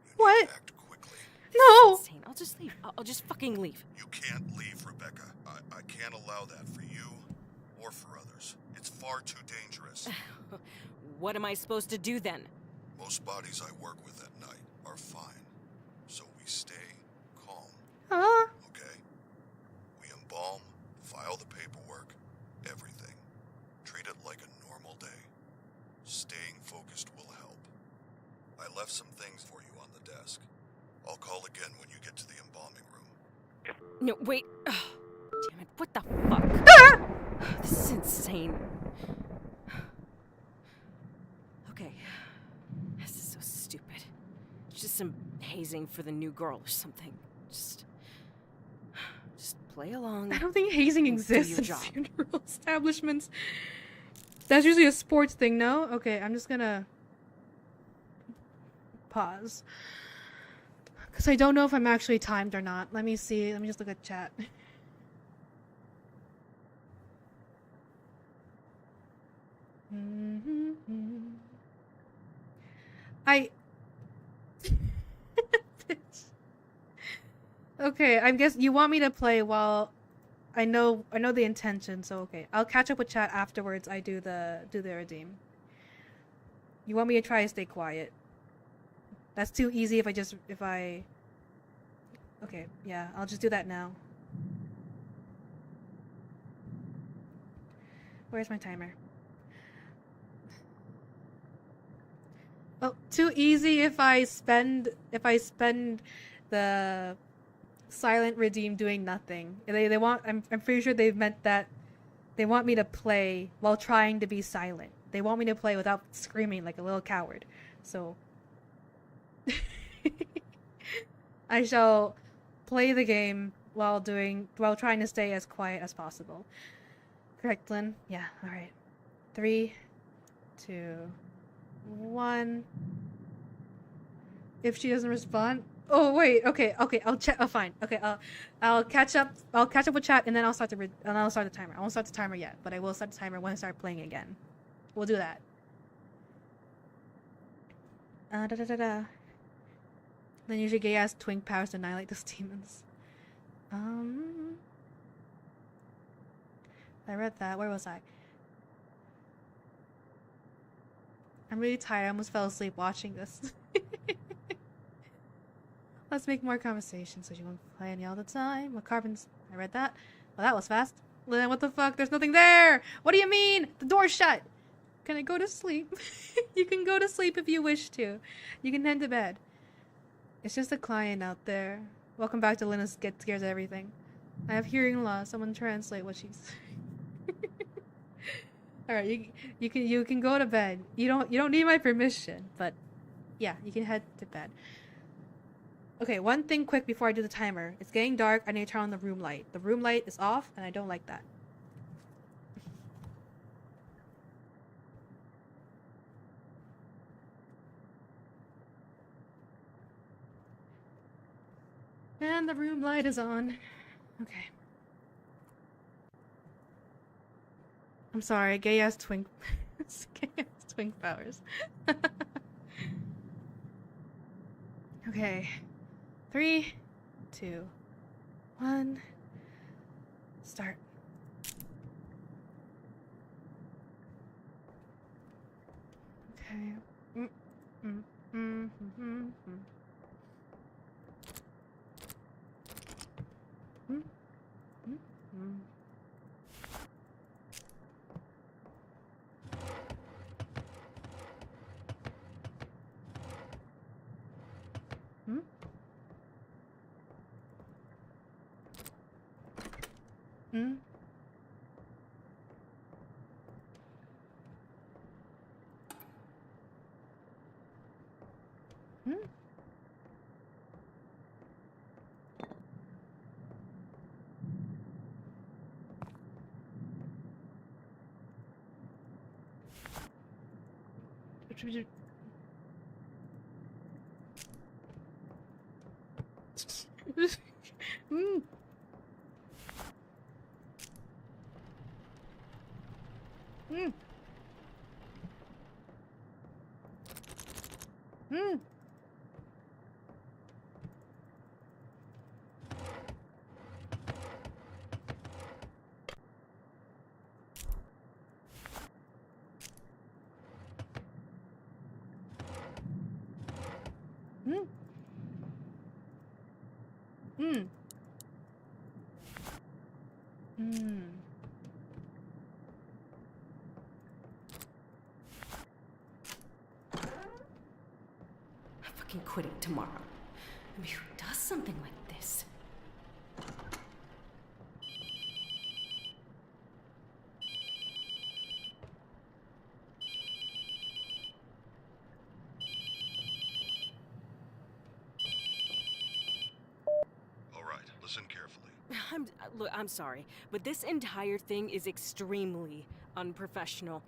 You need What? to act quickly. No! Insane. I'll just leave. I'll just fucking leave. You can't leave, Rebecca. I can't allow that for you or for others. It's far too dangerous. What am I supposed to do then? Most bodies I work with at night are fine. So we stay calm, Huh? okay? We embalm, file the paperwork, everything. Treat it like a normal day. Staying focused will help. I left some things for you on the desk. I'll call again when you get to the embalming room. No, wait. Ugh. Damn it. What the fuck? This is insane. Okay. This is so stupid. It's just some hazing for the new girl or something. Just play along. I don't think hazing and do exists your in job. funeral establishments. That's usually a sports thing, no? Okay, I'm just gonna pause. Because I don't know if I'm actually timed or not. Let me see. Let me just look at chat. I... Okay, I guess you want me to play while... I know the intention, so okay. I'll catch up with chat afterwards. I do the redeem. You want me to try to stay quiet? That's too easy if I... Okay, yeah, I'll just do that now. Where's my timer? Oh, too easy if I spend the silent redeem doing nothing. They want I'm pretty sure they've meant that they want me to play while trying to be silent. They want me to play without screaming like a little coward. So I shall play the game while trying to stay as quiet as possible. Correct, Lynn? Yeah, alright. 3, 2, 1. If she doesn't respond, oh wait, okay, I'll check. Oh, fine. Okay, I'll catch up with chat, and then I'll start the timer. I won't start the timer yet, but I will start the timer when I start playing again. We'll do that. Then usually gay ass twink powers to annihilate those demons. I read that. Where was I? I'm really tired. I almost fell asleep watching this. Let's make more conversation so she won't play any all the time. What carbons? I read that. Well, that was fast. Lynn, what the fuck? There's nothing there! What do you mean? The door's shut! Can I go to sleep? You can go to sleep if you wish to. You can head to bed. It's just a client out there. Welcome back to Linus Get Scares at Everything. I have hearing loss. Someone translate what she's... Alright, you can go to bed. You don't need my permission, but yeah, you can head to bed. Okay, one thing quick before I do the timer. It's getting dark. I need to turn on the room light. The room light is off, and I don't like that. And the room light is on. Okay. I'm sorry, gay ass twink. Gay ass twink powers. Okay. 3, 2, 1. Start. Okay. Hmm? Hmm? Hmm? Hmm? Hmm? Hmm? Hmm? Hmm? Hmm? I'm fucking quitting tomorrow. I mean, who does something like this? All right, listen carefully. Look, I'm sorry, but this entire thing is extremely unprofessional.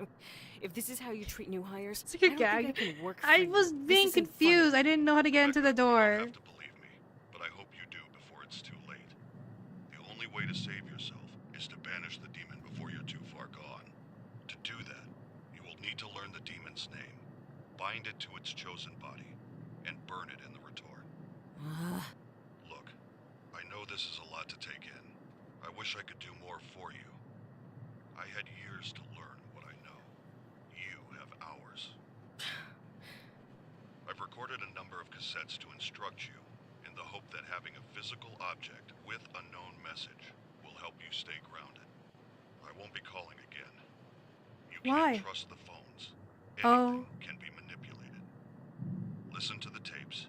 If this is how you treat new hires, It's like a I don't gag. think I can work for I you. was This being isn't confused. funny. I didn't know how to get into the You door. don't have to believe me, but I hope you do before it's too late. The only way to save yourself is to banish the demon before you're too far gone. To do that, you will need to learn the demon's name, bind it to its chosen body, and burn it in the retort. Look, I know this is a lot to take in. I wish I could do more for you. I had years to learn what I know. You have hours. I've recorded a number of cassettes to instruct you, in the hope that having a physical object with a known message will help you stay grounded. I won't be calling again. You Why? can't trust the phones. Oh. Anything can be manipulated. Listen to the tapes.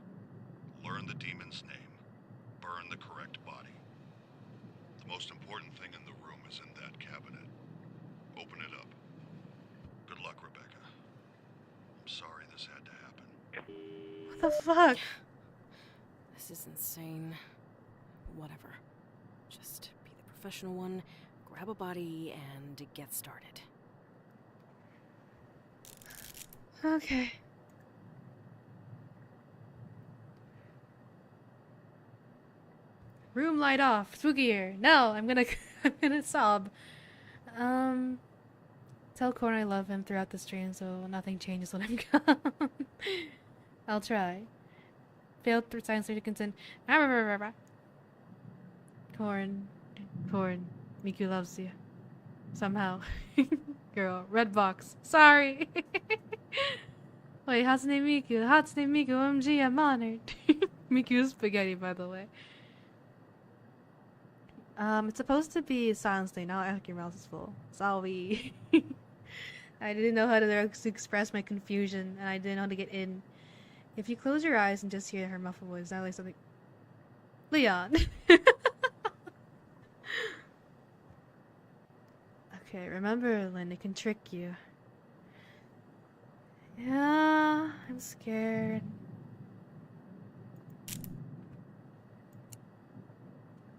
Learn the demon's name. Burn the correct body. The most important thing in the room is in that cabinet. Open it up. Good luck, Rebecca. I'm sorry this had to happen. What the fuck? This is insane. Whatever. Just be the professional one, grab a body, and get started. Okay. Room light off. Spooky here. No, I'm gonna I'm gonna sob. Tell Corn I love him throughout the stream so nothing changes when I'm gone. I'll try. Failed through science to consent. Corn. Miku loves you. Somehow. Girl. Red box. Sorry. Wait, Hatsune Miku. Hatsune Miku. OMG, I'm honored. Miku's spaghetti, by the way. It's supposed to be Silence Day. Now Your Mouse is full. Sorry. I didn't know how to express my confusion, and I didn't know how to get in. If you close your eyes and just hear her muffled voice, that like something. Leon. Okay, remember, Lynn, it can trick you. Yeah, I'm scared.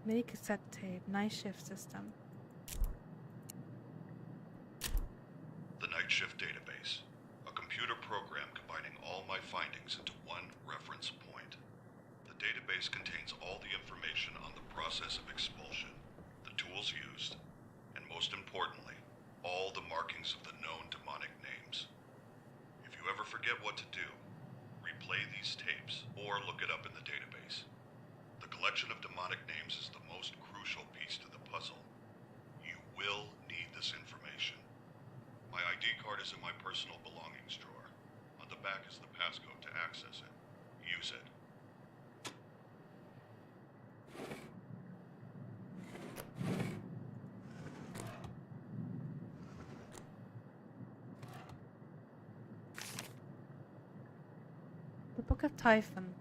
Mini cassette tape, night shift system. The Night Shift Database. A computer program combining all my findings into one reference point. The database contains all the information on the process of expulsion, the tools used, and most importantly, all the markings of the known demonic names. If you ever forget what to do, replay these tapes or look it up in the database. The collection of demonic names is the most crucial piece to the puzzle. You will need this information. My ID card is in my personal belongings drawer. On the back is the passcode to access it. Use it. The Book of Typhon.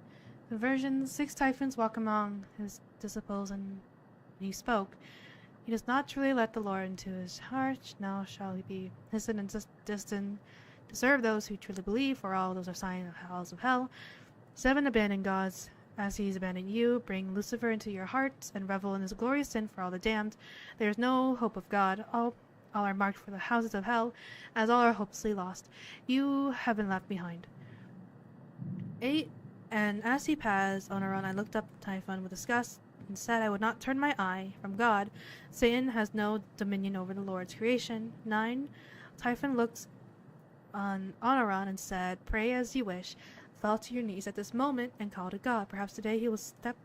Version 6 typhoons walk among his disciples, and he spoke. He does not truly let the Lord into his heart, now shall he be distant and distant to serve those who truly believe, for all those are signs of halls of hell. 7 abandon gods, as he's abandoned you. Bring Lucifer into your hearts, and revel in his glorious sin for all the damned. There is no hope of God. All are marked for the houses of hell, as all are hopelessly lost. You have been left behind. 8. And as he passed on a run, I looked up Typhon with disgust, and said I would not turn my eye from God. Satan has no dominion over the Lord's creation. 9. Typhon looked on Onaran and said, Pray as you wish. Fell to your knees at this moment and called to God. Perhaps today he will step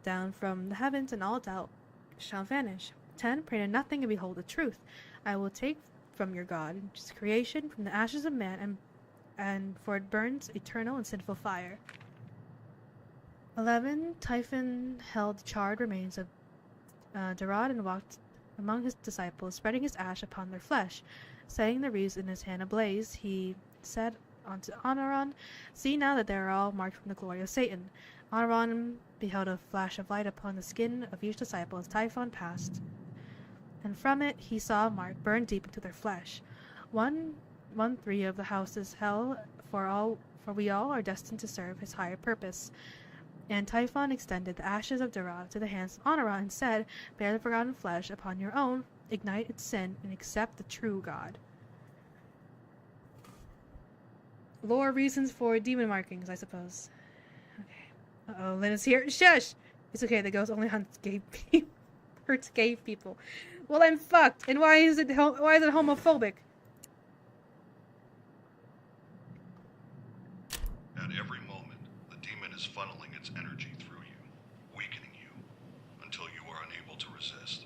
down from the heavens, and all doubt shall vanish. 10. Pray to nothing and behold the truth. I will take from your God, just creation, from the ashes of man, and for it burns eternal and sinful fire. 11. Typhon held the charred remains of Darad and walked among his disciples, spreading his ash upon their flesh. Setting the wreaths in his hand ablaze, he said unto Onaran, See now that they are all marked from the glory of Satan. Onaran beheld a flash of light upon the skin of each disciple as Typhon passed, and from it he saw a mark burn deep into their flesh. 1-3 of the house is hell, for we all are destined to serve his higher purpose. And Typhon extended the ashes of Darad to the hands of Onaran and said, Bear the forgotten flesh upon your own, ignite its sin, and accept the true God. Lore reasons for demon markings, I suppose. Okay. Uh-oh, Lynn is here. Shush! It's okay, the ghost only hunts gay people. Hurts gay people. Well, I'm fucked. And why is it homophobic? At every moment, the demon is funneling its energy through you, weakening you, until you are unable to resist.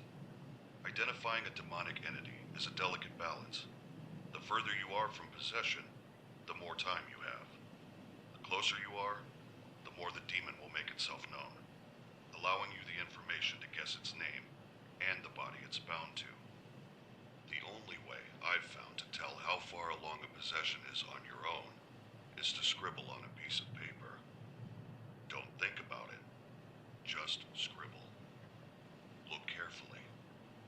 Identifying a demonic entity is a delicate balance. The further you are from possession, the more time you have. The closer you are, the more the demon will make itself known, allowing you the information to guess its name and the body it's bound to. The only way I've found to tell how far along a possession is on your own is to scribble on a piece of paper. Don't think about it, just scribble. Look carefully.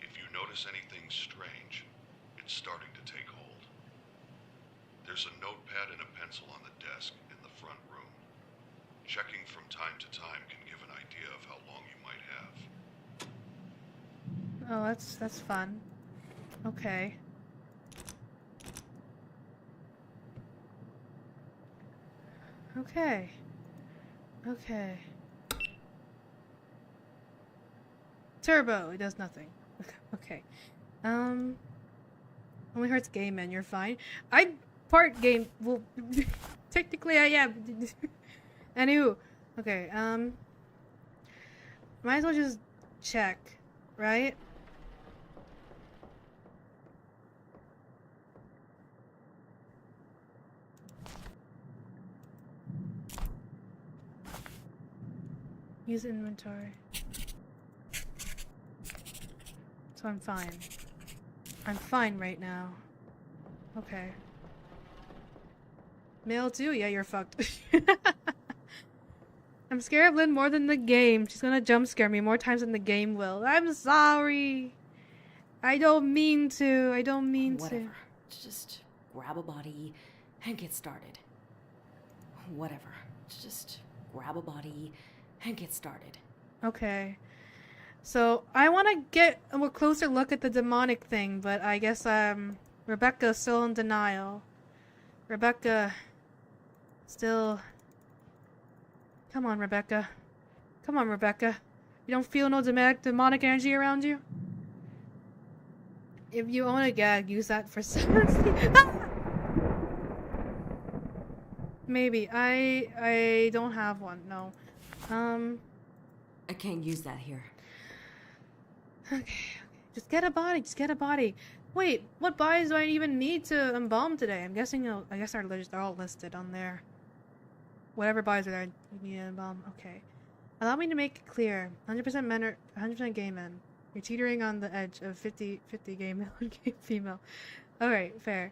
If you notice anything strange, it's starting to take hold. There's a notepad and a pencil on the desk in the front room. Checking from time to time can give an idea of how long you might have. Oh, that's fun. Okay. Okay. Okay. Turbo, it does nothing. Okay. Only hurts gay men, you're fine. I part game, well, technically I am. Anywho. Okay, might as well just check, right? Use inventory. So I'm fine. I'm fine right now. Okay. Mail too? Yeah, you're fucked. I'm scared of Lynn more than the game. She's gonna jump scare me more times than the game will. I'm sorry. I don't mean to. I don't mean Whatever. Just grab a body and get started. Whatever. Just grab a body and get started. to. Okay. So, I want to get a more closer look at the demonic thing, but I guess, Rebecca's still in denial. Rebecca, still... Come on, Rebecca. Come on, Rebecca. You don't feel no demonic energy around you? If you own a gag, use that for Maybe. I don't have one, no. I can't use that here. Okay. Just get a body. Just get a body. Wait, what bodies do I even need to embalm today? I'm guessing, I guess they're all listed on there. Whatever bodies are there, you need to embalm. Okay. Allow me to make it clear. 100% men are 100% gay men. You're teetering on the edge of 50 gay male and gay female. Alright, fair.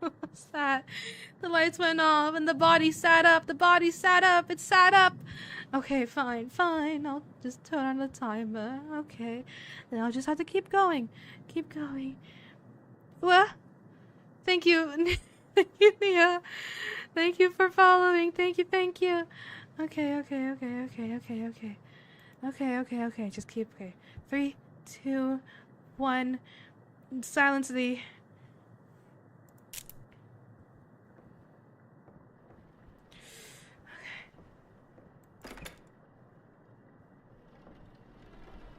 What's that? The lights went off and the body sat up. The body sat up. It sat up. Okay, fine. I'll just turn on the timer. Okay. Then I'll just have to keep going. Keep going. What? Thank you. Thank you, Nia. Thank you for following. Thank you. Okay. Just keep. Okay. 3, 2, 1. Silence thee.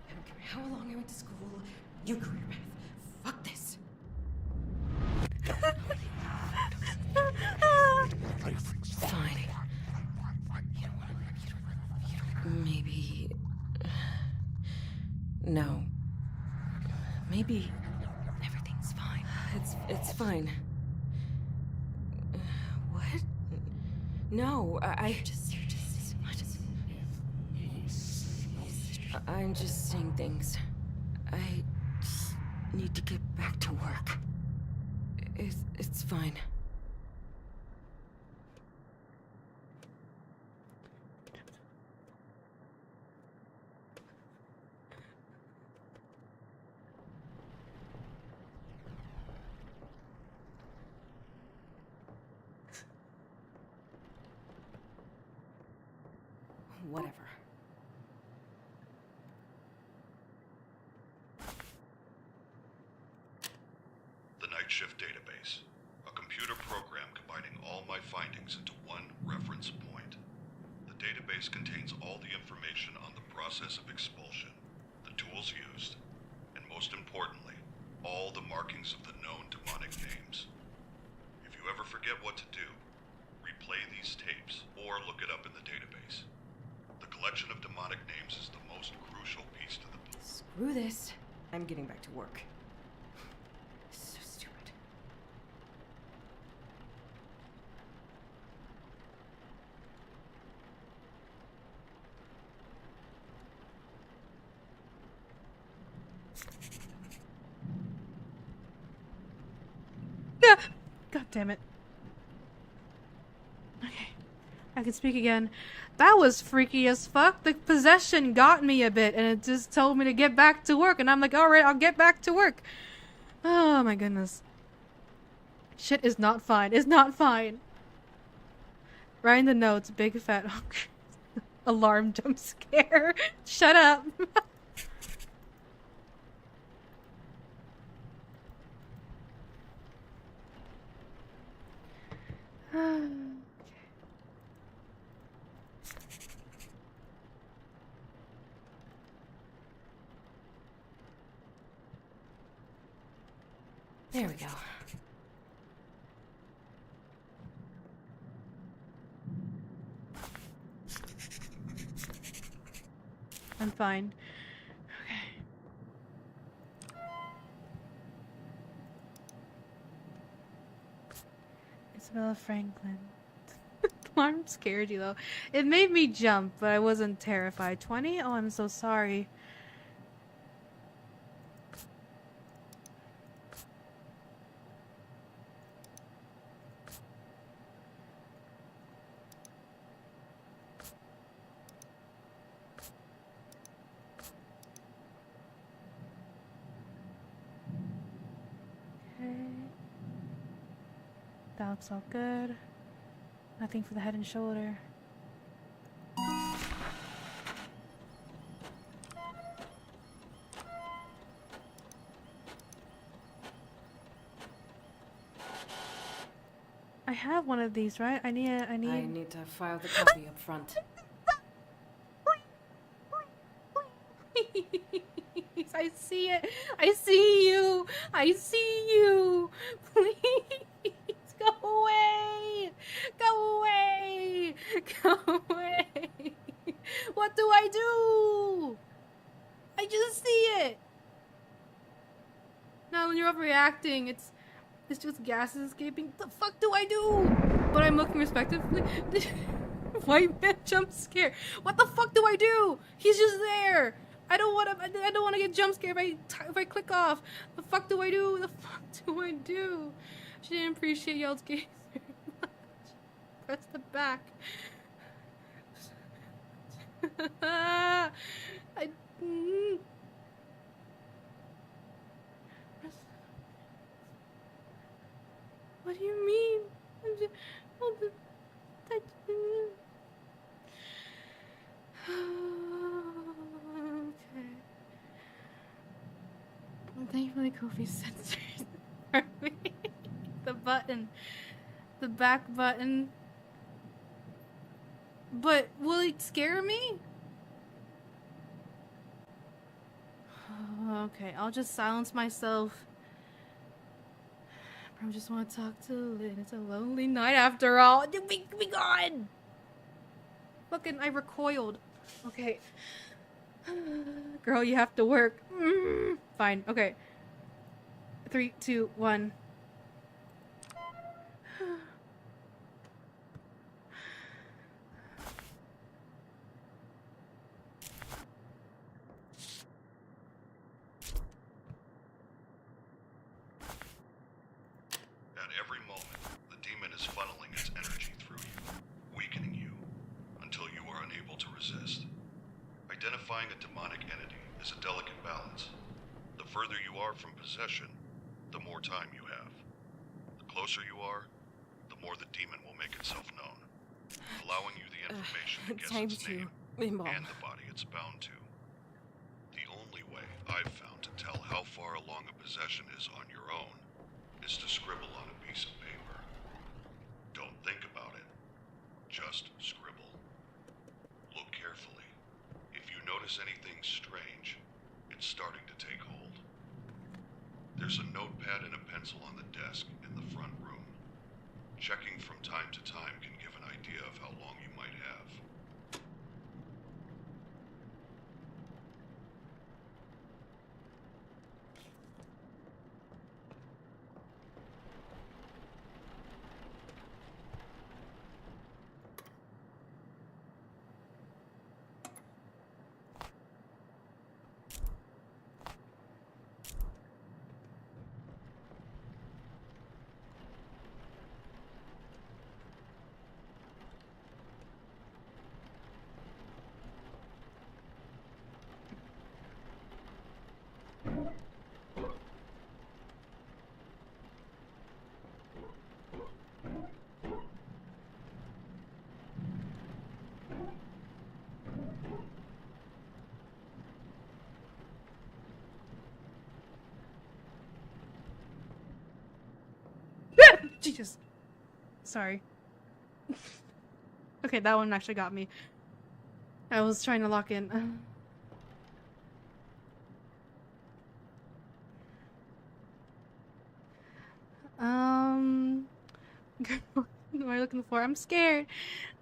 I don't care how long I went to school, your career path. Fuck this. Fine. You don't want to. Maybe. No. Maybe everything's fine. It's fine. What? No, I'm just saying things. I just need to get back to work. It's fine. Whatever. The Night Shift Database. A computer program combining all my findings into one reference point. The database contains all the information on the process of expulsion, the tools used, and most importantly, all the markings of the known demonic names. If you ever forget what to do, replay these tapes or look it up in the database. The collection of demonic names is the most crucial piece to the puzzle. Screw this. I'm getting back to work. So stupid. Yeah. God damn it. Okay. I can speak again. That was freaky as fuck. The possession got me a bit and it just told me to get back to work. And I'm like, alright, I'll get back to work. Oh my goodness. Shit is not fine. It's not fine. Write in the notes, big fat alarm jump scare. Shut up. There we go. I'm fine. Okay. Isabella Franklin. Alarm scared you though. It made me jump, but I wasn't terrified. 20? Oh, I'm so sorry. That looks all good. Nothing for the head and shoulder. I have one of these, right? I need to file the copy up front. I see it. I see you. I see you. Please go away. Go away. Go away. What do I do? I just see it. Now when you're overreacting, it's just gases escaping. What the fuck do I do? But I'm looking respectively. White man jump scare. What the fuck do I do? He's just there. I don't want to get jump scared if I click off. The fuck do I do? The fuck do I do? She didn't appreciate y'all's gaze very much. Press the back. What do you mean? Okay. Thankfully, Kofi censors for me. The button. The back button. But will it scare me? Okay, I'll just silence myself. I just want to talk to Lynn. It's a lonely night after all. Be gone! Fucking, I recoiled. Okay. Girl, you have to work. Fine, okay. 3, 2, 1. At every moment, the demon is funneling its energy through you, weakening you, until you are unable to resist. Identifying a demonic entity is a delicate balance. The further you are from possession, the more time you have. The closer you are, the more the demon will make itself known, allowing you the information to guess its name and the body it's bound to. The only way I've found to tell how far along a possession is on your own is to scribble on a piece of paper. Don't think about it. Just scribble. Look carefully. If you notice anything strange, it's starting to take hold. There's a notepad and a pencil on the desk in the front room. Checking from time to time can give an idea of how long you might have. Jesus. Sorry. Okay, that one actually got me. I was trying to lock in. What am I looking for? I'm scared.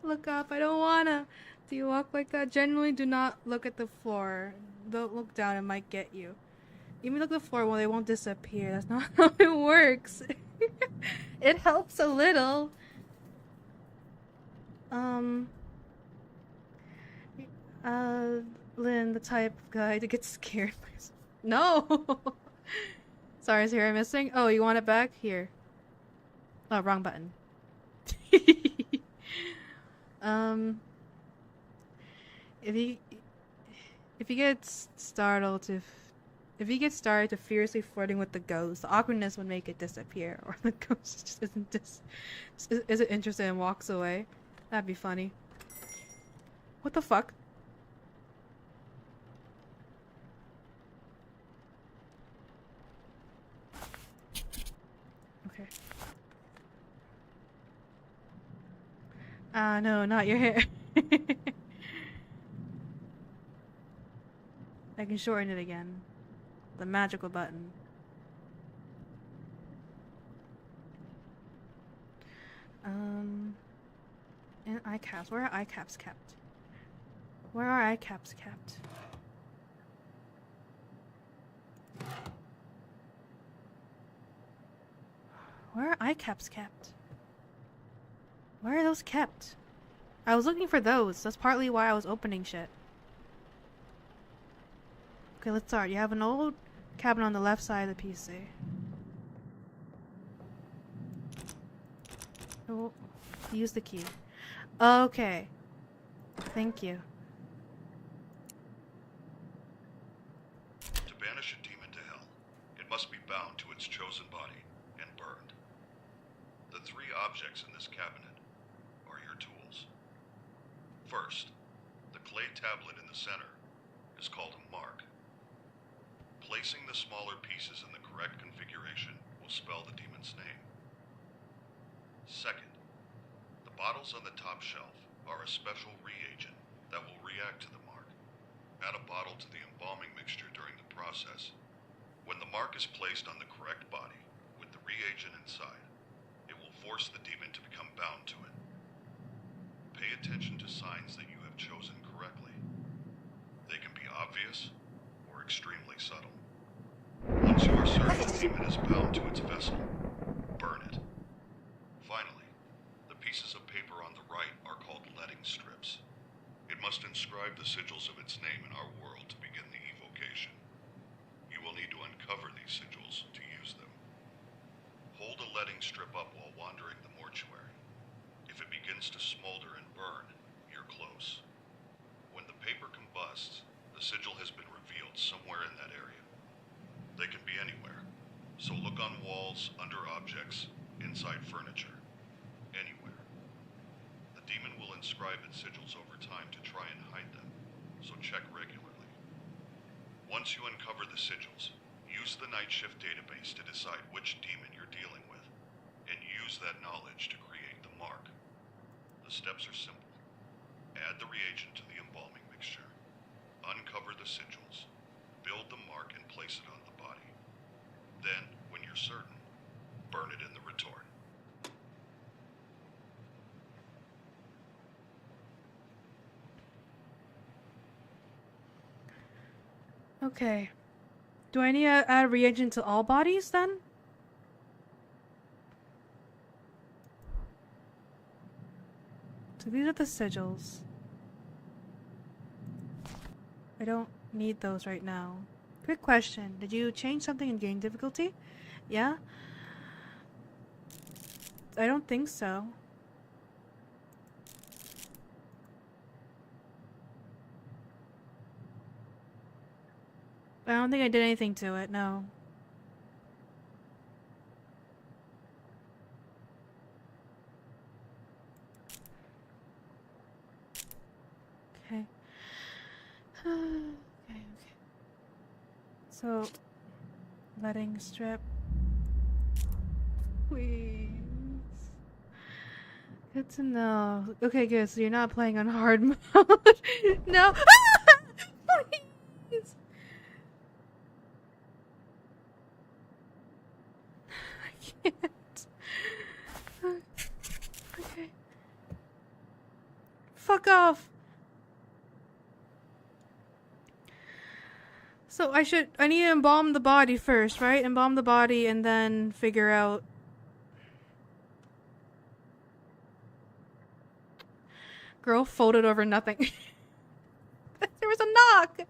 Look up. I don't wanna. Do you walk like that? Generally, do not look at the floor. Don't look down. It might get you. Even look at the floor, well, they won't disappear. That's not how it works. It helps a little. Lynn, the type of guy to get scared by. No. Sorry, is here missing? Oh, you want it back? Here. Oh, wrong button. If he gets startled to fiercely flirting with the ghost, the awkwardness would make it disappear, or the ghost just isn't interested and walks away. That'd be funny. What the fuck? Okay. No, not your hair. I can shorten it again. The magical button. And eye caps. Where are eye caps kept? Where are eye caps kept? Where are eye caps kept? Where are those kept? I was looking for those. That's partly why I was opening shit. Okay, let's start. You have an old cabinet on the left side of the PC. Oh, use the key. Okay. Thank you. To banish a demon to hell, it must be bound to its chosen body and burned. The 3 objects in this cabinet are your tools. First, the clay tablet in the center is called a mark. Placing the smaller pieces in the correct configuration will spell the demon's name. Second, the bottles on the top shelf are a special reagent that will react to the mark. Add a bottle to the embalming mixture during the process. When the mark is placed on the correct body with the reagent inside, it will force the demon to become bound to it. Pay attention to signs that you have chosen correctly. They can be obvious or extremely subtle. Once you are certain the demon is bound to its vessel, burn it. Finally, the pieces of paper on the right are called letting strips. It must inscribe the sigils of its name in our world to begin the evocation. You will need to uncover these sigils to use them. Hold a letting strip up while wandering the mortuary. If it begins to smolder and burn, you're close. When the paper combusts, the sigil has been revealed somewhere in that area. They can be anywhere, so look on walls, under objects, inside furniture, anywhere. The demon will inscribe its sigils over time to try and hide them, so check regularly. Once you uncover the sigils, use the night shift database to decide which demon you're dealing with, and use that knowledge to create the mark. The steps are simple. Add the reagent to the embalming mixture. Uncover the sigils. Build the mark and place it on the body. Then, when you're certain, burn it in the retort. Okay. Do I need to add a reagent to all bodies then? So these are the sigils. I don't need those right now. Quick question. Did you change something in game difficulty? Yeah? I don't think so. I don't think I did anything to it, no. Okay. Okay. So, letting strip. Please. Good to know. Okay, good. So you're not playing on hard mode. No. Please. I can't. Okay. Fuck off. So I need to embalm the body first, right? Embalm the body and then figure out. Girl folded over nothing. There was a knock.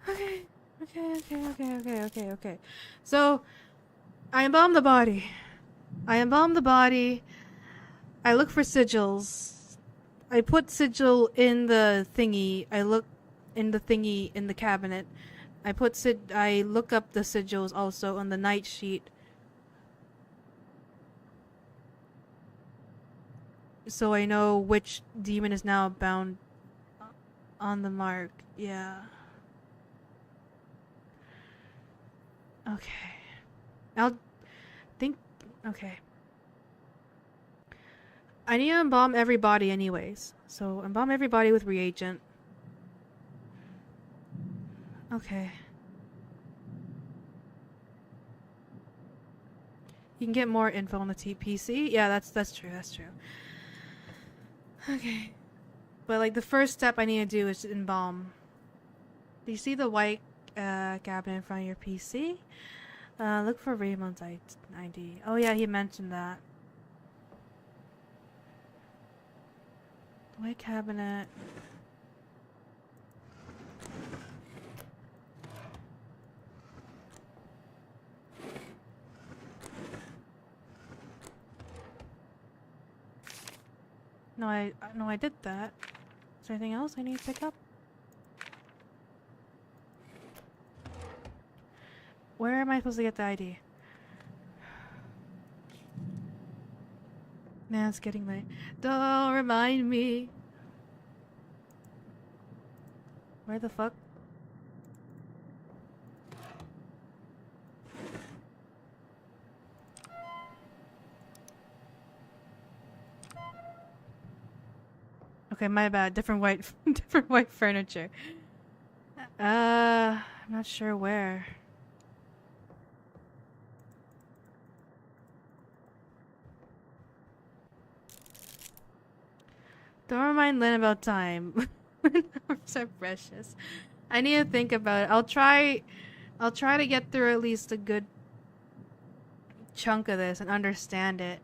Okay. So, I embalm the body. I look for sigils. I put sigil in the thingy. I look in the thingy in the cabinet. I look up the sigils also on the night sheet. So I know which demon is now bound on the mark. Yeah. Okay. Okay. I need to embalm every body anyways. So embalm every body with reagent. Okay. You can get more info on the PC. Yeah, that's true. Okay. But like the first step I need to do is embalm. Do you see the white cabinet in front of your PC? Look for Raymond's ID. Oh yeah, he mentioned that. White cabinet. No, I did that. Is there anything else I need to pick up? Where am I supposed to get the ID? Man, it's getting late. Don't remind me. Where the fuck? Okay, my bad. Different white furniture. I'm not sure where. Don't remind Lynn about time. Numbers are precious. I need to think about it. I'll try to get through at least a good chunk of this and understand it.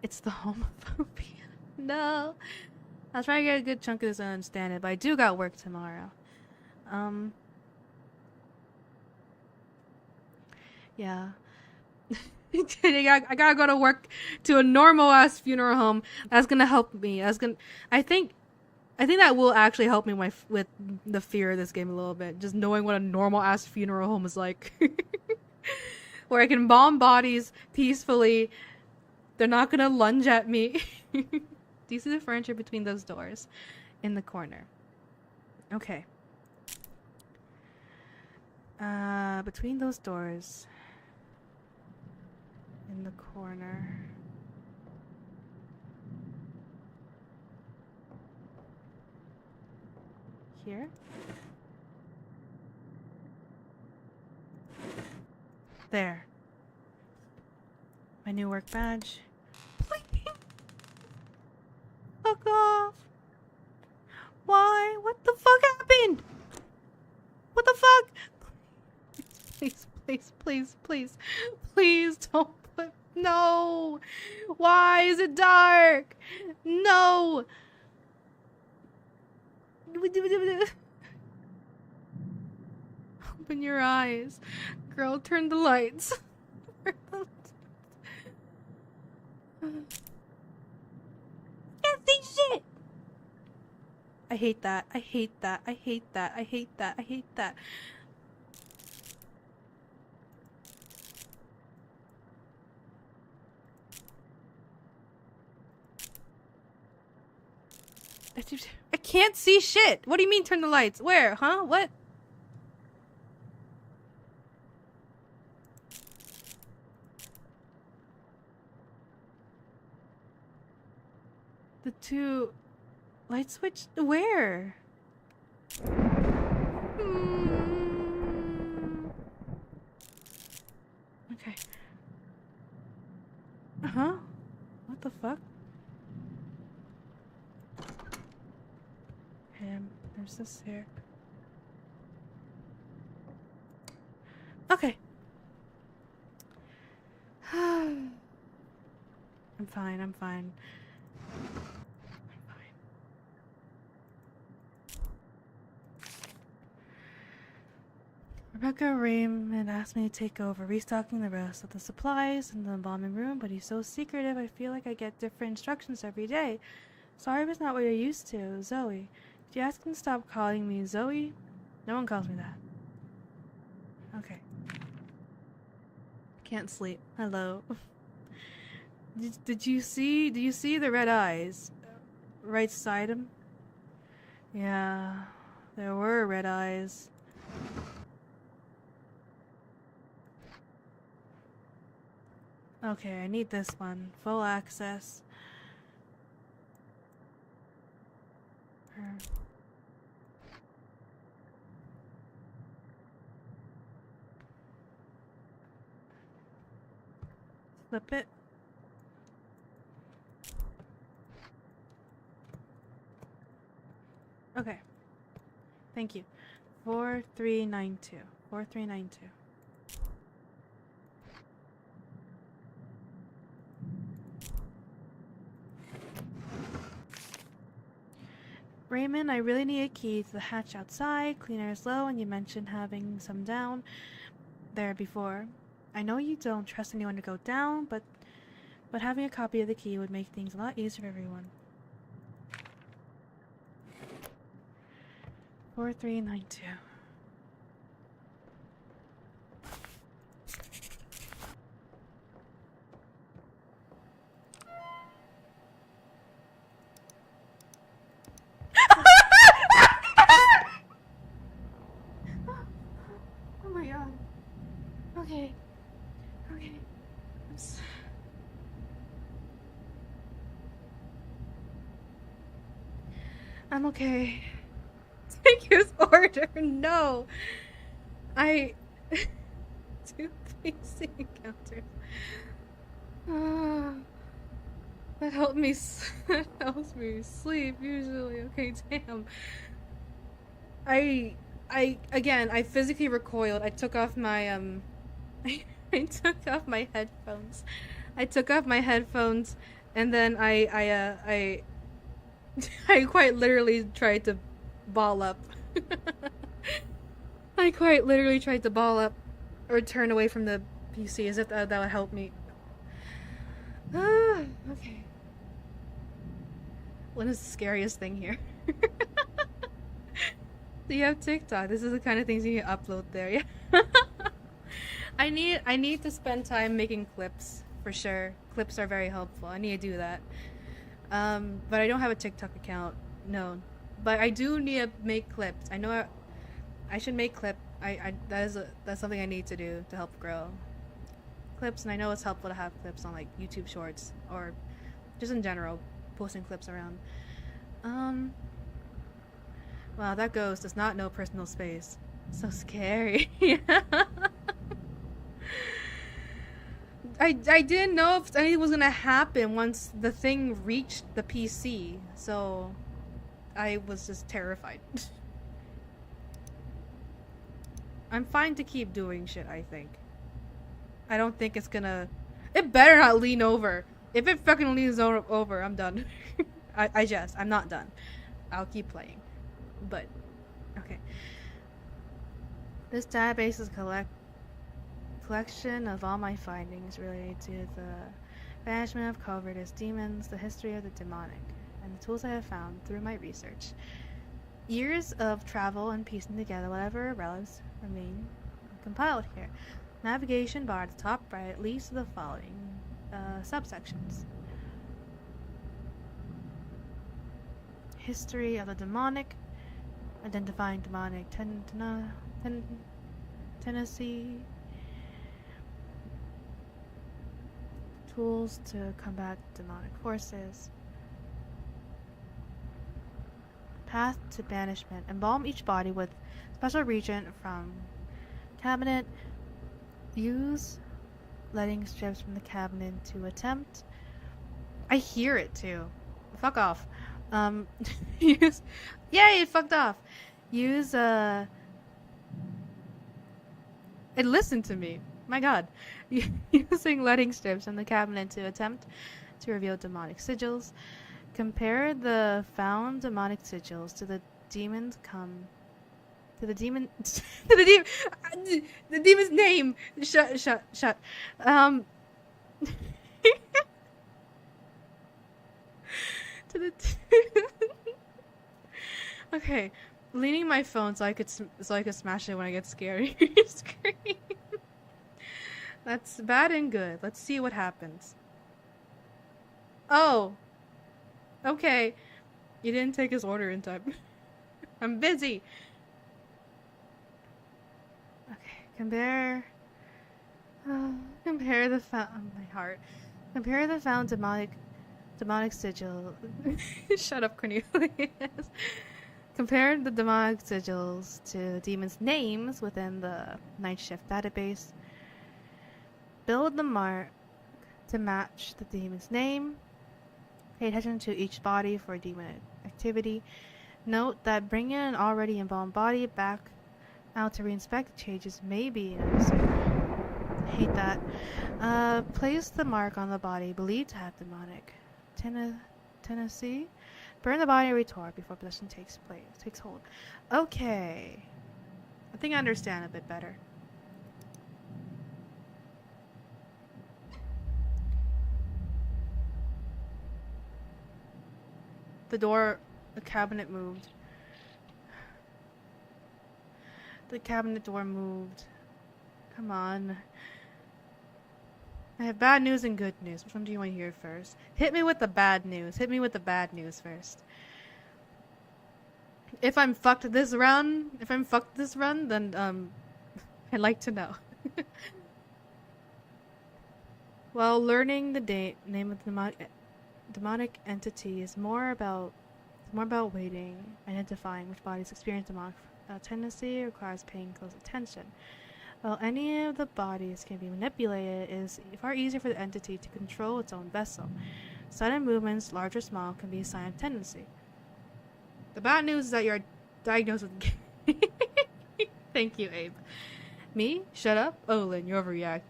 It's the homophobia. No. I'll try to get a good chunk of this and understand it, but I do got work tomorrow. Yeah. I gotta go to work to a normal ass funeral home. That's gonna help me. I think that will actually help me with the fear of this game a little bit. Just knowing what a normal ass funeral home is like. Where I can bomb bodies peacefully. They're not gonna lunge at me. Do you see the furniture between those doors? In the corner. Okay. Between those doors. In the corner. Here. There. My new work badge. Please. Fuck off. Why? What the fuck happened? What the fuck? Please, please, please, please, please don't put. No. Why is it dark? No. Open your eyes. Girl, turn the lights. Can't see shit. I hate that. I hate that. I hate that. I hate that. I hate that. I can't see shit. What do you mean turn the lights? Where? Huh? What? The two light switch? Where? Okay. Uh-huh. What the fuck? There's this here. Okay. I'm fine, I'm fine. Rebecca Raymond asked me to take over, restocking the rest of the supplies in the embalming room, but he's so secretive, I feel like I get different instructions every day. Sorry if it's not what you're used to. Zoe. Did you ask him to stop calling me Zoe? No one calls me that. Okay. Can't sleep. Hello. Did you see the red eyes? Right beside him? Yeah, there were red eyes. Okay, I need this one. Full access. Flip it. Okay. Thank you. 4392. 4392. Raymond, I really need a key to the hatch outside. Cleaner is low, and you mentioned having some down there before. I know you don't trust anyone to go down, but having a copy of the key would make things a lot easier for everyone. 4392. Oh my god. Okay. Okay. I'm okay. Take his order. No. I. 2 facing encounters. That helped me. That helps me sleep usually. Okay, damn. I physically recoiled. I took off my I took off my headphones. And then I quite literally tried to ball up. I quite literally tried to ball up or turn away from the PC as if that would help me. Okay. What is the scariest thing here? Do you have TikTok? This is the kind of things you can upload there, yeah. I need to spend time making clips, for sure. Clips are very helpful. I need to do that. But I don't have a TikTok account, no. But I do need to make clips. I know I should make clip. That's something I need to do to help grow clips, and I know it's helpful to have clips on like YouTube Shorts or just in general, posting clips around. Wow, that ghost does not know personal space. So scary. I didn't know if anything was gonna happen once the thing reached the PC, so I was just terrified. I'm fine to keep doing shit, I think. I don't think it's gonna... It better not lean over. If it fucking leans over, I'm done. I'm not done. I'll keep playing. But, okay. This database is collection of all my findings related to the banishment of covetous demons, the history of the demonic, and the tools I have found through my research. Years of travel and piecing together whatever relics remain compiled here. Navigation bar at the top right leads to the following subsections. History of the demonic, identifying demonic tendency, tools to combat demonic forces, path to banishment. Embalm each body with special reagent from cabinet. Use letting strips from the cabinet to attempt. I hear it too. Fuck off. Use. Yay! It fucked off. Use It listened to me. My God. Using letting strips from the cabinet to attempt to reveal demonic sigils. Compare the found demonic sigils to the demon's the demon's name. Shut. To the okay, leaning my phone so I could smash it when I get scared. Scream. That's bad and good. Let's see what happens. Oh. Okay. You didn't take his order in time. I'm busy. Okay, compare the found my heart. Compare the found demonic sigil. Shut up, Cornelius. Compare the demonic sigils to the demon's names within the night shift database. Build the mark to match the demon's name. Pay attention to each body for demon activity. Note that bringing an already embalmed body back out to reinspect the changes may be necessary. I hate that. Place the mark on the body believed to have demonic tendency. Burn the body retort before possession takes hold. Okay. I think I understand a bit better. The cabinet moved. The cabinet door moved. Come on. I have bad news and good news. Which one do you want to hear first? Hit me with the bad news. Hit me with the bad news first. If I'm fucked this run, then I'd like to know. While learning the name of the demonic entity is more about waiting, identifying which bodies experience demonic tendency requires paying close attention. While any of the bodies can be manipulated, it is far easier for the entity to control its own vessel. Sudden movements, large or small, can be a sign of tendency. The bad news is that you're diagnosed with... Thank you, Abe. Me? Shut up? Oh, Lynn, you're overreacting.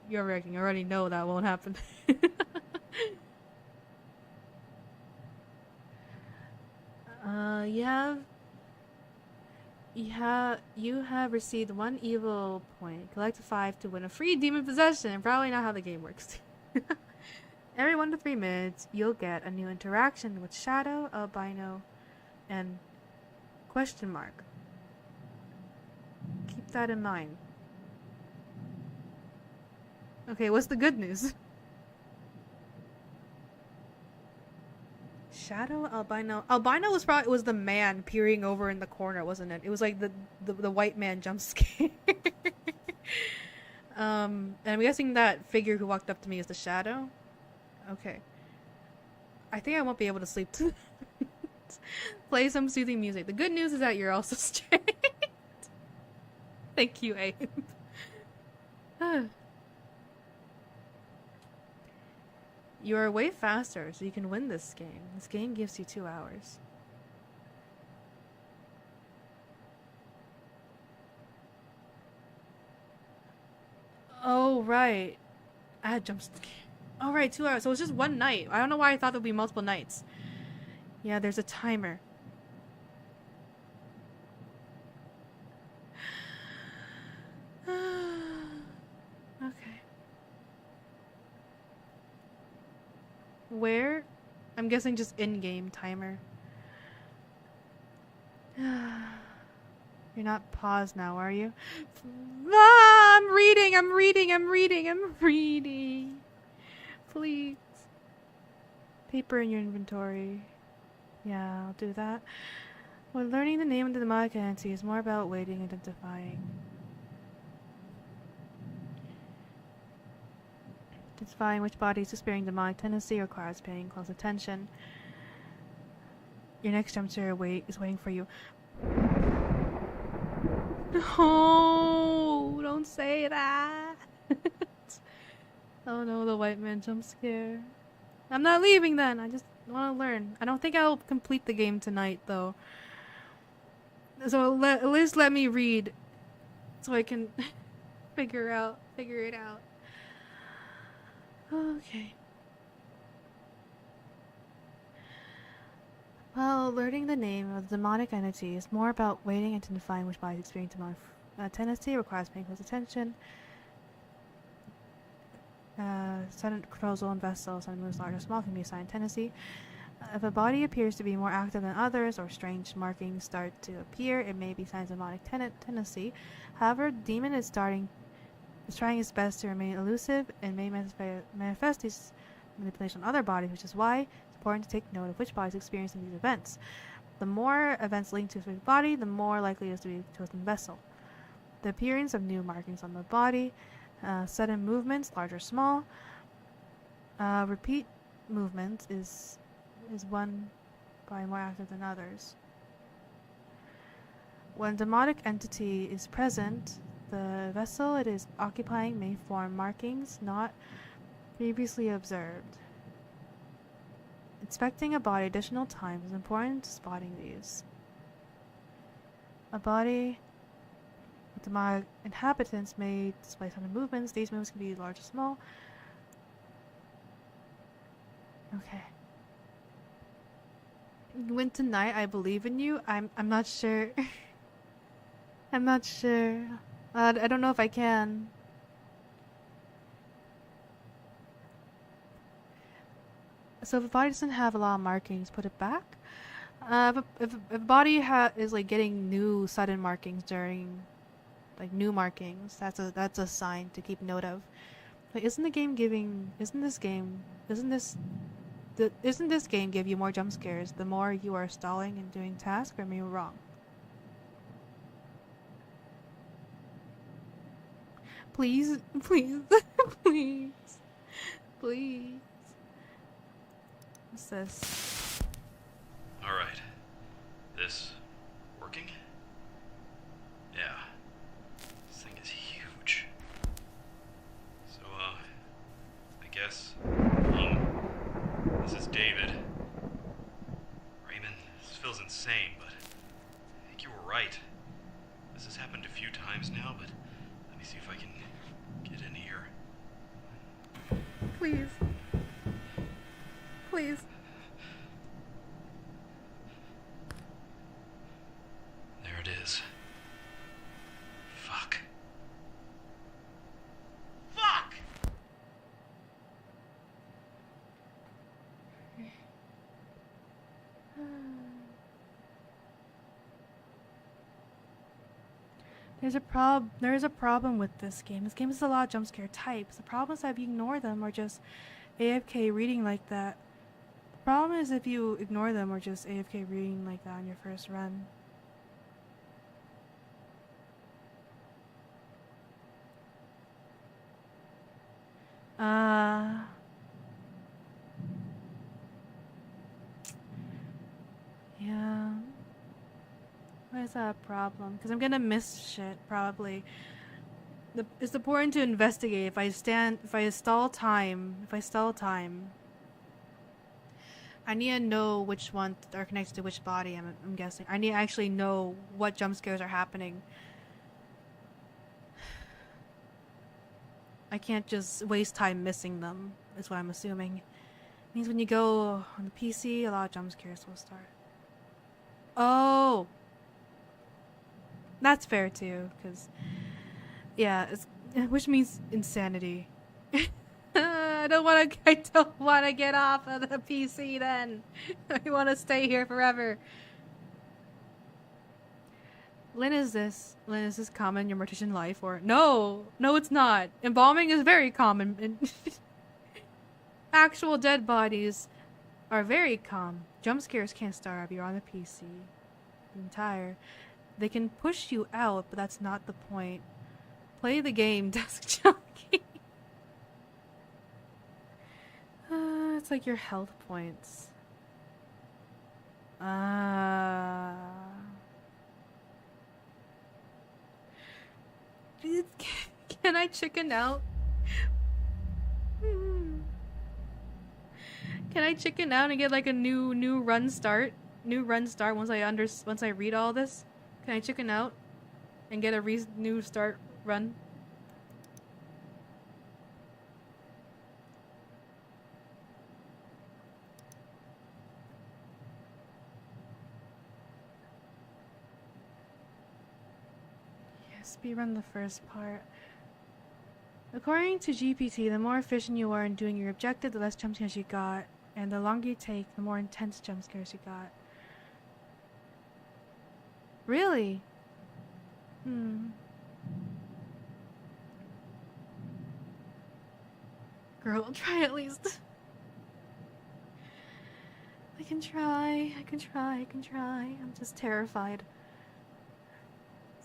You're overreacting. I already know that won't happen. You have received 1 evil point. Collect 5 to win a free demon possession. Probably not how the game works. Every 1 to 3 minutes, you'll get a new interaction with Shadow, Albino, and question mark. Keep that in mind. Okay, what's the good news? Shadow, Albino. Albino was the man peering over in the corner, wasn't it? It was like the white man jump scare. And I'm guessing that figure who walked up to me is the Shadow. Okay. I think I won't be able to sleep tonight. Play some soothing music. The good news is that you're also straight. Thank you, Abe. You are way faster, so you can win this game. This game gives you 2 hours. Oh, right. I had jump scare. Oh, right, 2 hours. So it's just 1 night. I don't know why I thought there'd be multiple nights. Yeah, there's a timer. Okay. Where? I'm guessing just in-game timer. You're not paused now, are you? Ah, I'm reading. Please. Paper in your inventory. Yeah, I'll do that. When learning the name of the demonic entity is more about waiting and identifying. Identifying which bodies experiencing demonic tendency requires paying close attention. Your next jump scare is waiting for you. No, don't say that. Oh no, the white man jump scare. I'm not leaving then. I just want to learn. I don't think I'll complete the game tonight though. So at least let me read so I can figure it out. Okay. Well, learning the name of the demonic entity is more about waiting and identifying which bodies experience demonic tendency requires paying close attention. Sudden controls and vessels, and moves large or small can be assigned tendency. If a body appears to be more active than others, or strange markings start to appear, it may be signs of demonic tendency. However, the demon is trying its best to remain elusive and may manifest these manipulation on other bodies, which is why it's important to take note of which bodies experiencing these events. The more events linked to a specific body, the more likely it is to be a chosen vessel. The appearance of new markings on the body, sudden movements, large or small, repeat movements is one body more active than others. When a demonic entity is present, the vessel it is occupying may form markings not previously observed. Inspecting a body additional times is important to spotting these. A body with demonic inhabitants may display sudden movements. These movements can be large or small. Okay. Win tonight, I believe in you. I'm not sure. I'm not sure. I don't know if I can. So if a body doesn't have a lot of markings, put it back. If a body is like getting new sudden markings during, like new markings, that's a sign to keep note of. Like, isn't this game give you more jump scares the more you are stalling and doing tasks? Or am I wrong? Please, please, please, please. What's this? All right. This working? Yeah. This thing is huge. So, I guess, this is David. Raymond, this feels insane, but I think you were right. This has happened a few times now, but let me see if I can get in here. Please. Please. There it is. Fuck. Fuck! There is a problem with this game. This game is a lot of jump scare types. The problem is that if you ignore them or just AFK reading like that. The problem is if you ignore them or just AFK reading like that on your first run. Yeah. Why is that a problem? Because I'm gonna miss shit, probably. It's important to investigate. If I stall time, I need to know which ones are connected to which body, I'm guessing. I need to actually know what jump scares are happening. I can't just waste time missing them, is what I'm assuming. It means when you go on the PC, a lot of jump scares will start. Oh! That's fair too, because... yeah, which means insanity. I don't want to get off of the PC then. I want to stay here forever. Lynn, is this common in your mortician life? Or no, it's not. Embalming is very common. Actual dead bodies are very common. Jump scares can't start if you're on the PC. They can push you out, but that's not the point. Play the game, Desk Jockey. It's like your health points. Can I chicken out? Can I chicken out and get like a new run start? New run start once I read all this? Can I chicken out and get a new start run? Speedrun the first part. According to GPT, the more efficient you are in doing your objective, the less jump scares you got, and the longer you take, the more intense jump scares you got. Really? Girl, try at least. I can try. I'm just terrified.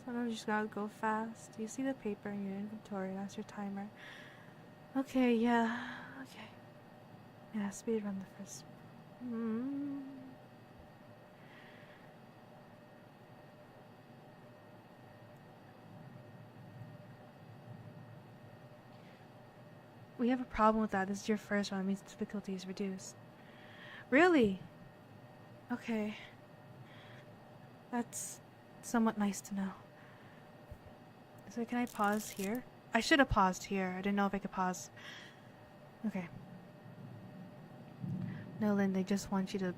Sometimes you just gotta go fast. Do you see the paper in your inventory? That's your timer. Okay, yeah. Okay. Yeah, speedrun the first. We have a problem with that. This is your first one. It means difficulty is reduced. Really? Okay. That's somewhat nice to know. So can I pause here? I should have paused here. I didn't know if I could pause. Okay. No, Lynn, they just want you to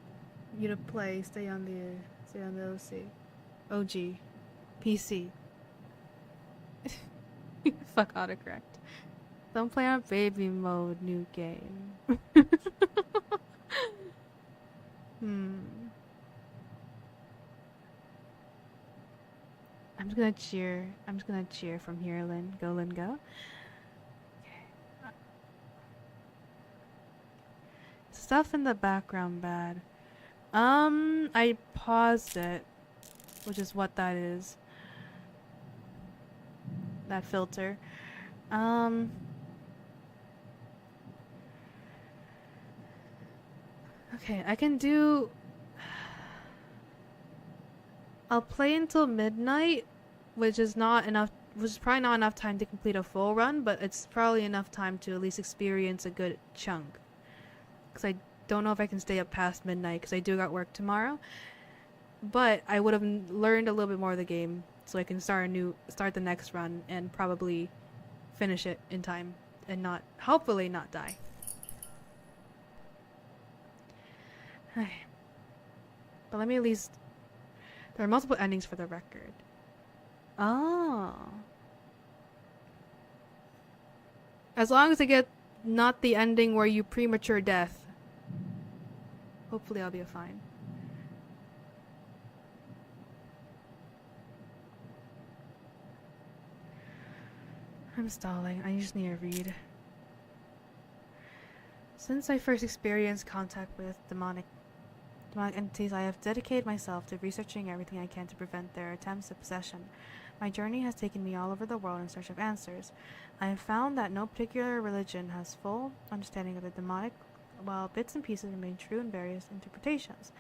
play. Stay on the OG. PC. Fuck autocorrect. Don't play on baby mode, new game. just gonna cheer. I'm just gonna cheer from here, Lynn. Go, Lynn, go. Okay. Stuff in the background bad. I paused it, which is what that is. That filter. Okay, I can do... I'll play until midnight, which is not enough, which is probably not enough time to complete a full run, but it's probably enough time to at least experience a good chunk. Because I don't know if I can stay up past midnight, because I do got work tomorrow. But I would have learned a little bit more of the game, so I can start the next run, and probably finish it in time, and not, hopefully not die. Okay. But let me at least... There are multiple endings for the record. Oh. As long as I get not the ending where you premature death, hopefully I'll be fine. I'm stalling. I just need to read. Since I first experienced contact with demonic entities, I have dedicated myself to researching everything I can to prevent their attempts at possession. My journey has taken me all over the world in search of answers. I have found that no particular religion has full understanding of the demonic, while bits and pieces remain true in various interpretations.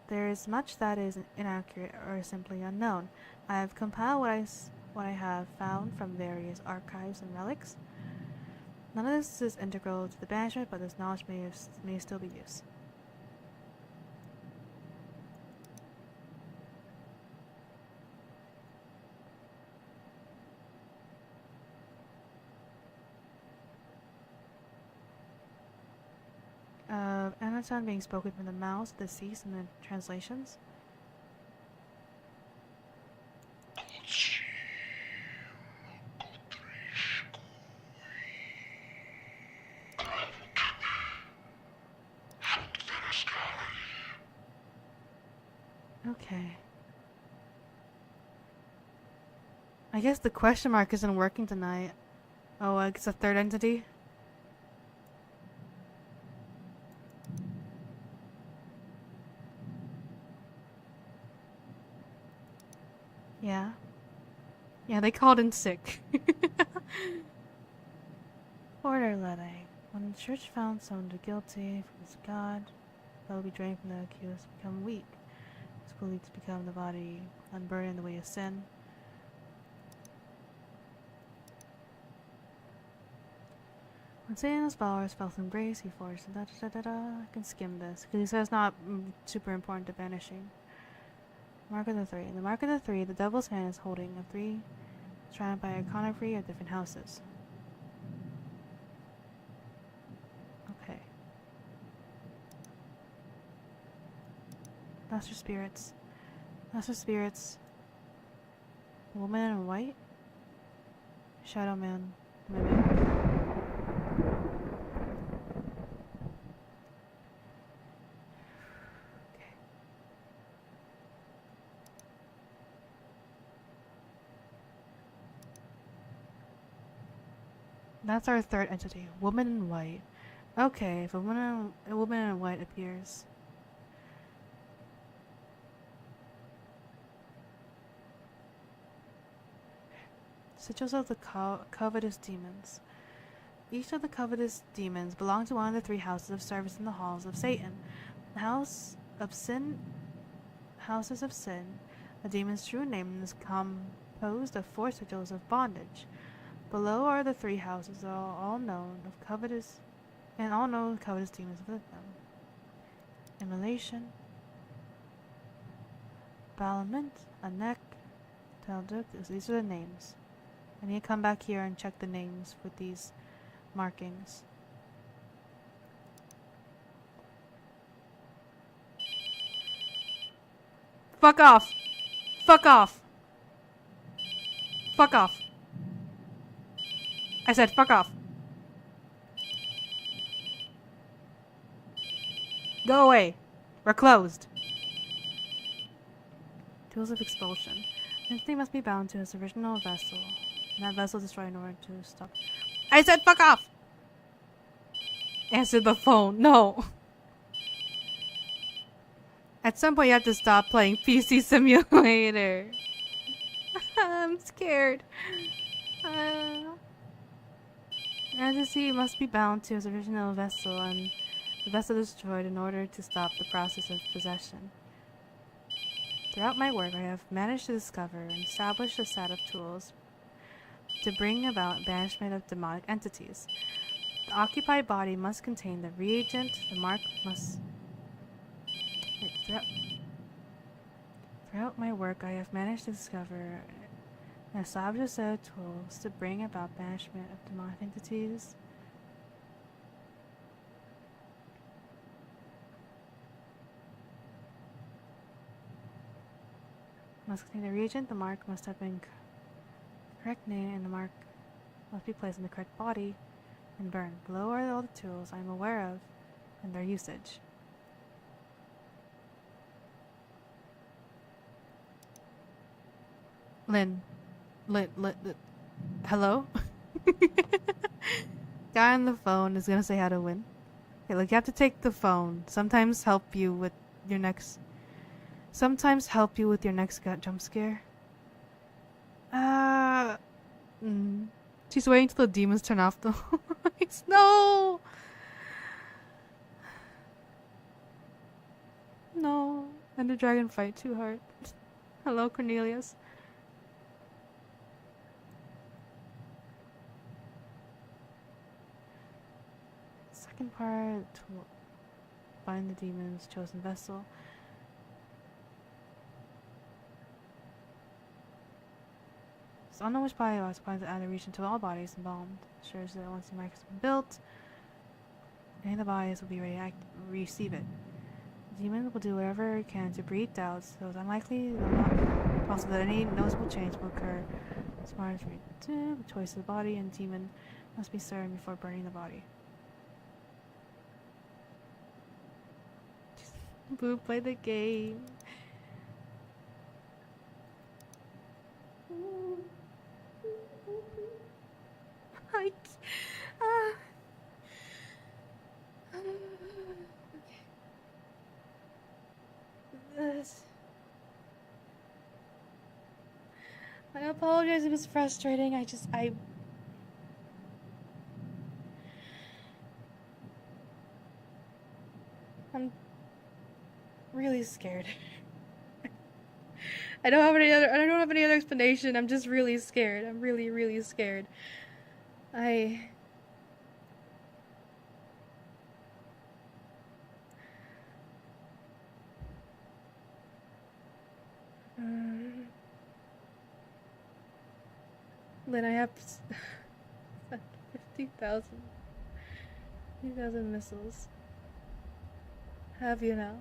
There is much that is inaccurate or simply unknown. I have compiled what I have found from various archives and relics. None of this is integral to the banishment, but this knowledge may still be used. Anatan being spoken from the mouths of the deceased in the translations. Okay. I guess the question mark isn't working tonight. Oh, it's a third entity? Yeah. Yeah, they called in sick. Order letting. When the church found someone guilty from his god, that will be drained from the accused, become weak. It's believed to become the body unburdened in the way of sin. When Satan's followers felt some grace, he forced I can skim this, because he says not super important to banishing. Mark of the Three. In the Mark of the Three, the devil's hand is holding a three surrounded by iconography of different houses. Okay. Lesser spirits. Lesser spirits. Woman in white. Shadow man. Mimic. That's our third entity. Woman in white. Okay, if a woman in white appears. Sigils of the covetous demons. Each of the covetous demons belong to one of the three houses of service in the halls of Satan. The house of sin, houses of sin. The demon's true name is composed of 4 sigils of bondage. Below are the 3 houses, all known of covetous, and all known covetous demons with them. Immolation, Balament, Anek, Talduk. These are the names. I need to come back here and check the names with these markings. Fuck off! Fuck off! Fuck off! I said fuck off. Go away. We're closed. Tools of expulsion. Entity must be bound to its original vessel. And that vessel destroyed in order to stop. I said fuck off! Answer the phone. No. At some point you have to stop playing PC Simulator. I'm scared. Entity must be bound to its original vessel and the vessel destroyed in order to stop the process of possession. Throughout my work, I have managed to discover and establish a set of tools to bring about banishment of demonic entities. The occupied body must contain the reagent, the mark must... Wait, throughout my work, I have managed to discover and establish a set of tools to bring about banishment of demonic entities. Must contain the reagent, the mark must have been correct name, and the mark must be placed in the correct body and burned. Below are all the tools I am aware of and their usage. Lynn. Hello? Guy on the phone is gonna say how to win. Okay, like you have to take the phone. Sometimes help you with your next gut jump scare. She's waiting till the demons turn off the lights. No! No. And the dragon fight too hard. Hello, Cornelius. Second part, to bind the demon's chosen vessel. It's unknown which body was planned to add a region to all bodies embalmed. Ensures that once the mark has been built, any of the bodies will be ready to receive it. The demon will do whatever it can to breed doubts, so it's unlikely also that any noticeable change will occur. As far as the choice of the body and demon must be certain before burning the body. Boo, play the game. I apologize, it was frustrating. I'm really scared. I don't have any other explanation. I'm just really scared. I'm really, really scared. Then I have 50,000 missiles. Have you now?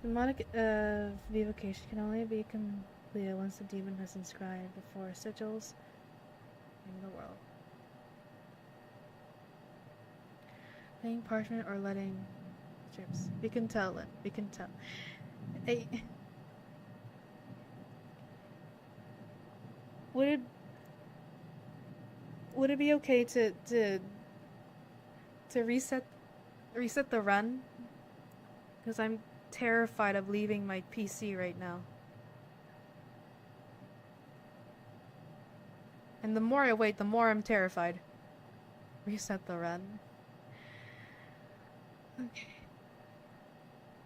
Demonic evocation can only be completed once the demon has inscribed the 4 sigils in the world. Laying parchment or letting strips. We can tell it. We can tell. Hey. Would it be okay to reset the run? Because I'm terrified of leaving my PC right now. And the more I wait, the more I'm terrified. Reset the run. Okay.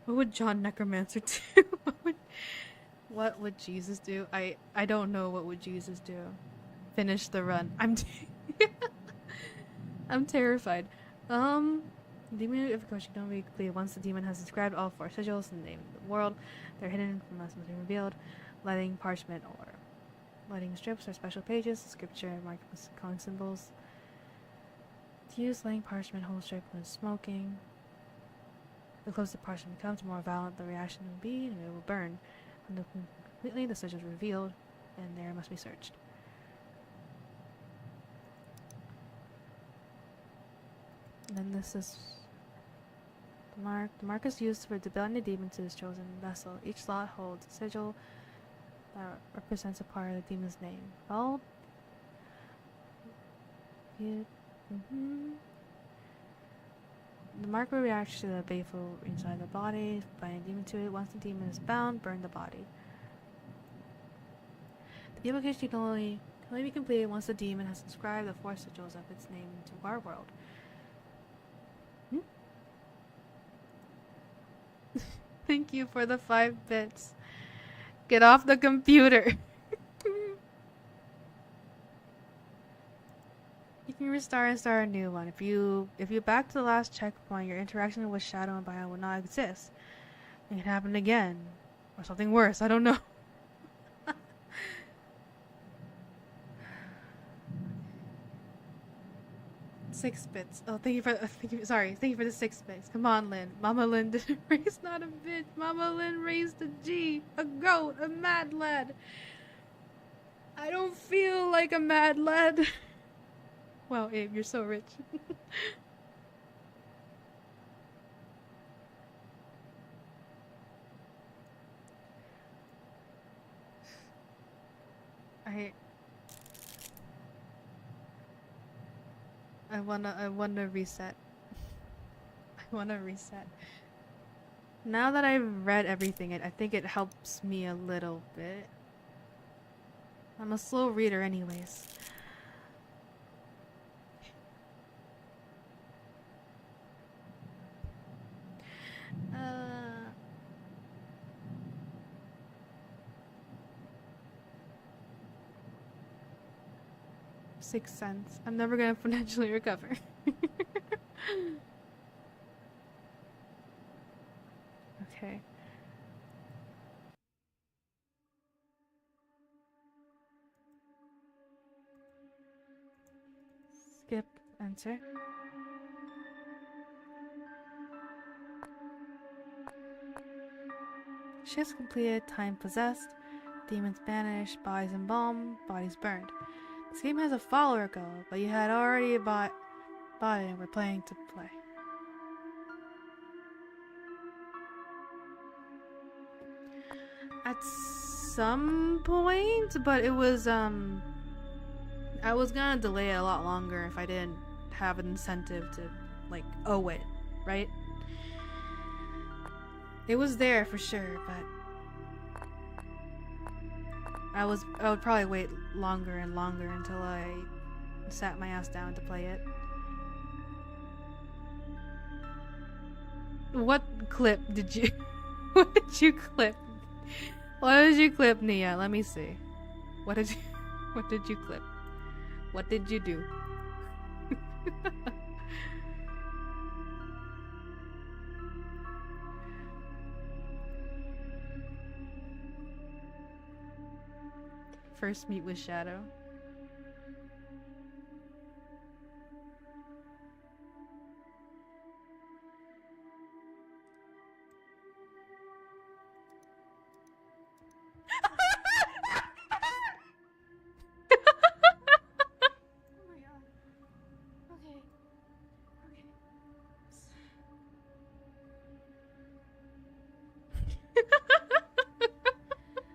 What would John Necromancer do? What would Jesus do? I don't know what would Jesus do. Finish the run. I'm terrified. Demon evocation can only be completed once the demon has inscribed all 4 sigils in the name of the world. They're hidden from us must be revealed. Lighting parchment or lighting strips or special pages, scripture, marked with calling symbols. To use lighting parchment whole strip when smoking. The closer the parchment becomes, the more violent the reaction will be, and it will burn. When completely the sigil is revealed, and there must be searched. And then this is the mark. The mark is used for debilitating the demon to his chosen vessel. Each slot holds a sigil that represents a part of the demon's name. Well, the mark will react to the baleful inside the body, binding a demon to it. Once the demon is bound, burn the body. The application can only be completed once the demon has inscribed the 4 sigils of its name into our world. Thank you for the 5 bits. Get off the computer. You can restart and start a new one. If you back to the last checkpoint, your interaction with Shadow and Bio will not exist. It can happen again. Or something worse, I don't know. 6 bits. Oh, thank you for the 6 bits. Come on, Lynn. Mama Lynn didn't raise not a bitch. Mama Lynn raised a G, a goat, a mad lad. I don't feel like a mad lad. Wow, Abe, you're so rich. I wanna reset. I wanna reset. Now that I've read everything, I think it helps me a little bit. I'm a slow reader anyways. Sixth Sense. I'm never gonna financially recover. Okay. Skip. Enter. Shifts completed. Time possessed. Demons banished. Bodies embalmed. Bodies burned. This game has a follower goal, but you had already bought it and we're planning to play. At some point, but it was I was gonna delay it a lot longer if I didn't have an incentive to like owe it, right? It was there for sure, but I would probably wait longer and longer until I sat my ass down to play it. What clip did you what did you clip? What did you clip, Nia? Let me see. What did you clip? What did you do? First meet with Shadow.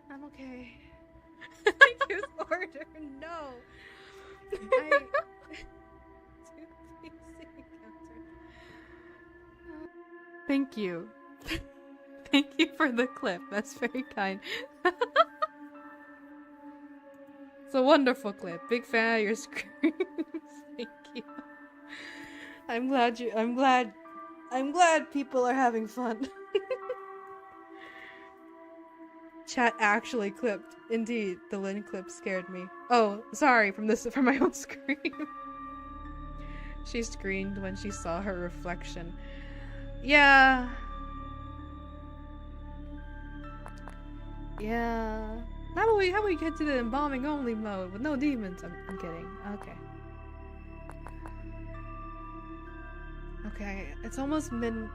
I'm okay. Use order. No. Thank you. Thank you for the clip. That's very kind. It's a wonderful clip. Big fan of your screams. Thank you. I'm glad people are having fun. Chat actually clipped. Indeed, the Lynn clip scared me. Oh, sorry, from my own scream. She screamed when she saw her reflection. Yeah. Yeah. How about we get to the embalming only mode with no demons? I'm kidding. Okay. Okay, it's almost mid.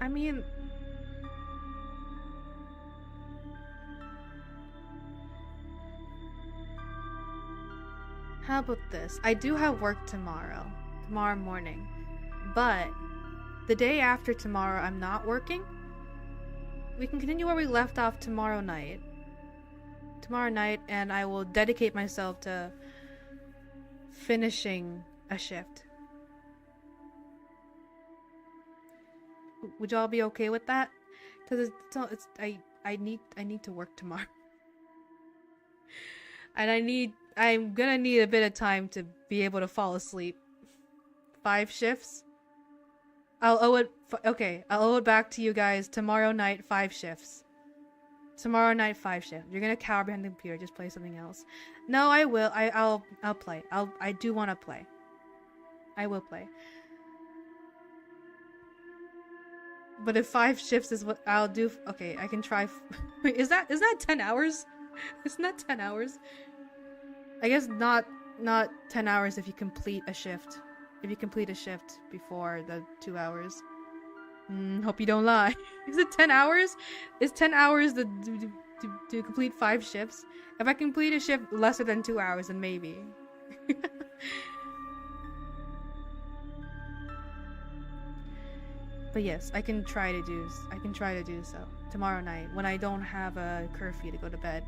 I mean, how about this? I do have work tomorrow morning, but the day after tomorrow, I'm not working. We can continue where we left off tomorrow night. And I will dedicate myself to finishing a shift. Would y'all be okay with that? Because I need to work tomorrow. And I'm gonna need a bit of time to be able to fall asleep. 5 shifts? I'll owe it back to you guys tomorrow night, 5 shifts. Tomorrow night, 5 shifts. You're gonna cower behind the computer, just play something else. No, I will. I'll play. I do want to play. I will play. But if 5 shifts is what I'll do, okay, I can try. Wait, is that 10 hours? Isn't that 10 hours? I guess not 10 hours if you complete a shift. If you complete a shift before the 2 hours. Hope you don't lie. Is it 10 hours? Is 10 hours to complete 5 shifts? If I complete a shift lesser than 2 hours, then maybe. But yes, I can try to do so tomorrow night when I don't have a curfew to go to bed.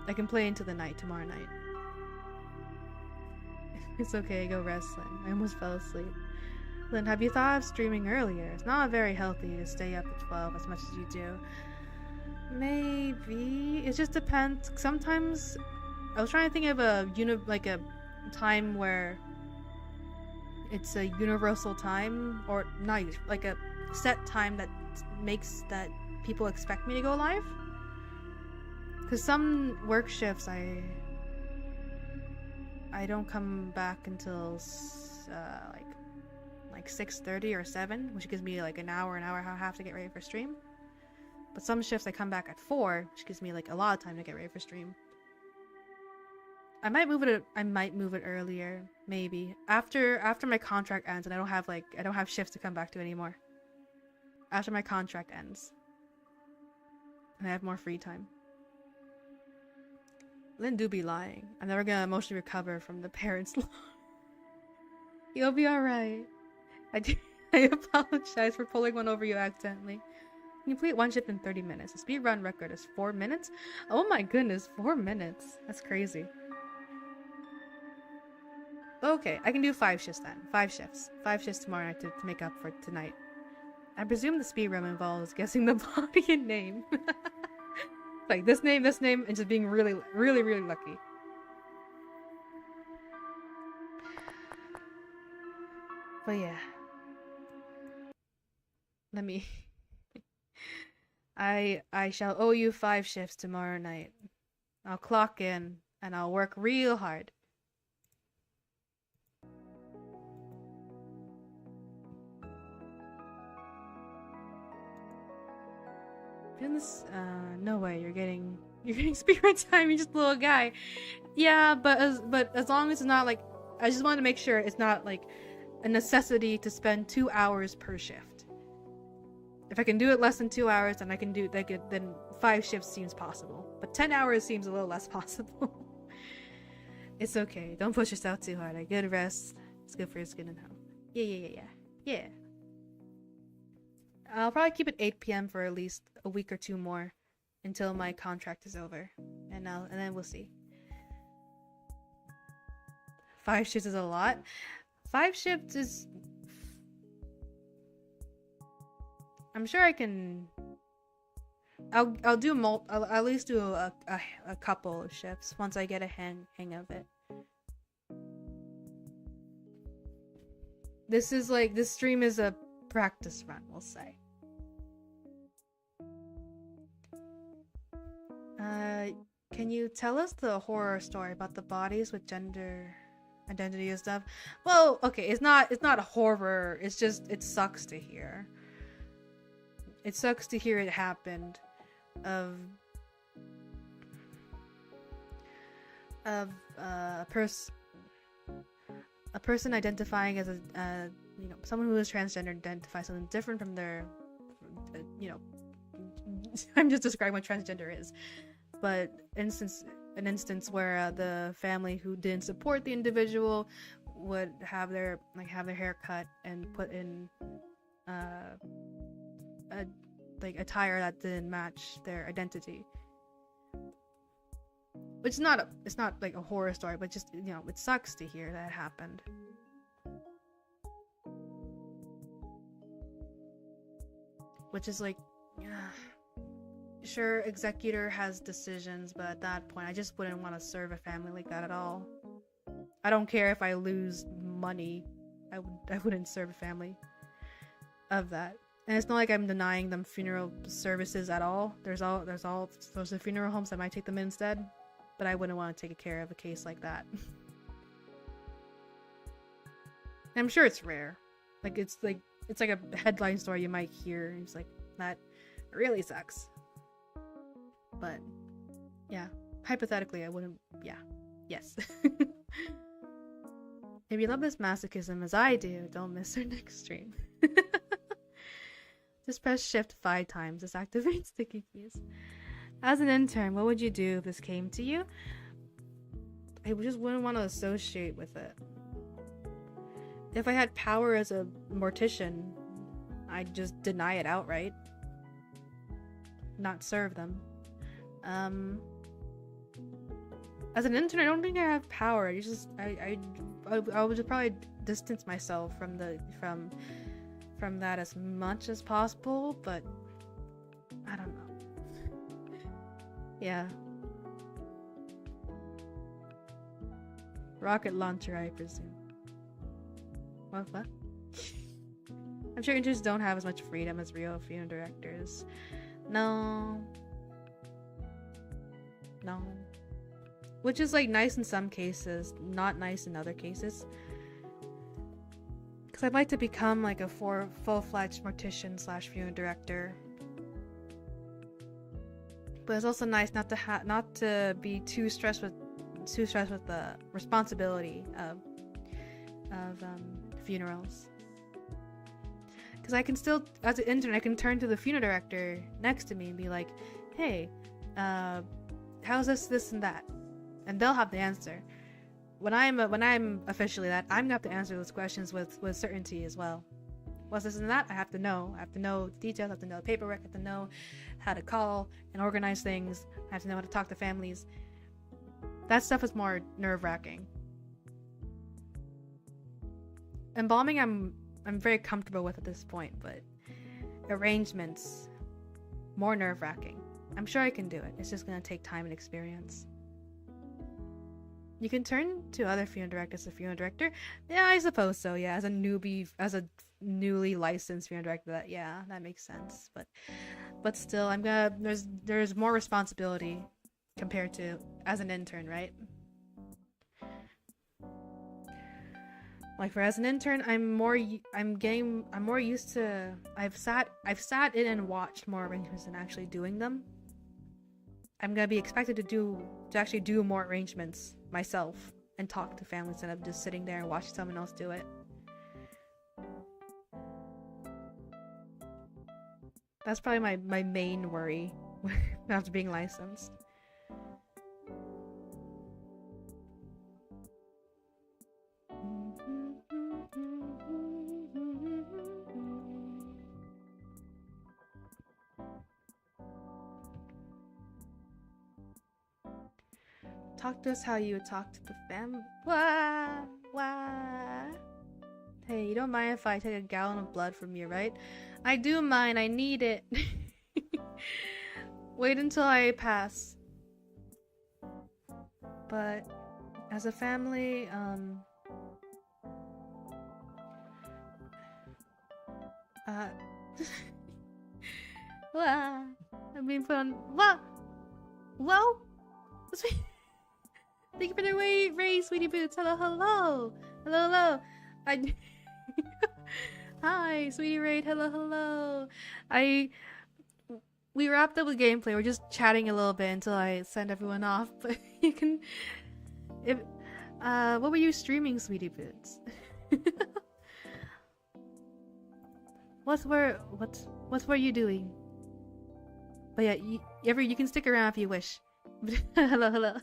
I can play into the night tomorrow night. It's okay, go rest, Lynn. I almost fell asleep. Lynn, have you thought of streaming earlier? It's not very healthy to stay up at 12 as much as you do. Maybe. It just depends. Sometimes I was trying to think of a time where it's a universal time, or not like a set time that makes that people expect me to go live. Because some work shifts I don't come back until like 6:30 or 7, which gives me like an hour and a half to get ready for stream. But some shifts I come back at 4, which gives me like a lot of time to get ready for stream. I might move it earlier, maybe after my contract ends and I don't have shifts to come back to anymore. After my contract ends, and I have more free time. Lynn do be lying. I'm never gonna emotionally recover from the parents' law. You'll be alright. I apologize for pulling one over you accidentally. Complete 1 shift in 30 minutes. The speedrun record is 4 minutes? Oh my goodness, 4 minutes. That's crazy. Okay, I can do 5 shifts then. 5 shifts. 5 shifts tomorrow night to make up for tonight. I presume the speedrun involves guessing the body and name. Like this name, and just being really, really, really lucky. But yeah. Let me... I shall owe you 5 shifts tomorrow night. I'll clock in, and I'll work real hard. No way, you're getting speedrun time, you're just a little guy. Yeah, but as long as it's not like, I just want to make sure it's not like a necessity to spend 2 hours per shift. If I can do it less than 2 hours, then I can do then 5 shifts seems possible. But 10 hours seems a little less possible. It's okay. Don't push yourself too hard. A good rest. It's good for your skin and health. Yeah. I'll probably keep it 8 p.m. for at least a week or 2 more until my contract is over, and then we'll see. 5 shifts is a lot. 5 shifts is. I'm sure I can. I'll at least do a couple of shifts once I get a hang of it. This stream is a practice run, we'll say. Can you tell us the horror story about the bodies with gender identity and stuff? Well, okay, it's not a horror. It's just, it sucks to hear. It sucks to hear it happened. A person identifying as someone who is transgender identifies something different from their, I'm just describing what transgender is. But an instance where the family who didn't support the individual would have their hair cut and put in a attire that didn't match their identity. Which is not it's not like a horror story, but just, you know, it sucks to hear that happened. Which is like, sure, executor has decisions, but at that point, I just wouldn't want to serve a family like that at all. I don't care if I lose money, I wouldn't serve a family of that. And it's not like I'm denying them funeral services at all. There's all sorts of funeral homes that might take them instead, but I wouldn't want to take care of a case like that. I'm sure it's rare. It's like a headline story you might hear. It's like, that really sucks. But yeah, hypothetically, I wouldn't. Yeah, yes. If you love this masochism as I do, don't miss our next stream. Just press shift 5 times. This activates sticky keys. As an intern, what would you do if this came to you? I just wouldn't want to associate with it. If I had power as a mortician, I'd just deny it outright. Not serve them. As an intern, I don't think I have power. I would just probably distance myself from that as much as possible, but I don't know. Yeah. Rocket launcher, I presume. What? I'm sure interns don't have as much freedom as real funeral directors. No. Which is like nice in some cases, not nice in other cases. Because I'd like to become like a full-fledged mortician / funeral director. But it's also nice not to be too stressed with the responsibility of funerals. Because I can still, as an intern, I can turn to the funeral director next to me and be like, "Hey, how's this, and that?" And they'll have the answer. When I'm officially that, I'm gonna have to answer those questions with certainty as well. What's this and that? I have to know. I have to know details. I have to know the paperwork. I have to know how to call and organize things. I have to know how to talk to families. That stuff is more nerve-wracking. Embalming, I'm very comfortable with at this point, but arrangements, more nerve-wracking. I'm sure I can do it. It's just gonna take time and experience. You can turn to other funeral directors as a funeral director. Yeah, I suppose so. Yeah, as a newly licensed funeral director, that makes sense. But still, there's more responsibility compared to as an intern, right? Like for as an intern, I'm more used to. I've sat in and watched more arrangements than actually doing them. I'm gonna be expected to actually do more arrangements myself and talk to families instead of just sitting there and watching someone else do it. That's probably my main worry after being licensed. Talk to us how you would talk to the fam. Wah! Hey, you don't mind if I take a gallon of blood from you, right? I do mind. I need it. Wait until I pass. But as a family, I'm being put on. Whoa! Thank you for the raise, sweetie boots. Hello. Hi, sweetie raid. Hello. We wrapped up with gameplay. We're just chatting a little bit until I send everyone off. But you can, what were you streaming, sweetie boots? What were you doing? But yeah, you can stick around if you wish. Hello.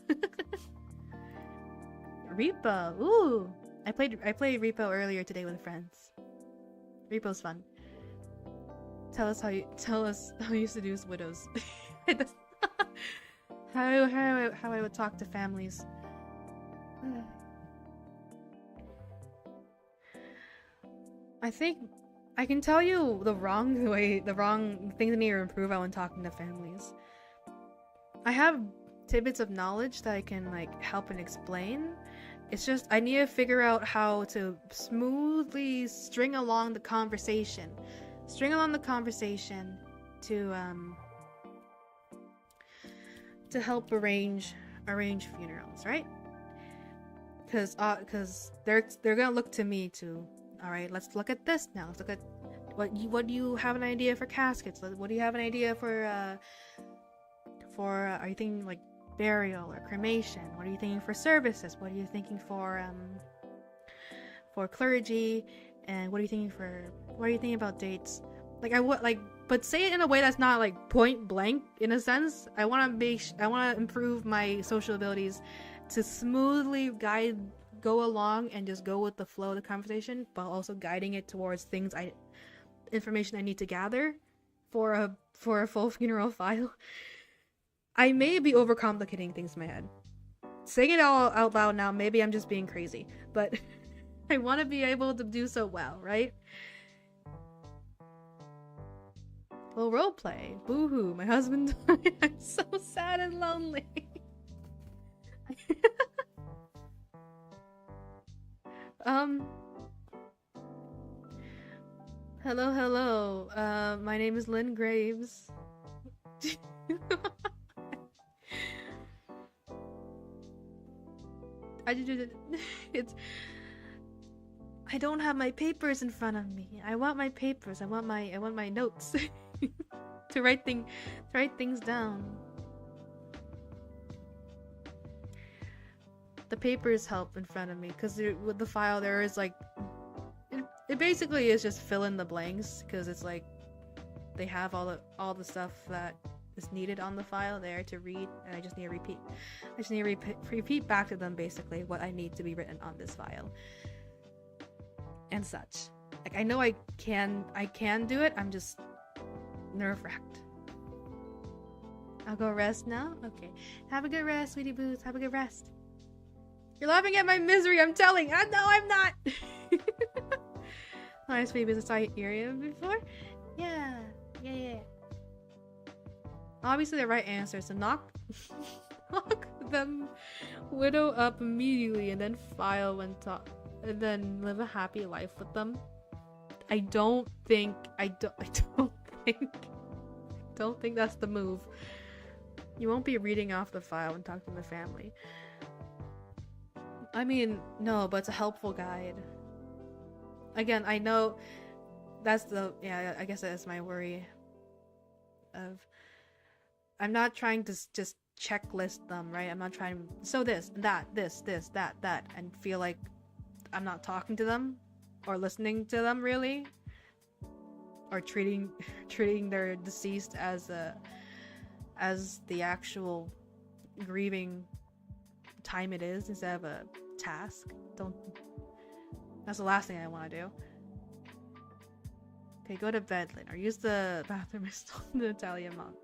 Reaper, ooh, I played Repo earlier today with friends. Repo's fun. Tell us how you seduce widows. how I would talk to families. I think I can tell you the wrong things I need to improve on when talking to families. I have tidbits of knowledge that I can like help and explain. It's just I need to figure out how to smoothly string along the conversation to help arrange funerals, right? Because they're gonna look to me to, all right, let's look at this now. Let's look at what do you have an idea for caskets? What do you have an idea for are you thinking like burial or cremation? What are you thinking for services? What are you thinking for clergy? And what are you thinking about dates? But say it in a way that's not like point blank in a sense. I want to improve my social abilities to smoothly go along and just go with the flow of the conversation, but also guiding it towards information I need to gather for a full funeral file. I may be overcomplicating things in my head. Saying it all out loud now, maybe I'm just being crazy, but I want to be able to do so well, right? Well, roleplay. Boo-hoo, my husband died. I'm so sad and lonely. Hello. My name is Lynn Graves. I don't have my papers in front of me. I want my papers. I want my notes to write things down. The papers help in front of me because with the file there is like it basically is just fill in the blanks because it's like they have all the stuff that is needed on the file there to read, and I just need to repeat. I just need to repeat back to them basically what I need to be written on this file and such. Like I know I can do it. I'm just nerve-wracked. I'll go rest now. Okay. Have a good rest, sweetie boots. Have a good rest. You're laughing at my misery. I'm telling. No, I'm not. Hi, sweetie boots. I saw you hear before. Yeah. Obviously, the right answer is to knock them widow up immediately and then file when and then live a happy life with them. I don't think that's the move. You won't be reading off the file and talking to the family. I mean, no, but it's a helpful guide. Again, I know that's I guess that's my worry of I'm not trying to just checklist them, right? I'm not trying this, that, that, and feel like I'm not talking to them or listening to them really, or treating their deceased as the actual grieving time it is instead of a task. That's the last thing I want to do. Okay, go to bed, Lynn, or use the bathroom myself from the Italian mom.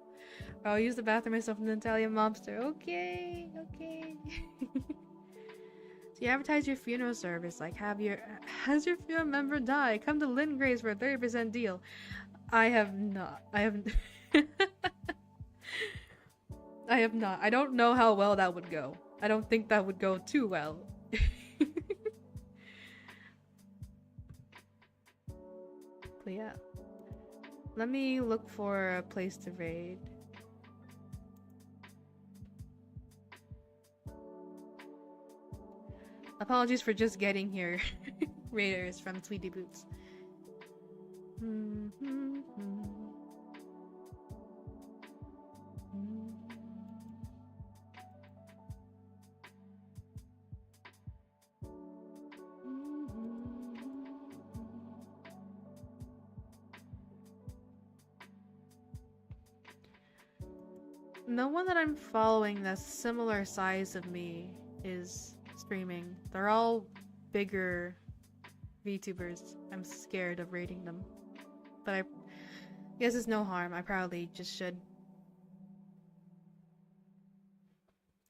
Or I'll use the bathroom myself from the Italian mobster. Okay. So you advertise your funeral service, like has your funeral member die? Come to Lynn Graves for a 30% deal. I have not. I have not. I don't know how well that would go. I don't think that would go too well. But yeah. Let me look for a place to raid. Apologies for just getting here, raiders from Tweety Boots. No one that I'm following that's similar size of me is streaming. They're all bigger VTubers, I'm scared of raiding them. But I guess it's no harm. I probably just should.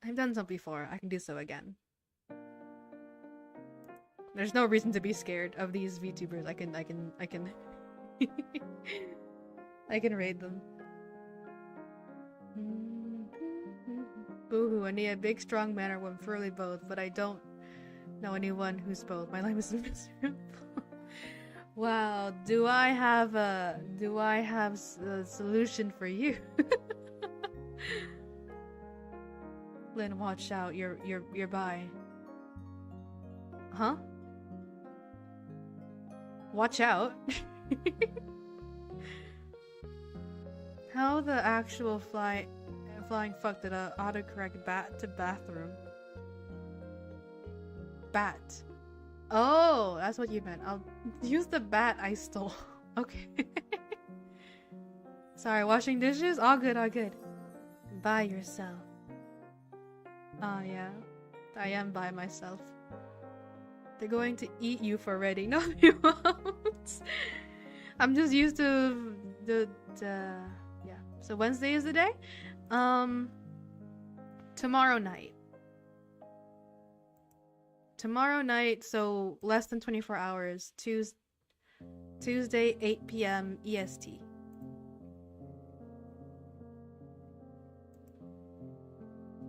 I've done so before. I can do so again. There's no reason to be scared of these VTubers. I can I can raid them. Boohoo, I need a big strong man or one, preferably both, but I don't know anyone who's both. My life is miserable. Wow, do I have a solution for you? Lynn, watch out, you're by. Huh? Watch out. How the actual flying fuck did a autocorrect bat to bathroom? Bat. Oh, that's what you meant. I'll use the bat I stole. Okay. Sorry, washing dishes? All good, all good. By yourself. Oh yeah. I am by myself. They're going to eat you for ready. No, they won't. I'm just used to the yeah. So Wednesday is the day? Tomorrow night. Tomorrow night, so less than 24 hours. Tuesday, 8 p.m. EST.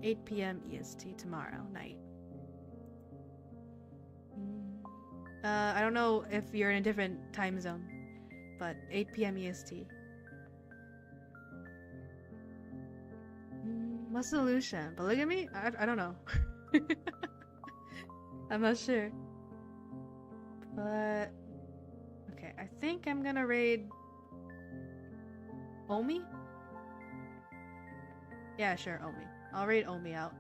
(8 p.m. EST) tomorrow night. I don't know if you're in a different time zone, but 8 p.m. EST. What's the solution? But look at me? I don't know. I'm not sure. But okay, I think I'm gonna raid Omi? Yeah, sure, Omi. I'll raid Omi out.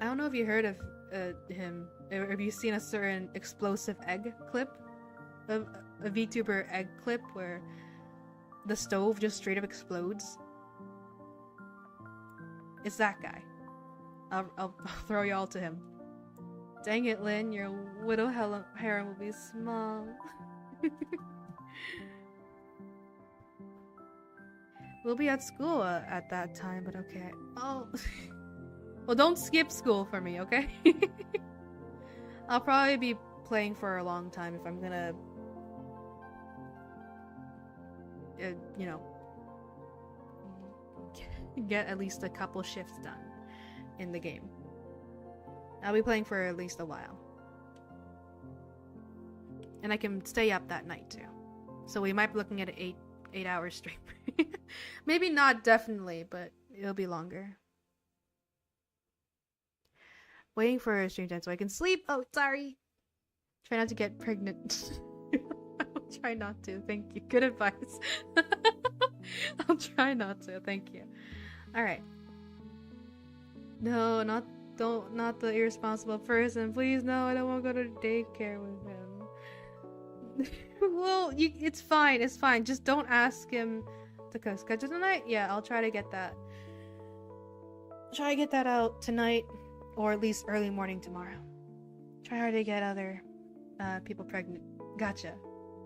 I don't know if you heard of him, or have you seen a certain explosive egg clip? A VTuber egg clip where the stove just straight up explodes? It's that guy. I'll throw y'all to him. Dang it, Lynn, your widow harem will be small. We'll be at school at that time, but okay. Oh. Well, don't skip school for me, okay? I'll probably be playing for a long time if I'm gonna... you know... get at least a couple shifts done in the game. I'll be playing for at least a while. And I can stay up that night too. So we might be looking at an 8-hour stream. Maybe not definitely, but it'll be longer. Waiting for a stream time so I can sleep. Oh, sorry. Try not to get pregnant. I'll try not to. Thank you. Good advice. I'll try not to. Thank you. Alright. No, not the irresponsible person. Please, no, I don't want to go to daycare with him. Well, it's fine. It's fine. Just don't ask him to schedule tonight. Yeah, I'll try to get that. Try to get that out tonight, or at least early morning tomorrow. Try hard to get other people pregnant. Gotcha.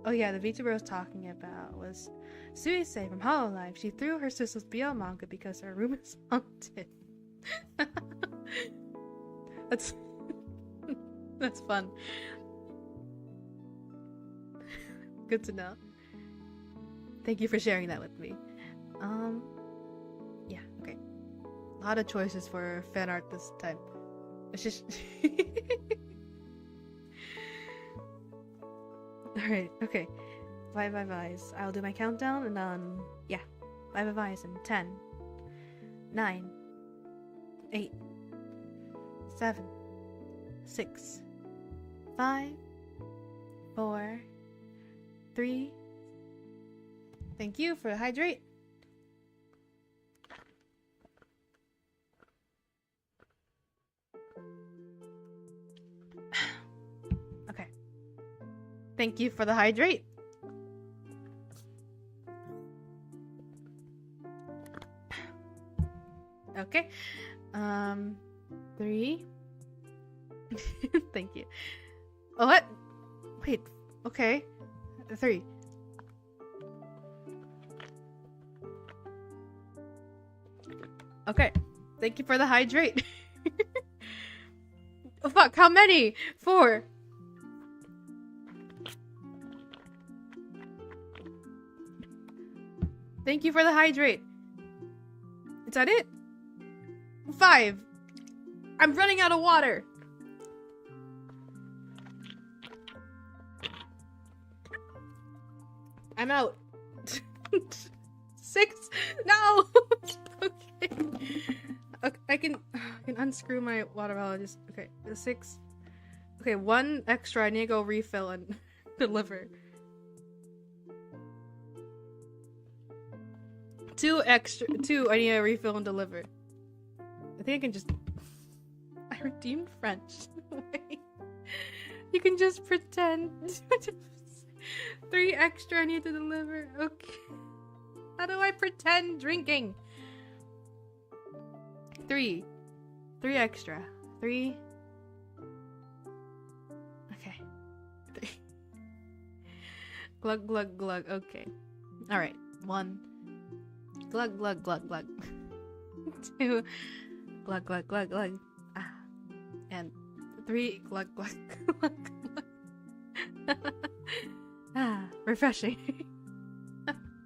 Oh yeah, the VTuber I was talking about was Suisei from Hololive. She threw her sister's BL manga because her room is haunted. That's fun. Good to know. Thank you for sharing that with me. Yeah, okay. A lot of choices for fan art this time. It's just... Alright, okay. Bye-bye-byes. I'll do my countdown and then... Yeah. Bye-bye-byes in 10, 9, 8, 7, 6, 5, 4, 3. Thank you for the hydrate. Okay. Thank you for the hydrate. Okay. 3. Thank you. Oh, what? Wait. Okay. 3. Okay. Thank you for the hydrate. Oh fuck, how many? 4. Thank you for the hydrate. Is that it? 5. I'm running out of water. I'm out. 6. No. Okay. Okay, I can unscrew my water bottle. Just okay. 6. Okay, 1 extra. I need to go refill and deliver. 2 extra. 2. I need to refill and deliver. I think I can just. I redeemed French. Wait. You can just pretend. 3 extra. I need to deliver. Okay. How do I pretend drinking? 3 extra. 3. Okay. 3. Glug glug glug. Okay. All right. 1. Glug glug glug glug. 2. Glug glug glug glug. Ah. And 3. Glug glug glug glug. Ah, refreshing.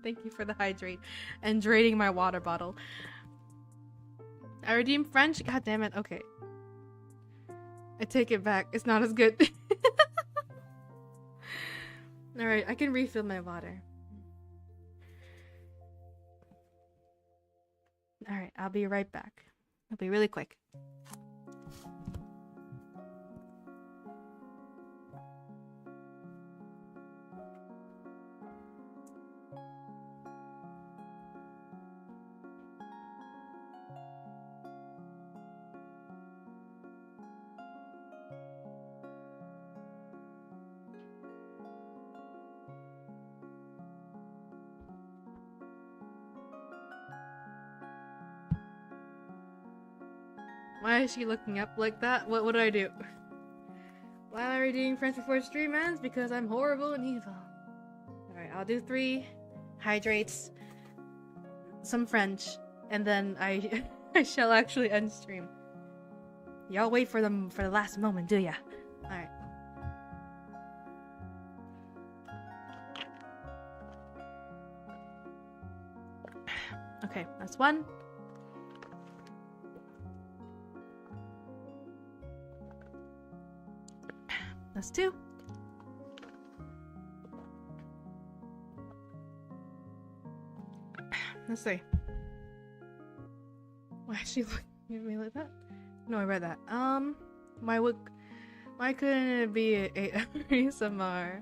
Thank you for the hydrate and draining my water bottle. I redeemed French? God damn it. Okay. I take it back. It's not as good. Alright, I can refill my water. Alright, I'll be right back. I'll be really quick. Why is she looking up like that? What did I do? Why am I reading French before stream ends? Because I'm horrible and evil. Alright, I'll do 3 hydrates, some French, and then I shall actually end stream. Y'all wait for them for the last moment, do ya? Alright. Okay, that's 1. That's 2. That's 3. Why is she looking at me like that? No, I read that. Why couldn't it be a ASMR?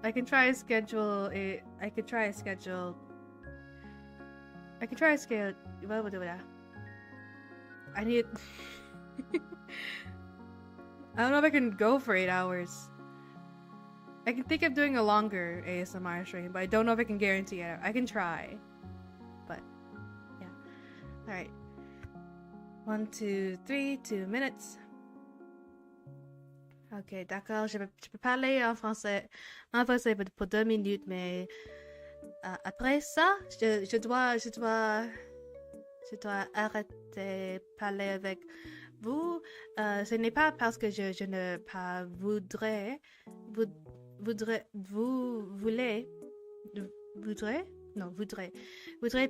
I could try to schedule. What would do that? I need. I don't know if I can go for 8 hours. I can think of doing a longer ASMR stream, but I don't know if I can guarantee it. I can try. But, yeah. Alright. 1, 2, 3, 2 minutes. Ok, d'accord. Je peux parler en français. En français pour 2 minutes, mais après ça, je dois arrêter de parler avec vous. Ce n'est pas parce que je ne pas voudrais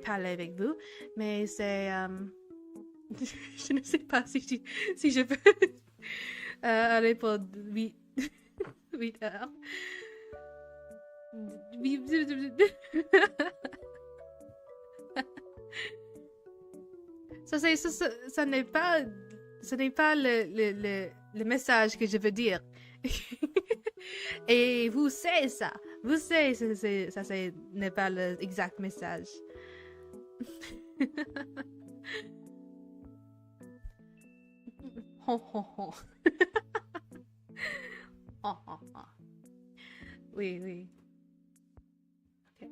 parler avec vous, mais c'est je ne sais pas si je peux aller pour 8 heures. Ça n'est pas le message que je veux dire. Et vous savez ça. Vous savez ça n'est pas l'exact message. Oui. Okay.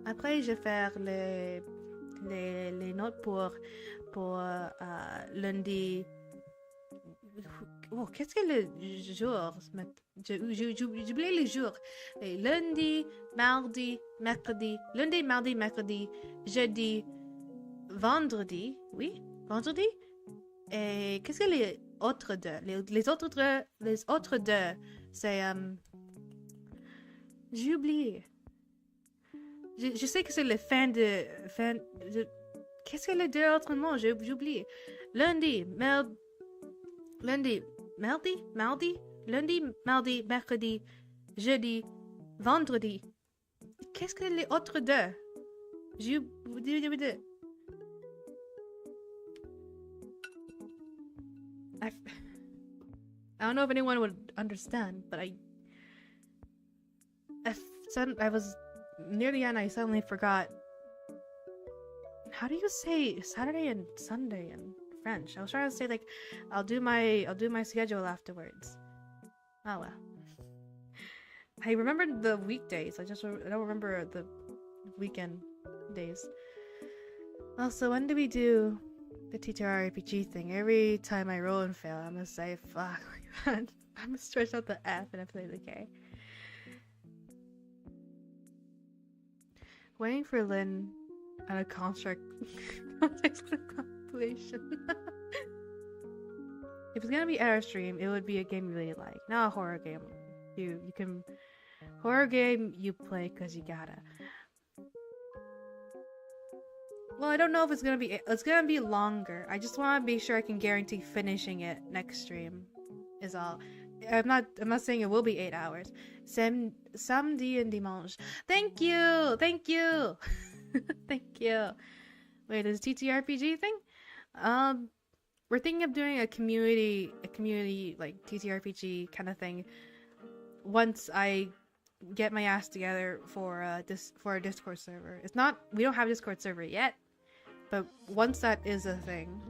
Après, je vais faire les notes pour lundi. Oh, qu'est-ce que le jour? J'oublie les jours. Et lundi, mardi, mercredi. Lundi, mardi, mercredi, jeudi, vendredi. Oui, vendredi. Et qu'est-ce que les autres deux? Les autres deux, c'est... j'ai oublié. Je sais que c'est le fin de... Qu'est-ce que les deux autres noms? J'ai oublié. Lundi, mardi, lundi, mardi, mercredi, jeudi, vendredi. Qu'est-ce que les autres deux? J'ai oublié. I don't know if anyone would understand, but I was near the end. I suddenly forgot. How do you say Saturday and Sunday in French? I was trying to say like, I'll do my schedule afterwards. Oh well. I remembered the weekdays. I don't remember the weekend days. Also, when do we do the TTRPG thing? Every time I roll and fail, I'm gonna say, fuck, I'm gonna stretch out the F and I play the K. Waiting for Lynn and a context compilation. If it's gonna be our stream, it would be a game you really like, not a horror game. You can horror game you play because you gotta. Well, I don't know if it's gonna be longer. I just want to be sure I can guarantee finishing it next stream. Is all. I'm not saying it will be 8 hours. Samedi and dimanche. Thank you. Thank you. Wait, is TTRPG thing? We're thinking of doing a community like TTRPG kind of thing. Once I get my ass together for a Discord server. We don't have a Discord server yet. But once that is a thing,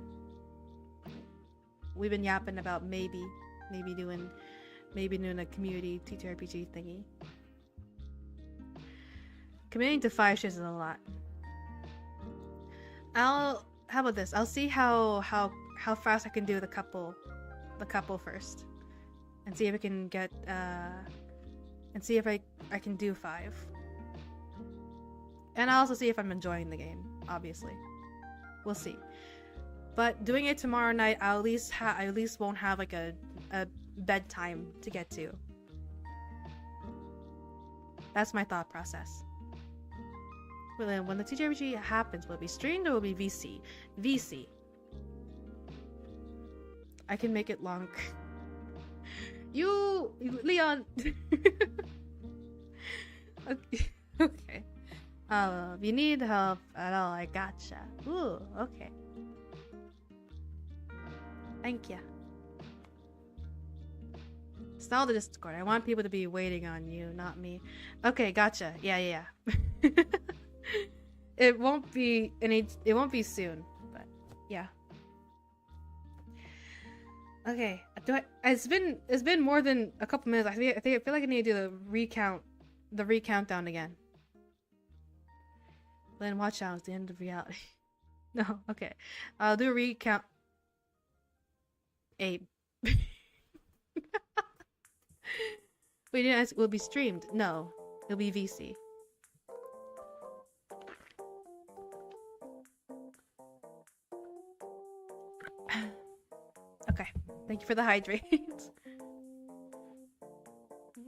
we've been yapping about maybe doing a community TTRPG thingy. Committing to 5 shifts is a lot. How about this? I'll see how fast I can do the couple first, and see if I can get and see if I can do 5. And I'll also see if I'm enjoying the game. Obviously. We'll see. But doing it tomorrow night, I at least won't have like a bedtime to get to. That's my thought process. Well, then when the TTRPG happens, will it be streamed or will it be VC? VC. I can make it long. You, Leon. Okay. If you need help at all, I gotcha. Ooh, okay. Thank ya. Install the Discord. I want people to be waiting on you, not me. Okay, gotcha. Yeah. It won't be soon, but yeah. Okay. It's been more than a couple minutes. I feel like I need to do the recountdown again. Then watch out, it's the end of reality. No, okay. I'll do a recount. 8. Wait, it will be streamed. No, it'll be VC. Okay, thank you for the hydrate.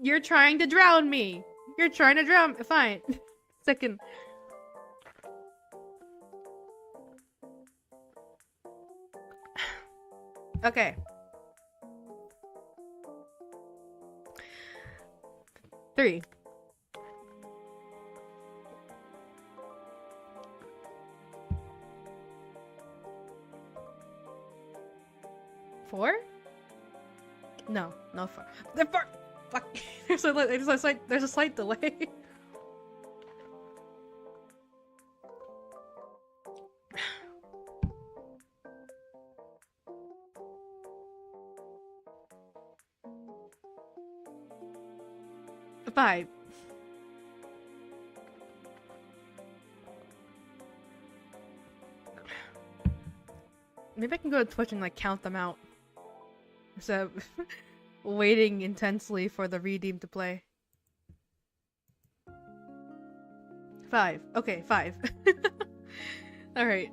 You're trying to drown me. Fine. Second. Okay. 3. 4? No, 4. They're 4. Fuck. There's a slight delay. Five. Maybe I can go to Twitch and like count them out. So waiting intensely for the redeem to play. 5. Okay, 5. Alright.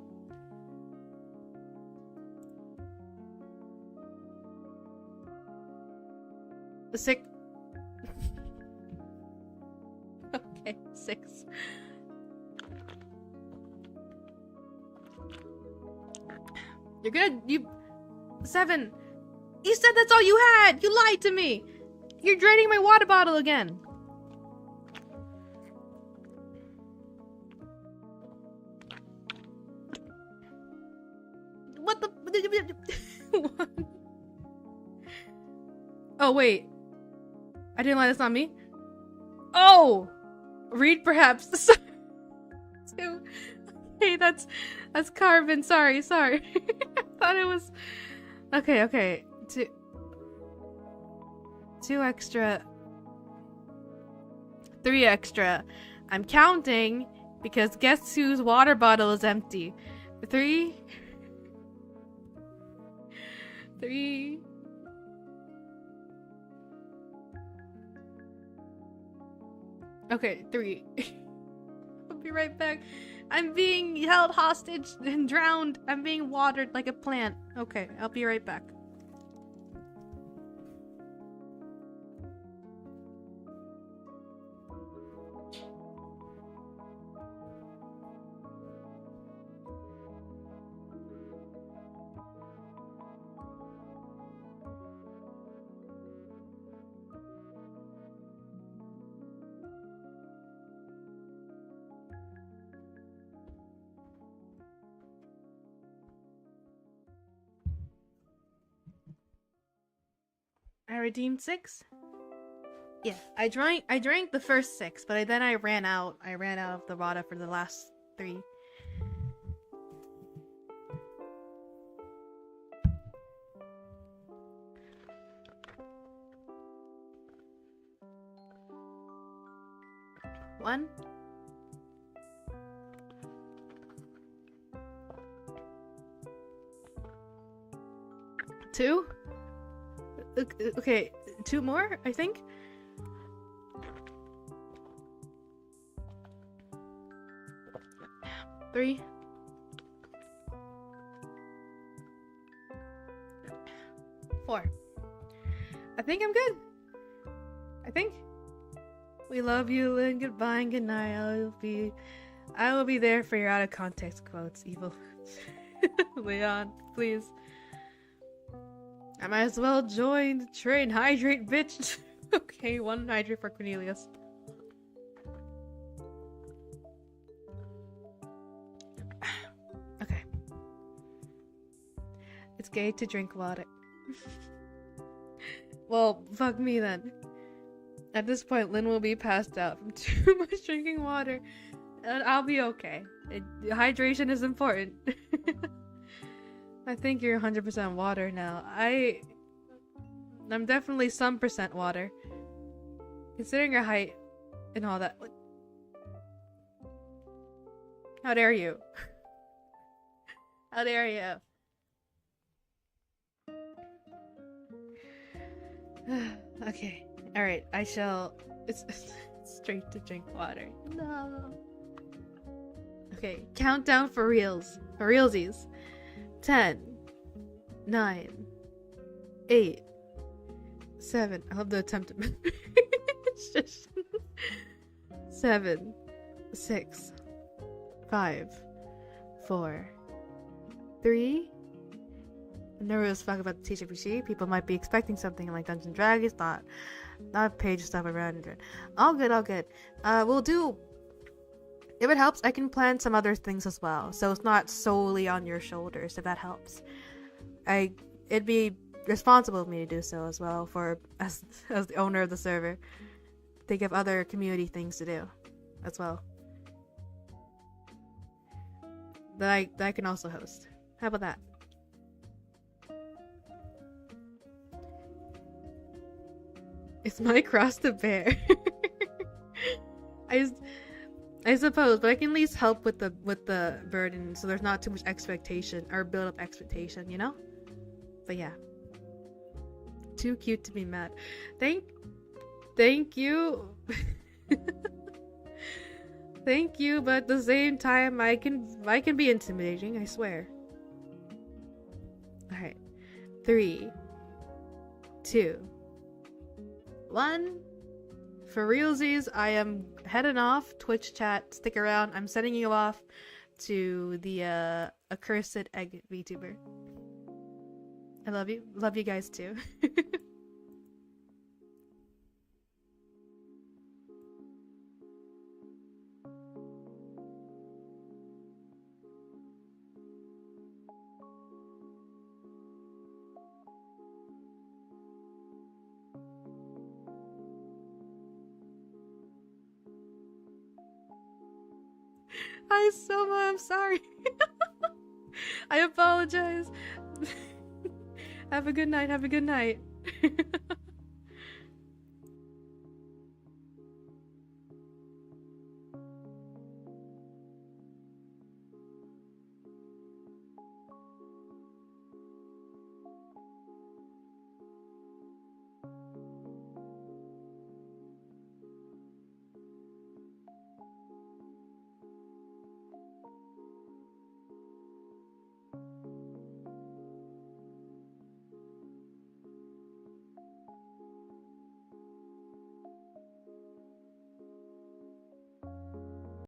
The 6. Okay, 6. You're good. 7. You said that's all you had! You lied to me! You're draining my water bottle again! What the... What? Oh, wait. I didn't lie, that's not me? Oh! Read perhaps. 2. Okay, that's Carvin. Sorry. I thought it was... Okay. 2 extra. 3 extra. I'm counting because guess whose water bottle is empty? 3. Okay, 3. I'll be right back. I'm being held hostage and drowned. I'm being watered like a plant. Okay, I'll be right back. I redeemed 6? Yeah, I drank the first 6, but then I ran out. I ran out of the water for the last 3. One. 2. Okay, 2 more, I think. 3. 4. I think I'm good. I think. We love you and goodbye and good night. I will be there for your out of context quotes, evil. Leon, please. I might as well join the train. Hydrate, bitch. Okay, 1 hydrate for Cornelius. Okay. It's gay to drink water. Well, fuck me then. At this point, Lynn will be passed out from too much drinking water. And I'll be okay. Hydration is important. I think you're 100% water now. I'm definitely some percent water. Considering your height and all that. How dare you? How dare you? Okay. Alright, I shall... It's straight to drink water. No. Okay, countdown for reals. For realsies. 10, 9, 8, 7. I love the attempt at 7, 6, 5, 4, 3. I'm nervous as fuck about the TCPC. People might be expecting something like Dungeons and Dragons, not page stuff around it. All good. We'll do. If it helps, I can plan some other things as well, so it's not solely on your shoulders. If that helps, it'd be responsible of me to do so as well. As the owner of the server, think of other community things to do, as well. That I can also host. How about that? It's my cross to bear. I suppose, but I can at least help with the burden, so there's not too much expectation or build up expectation, you know? But yeah, too cute to be mad. Thank you. Thank you, but at the same time, I can be intimidating. I swear. All right, 3, 2, 1. For realsies, I am heading off. Twitch chat, stick around. I'm sending you off to the accursed egg VTuber. I love you. Love you guys too. I'm sorry. I apologize. Have a good night.